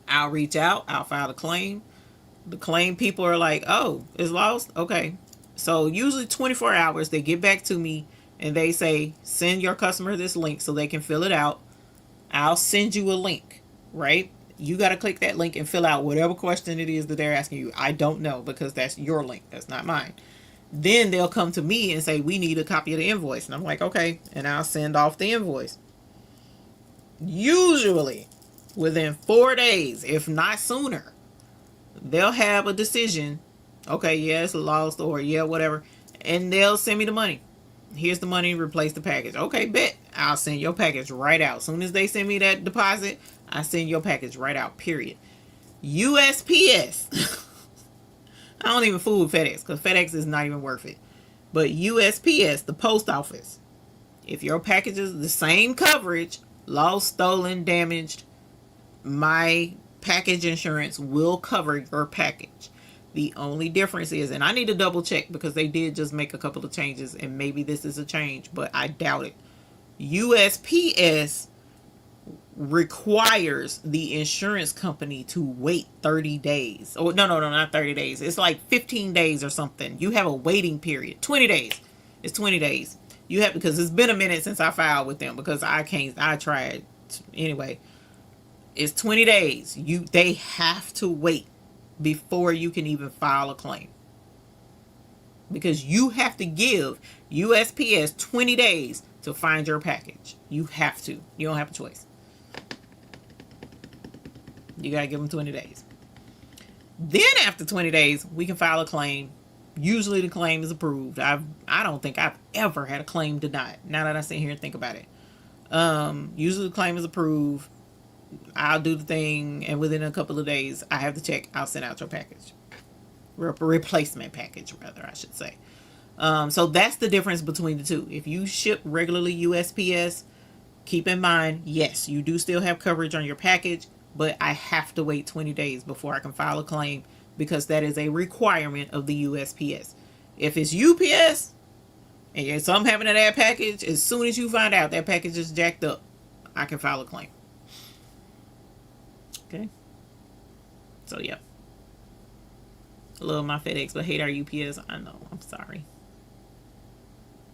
I'll reach out. I'll file a claim. The claim people are like, oh, it's lost? Okay. So usually 24 hours, they get back to me and they say, send your customer this link so they can fill it out. I'll send you a link, right? You got to click that link and fill out whatever question it is that they're asking you. I don't know because that's your link. That's not mine. Then they'll come to me and say, we need a copy of the invoice. And I'm like, okay. And I'll send off the invoice. Usually within 4 days, if not sooner, they'll have a decision. Okay, yeah, it's lost, or yeah, whatever. And they'll send me the money. Here's the money, replace the package. Okay, bet. I'll send your package right out. As soon as they send me that deposit, I send your package right out, period. USPS. I don't even fool with FedEx because FedEx is not even worth it. But USPS, the post office, if your package is the same coverage, lost, stolen, damaged, my package insurance will cover your package. The only difference is, and I need to double check because they did just make a couple of changes and maybe this is a change, but I doubt it. USPS requires the insurance company to wait 30 days. Oh, no, not 30 days. It's like 15 days or something. You have a waiting period. 20 days. It's 20 days. You have, because it's been a minute since I filed with them because I tried. Anyway, it's 20 days. They have to wait before you can even file a claim. Because you have to give USPS 20 days to find your package. You have to. You don't have a choice. You got to give them 20 days. Then after 20 days, we can file a claim. Usually the claim is approved. I don't think I've ever had a claim denied. Now that I sit here and think about it. Usually the claim is approved. I'll do the thing, and within a couple of days, I have the check. I'll send out your package. Replacement package, rather, I should say. So that's the difference between the two. If you ship regularly USPS, keep in mind, yes, you do still have coverage on your package, but I have to wait 20 days before I can file a claim because that is a requirement of the USPS. If it's UPS and you're something happening to that package, as soon as you find out that package is jacked up, I can file a claim. Okay. So, yeah. I love my FedEx, but hate our UPS. I know. I'm sorry.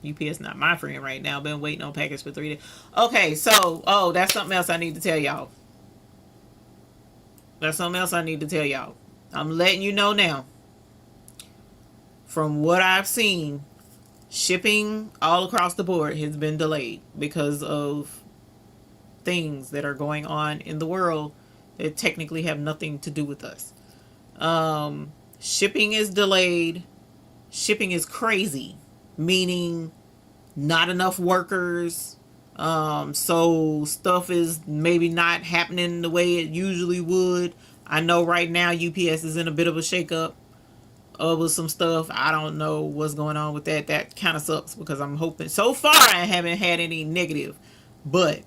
UPS not my friend right now. Been waiting on package for 3 days. Okay, so, that's something else I need to tell y'all. I'm letting you know now. From what I've seen, shipping all across the board has been delayed because of things that are going on in the world that technically have nothing to do with us. Shipping is delayed. Shipping is crazy, meaning not enough workers. So stuff is maybe not happening the way it usually would. I know right now UPS is in a bit of a shakeup with some stuff. I don't know what's going on with that. That kind of sucks because I'm hoping. So far I haven't had any negative, but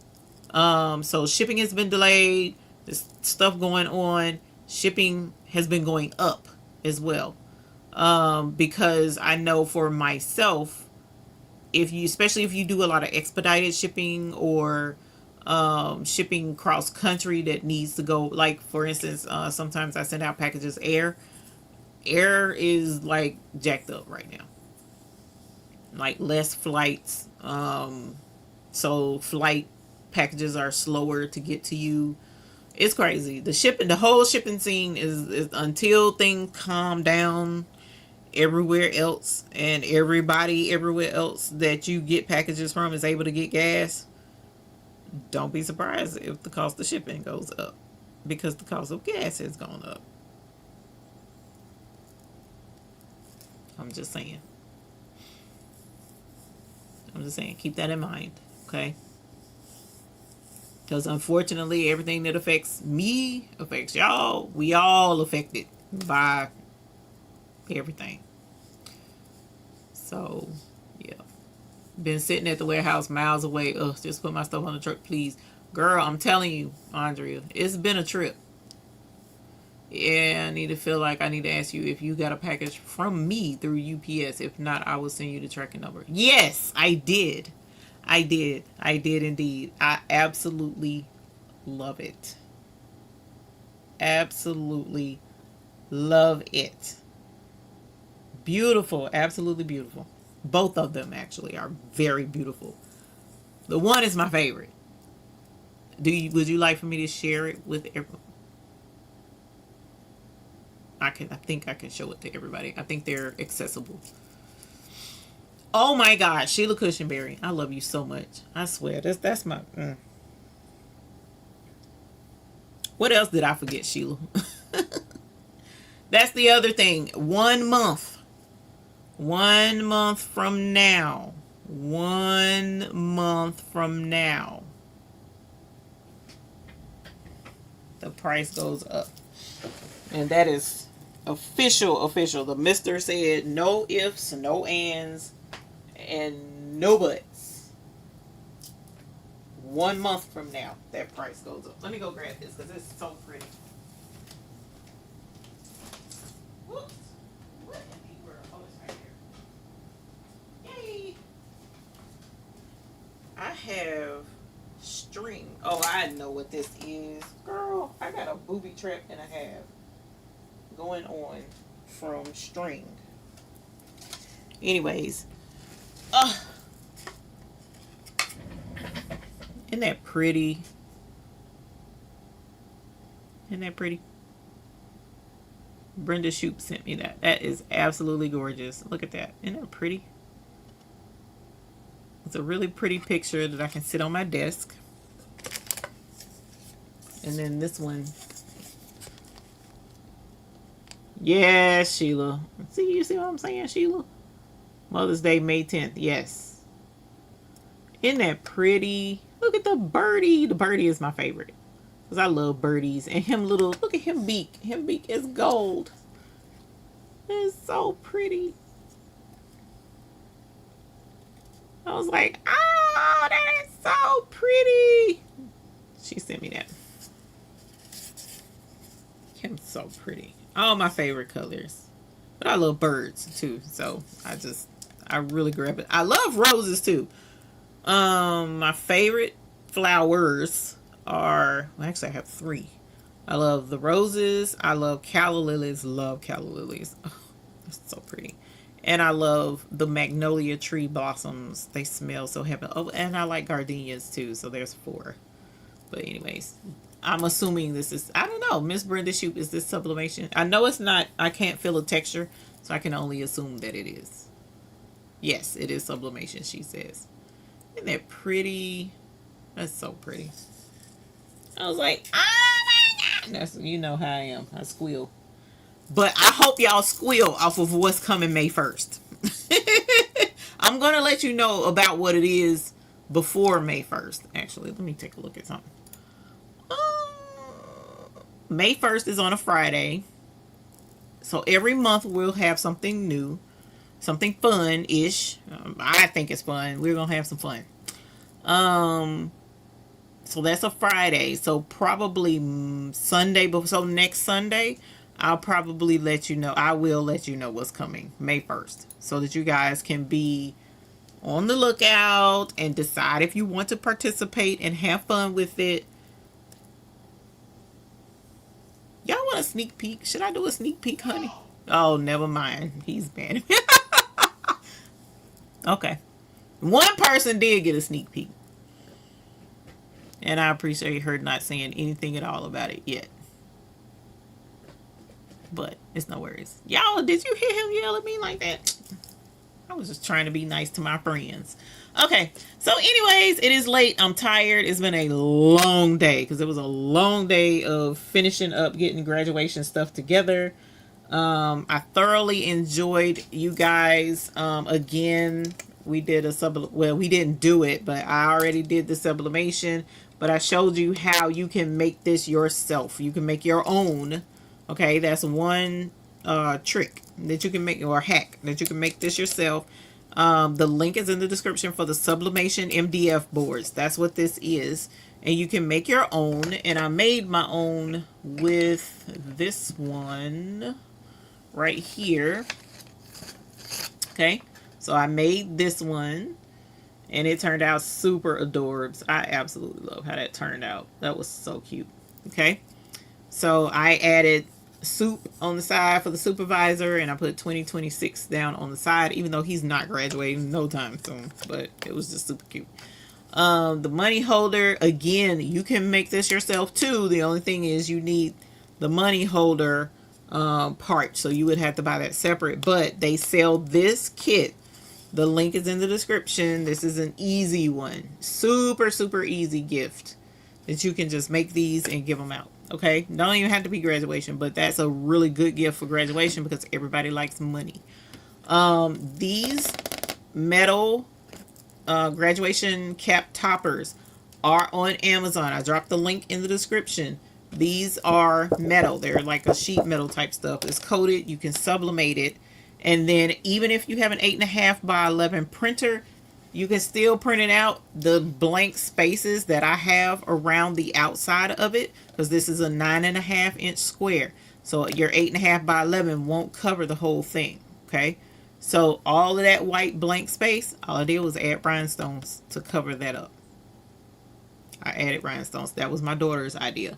So shipping has been delayed. There's stuff going on. Shipping has been going up as well. Because I know for myself, if you, especially if you do a lot of expedited shipping or shipping cross country that needs to go, like for instance, sometimes I send out packages air is like jacked up right now, like less flights, so flight packages are slower to get to you. It's crazy. The whole shipping scene is until things calm down everywhere else, and everybody everywhere else that you get packages from is able to get gas. Don't be surprised if the cost of shipping goes up, because the cost of gas has gone up. I'm just saying. Keep that in mind, okay? Because unfortunately, everything that affects me affects y'all. We all affected by everything. So, yeah. Been sitting at the warehouse miles away. Ugh, just put my stuff on the truck, please. Girl, I'm telling you, Andrea, it's been a trip. Yeah, I need to ask you if you got a package from me through UPS. If not, I will send you the tracking number. Yes, I did. I did indeed. I absolutely love it. Absolutely love it. Beautiful. Absolutely beautiful. Both of them actually are very beautiful. The one is my favorite. Would you like for me to share it with everyone? I think I can show it to everybody. I think they're accessible. Oh my God, Sheila Cushionberry, I love you so much. I swear, that's my. What else did I forget, Sheila? That's the other thing. 1 month. 1 month from now. 1 month from now. The price goes up. And that is official. The mister said no ifs, no ands, and no buts. 1 month from now, that price goes up. Let me go grab this because it's so pretty. Whoops. What in the world? Oh, it's right here. Yay. I have string. Oh, I know what this is. Girl, I got a booby trap and a half going on from string. Anyways, isn't that pretty? Isn't that pretty? Brenda Shoup sent me that. That is absolutely gorgeous. Look at that. Isn't that pretty? It's a really pretty picture that I can sit on my desk. And then this one. Yeah, Sheila. You see what I'm saying, Sheila? Mother's Day, May 10th. Yes. Isn't that pretty? Look at the birdie. The birdie is my favorite. Because I love birdies. And look at him beak. Him beak is gold. It's so pretty. I was like, oh, that is so pretty. She sent me that. Him's so pretty. All my favorite colors. But I love birds too. So I really grab it. I love roses too. My favorite flowers are, well, actually I have 3. I love the roses. I love calla lilies. Love calla lilies. Oh, that's so pretty. And I love the magnolia tree blossoms. They smell so heavenly. Oh, and I like gardenias too. So there's 4. But anyways, I'm assuming this is, I don't know, Miss Brenda Shoup, is this sublimation? I know it's not, I can't feel a texture, so I can only assume that it is. Yes, it is sublimation, she says. Isn't that pretty? That's so pretty. I was like, oh my God. That's, you know how I am. I squeal. But I hope y'all squeal off of what's coming May 1st. I'm going to let you know about what it is before May 1st. Actually, let me take a look at something. May 1st is on a Friday. So every month we'll have something new. Something fun-ish. I think it's fun. We're going to have some fun. So that's a Friday. So probably Sunday, but so next Sunday, I'll probably let you know. I will let you know what's coming May 1st so that you guys can be on the lookout and decide if you want to participate and have fun with it. Y'all want a sneak peek? Should I do a sneak peek, honey? Oh, never mind. He's bad. Okay. One person did get a sneak peek. And I appreciate her not saying anything at all about it yet. But it's no worries. Y'all, did you hear him yell at me like that? I was just trying to be nice to my friends. Okay, so anyways, it is late. I'm tired. It's been a long day because it was a long day of finishing up getting graduation stuff together. I thoroughly enjoyed you guys. Again, we did well, we didn't do it, but I already did the sublimation. But I showed you how you can make this yourself. You can make your own. Okay, that's one trick that you can make, or hack that you can make this yourself. The link is in the description for the Sublimation MDF boards. That's what this is. And you can make your own. And I made my own with this one right here. Okay, so I made this one and it turned out super adorbs. I absolutely love how that turned out. That was so cute. Okay, so I added soup on the side for the supervisor, and I put 2026 down on the side, even though he's not graduating no time soon, but it was just super cute. The money holder, again, you can make this yourself too. The only thing is you need the money holder part, so you would have to buy that separate, but they sell this kit. The link is in the description. This is an easy one, super easy gift that you can just make these and give them out. Okay, don't even have to be graduation, but that's a really good gift for graduation because everybody likes money. These metal graduation cap toppers are on Amazon. I dropped the link in the description. These are metal. They're like a sheet metal type stuff. It's coated. You can sublimate it. And then even if you have an 8.5 by 11 printer, you can still print it out, the blank spaces that I have around the outside of it, because this is a 9.5 inch square. So your 8.5 by 11 won't cover the whole thing. Okay. So all of that white blank space, all I did was add rhinestones to cover that up. I added rhinestones. That was my daughter's idea.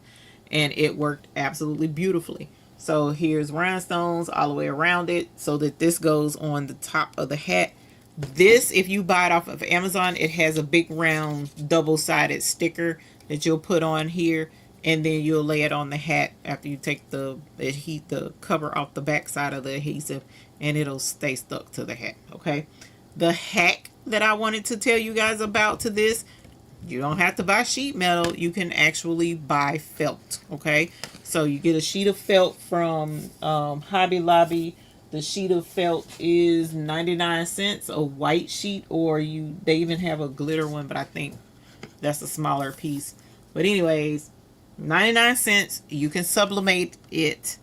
And it worked absolutely beautifully. So here's rhinestones all the way around it so that this goes on the top of the hat. This, if you buy it off of Amazon, it has a big round double-sided sticker that you'll put on here, and then you'll lay it on the hat after you take the cover off the back side of the adhesive, and it'll stay stuck to the hat. Okay, the hack that I wanted to tell you guys about to this, you don't have to buy sheet metal. You can actually buy felt. Okay, so you get a sheet of felt from Hobby Lobby. The sheet of felt is 99 cents, a white sheet, or they even have a glitter one, but I think that's a smaller piece. But anyways, 99 cents, you can sublimate it,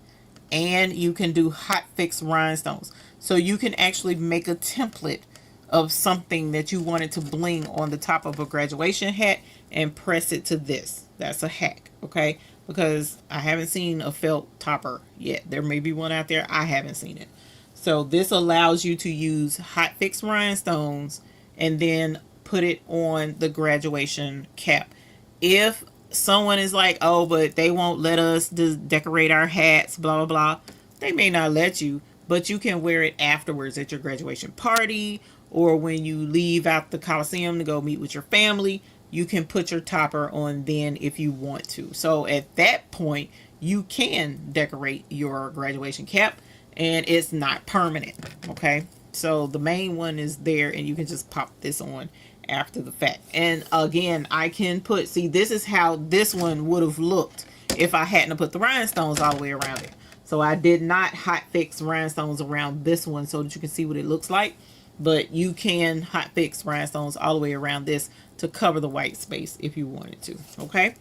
and you can do hot fix rhinestones. So you can actually make a template of something that you wanted to bling on the top of a graduation hat and press it to this. That's a hack, okay? Because I haven't seen a felt topper yet. There may be one out there. I haven't seen it. So this allows you to use hot fix rhinestones and then put it on the graduation cap. If someone is like, oh, but they won't let us decorate our hats, blah, blah, blah, they may not let you, but you can wear it afterwards at your graduation party, or when you leave out the Coliseum to go meet with your family, you can put your topper on then if you want to. So at that point, you can decorate your graduation cap, and it's not permanent. Okay, so the main one is there, and you can just pop this on after the fact. And again, I can put, see, this is how this one would have looked if I hadn't put the rhinestones all the way around it. So I did not hot fix rhinestones around this one so that you can see what it looks like, but you can hot fix rhinestones all the way around this to cover the white space if you wanted to. Okay,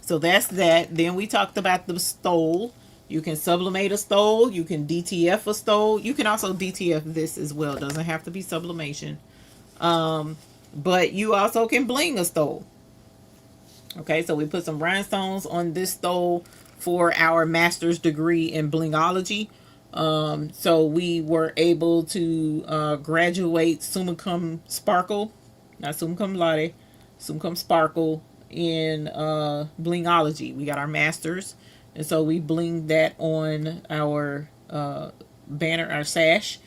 so that's that. Then we talked about the stole. You can sublimate a stole. You can DTF a stole. You can also DTF this as well. It doesn't have to be sublimation. But you also can bling a stole. Okay, so we put some rhinestones on this stole for our master's degree in blingology. So we were able to graduate summa cum sparkle, not summa cum laude, summa cum sparkle in blingology. We got our master's, and so we blinged that on our banner, our sash.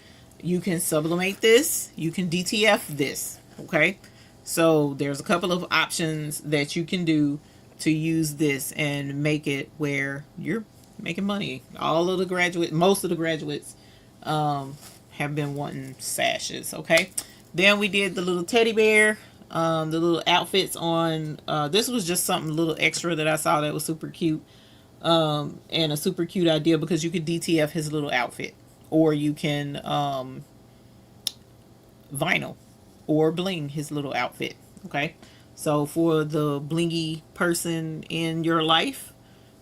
You can sublimate this, you can DTF this, okay? So there's a couple of options that you can do to use this and make it where you're making money. All of the graduates, most of the graduates have been wanting sashes, okay? Then we did the little teddy bear, the little outfits on, this was just something a little extra that I saw that was super cute, and a super cute idea because you could DTF his little outfit, or you can vinyl or bling his little outfit, okay? So for the blingy person in your life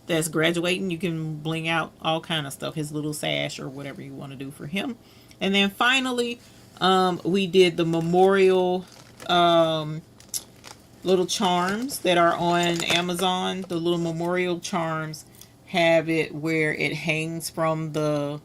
that's graduating, you can bling out all kind of stuff, his little sash or whatever you want to do for him. And then finally, we did the memorial little charms that are on Amazon. The little memorial charms have it where it hangs from the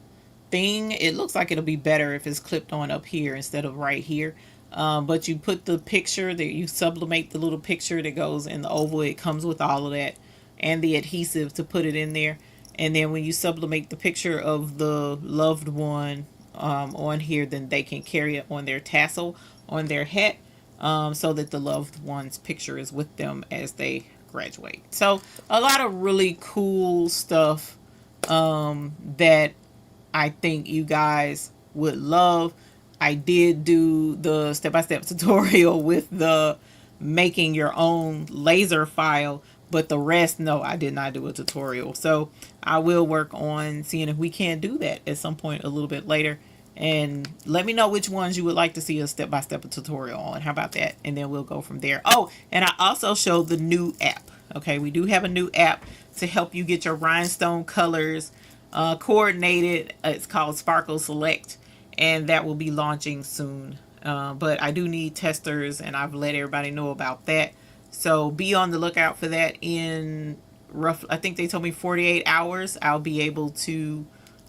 thing. It looks like it'll be better if it's clipped on up here instead of right here. But you put the picture that you sublimate, the little picture that goes in the oval. It comes with all of that and the adhesive to put it in there. And then when you sublimate the picture of the loved one on here, then they can carry it on their tassel on their hat, so that the loved one's picture is with them as they graduate. So a lot of really cool stuff that I think you guys would love. I did do the step-by-step tutorial with the making your own laser file, but the rest, no, I did not do a tutorial. So I will work on seeing if we can do that at some point a little bit later. And let me know which ones you would like to see a step-by-step tutorial on. How about that? And then we'll go from there. Oh, and I also showed the new app. Okay, we do have a new app to help you get your rhinestone colors coordinated. It's called Sparkle Select, and that will be launching soon. But I do need testers, and I've let everybody know about that. So be on the lookout for that. In I think they told me 48 hours, I'll be able to,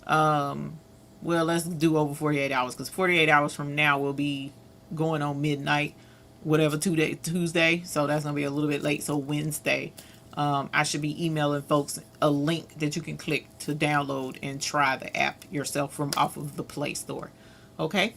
well, let's do over 48 hours, because 48 hours from now we'll be going on midnight, whatever, Tuesday. So that's going to be a little bit late. So Wednesday, I should be emailing folks a link that you can click to download and try the app yourself from off of the Play Store. Okay.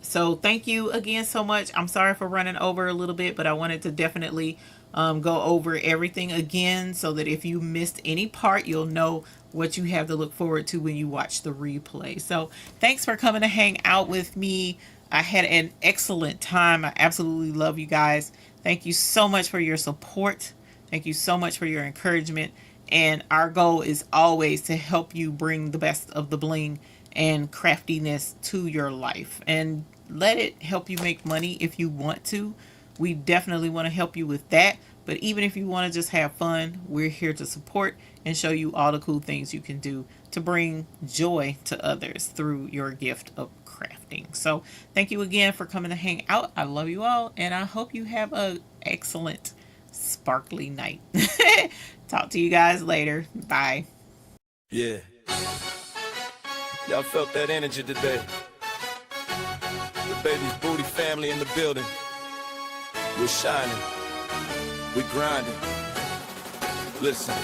So thank you again so much. I'm sorry for running over a little bit, but I wanted to definitely go over everything again so that if you missed any part, you'll know what you have to look forward to when you watch the replay. So thanks for coming to hang out with me. I had an excellent time. I absolutely love you guys. Thank you so much for your support. Thank you so much for your encouragement. And our goal is always to help you bring the best of the bling and craftiness to your life, and let it help you make money if you want to. We definitely want to help you with that. But even if you want to just have fun, we're here to support and show you all the cool things you can do to bring joy to others through your gift of crafting. So thank you again for coming to hang out. I love you all, and I hope you have an excellent sparkly night. Talk to you guys later. Bye. Yeah. Y'all felt that energy today. The baby's booty family in the building. We're shining. We're grinding. Listen.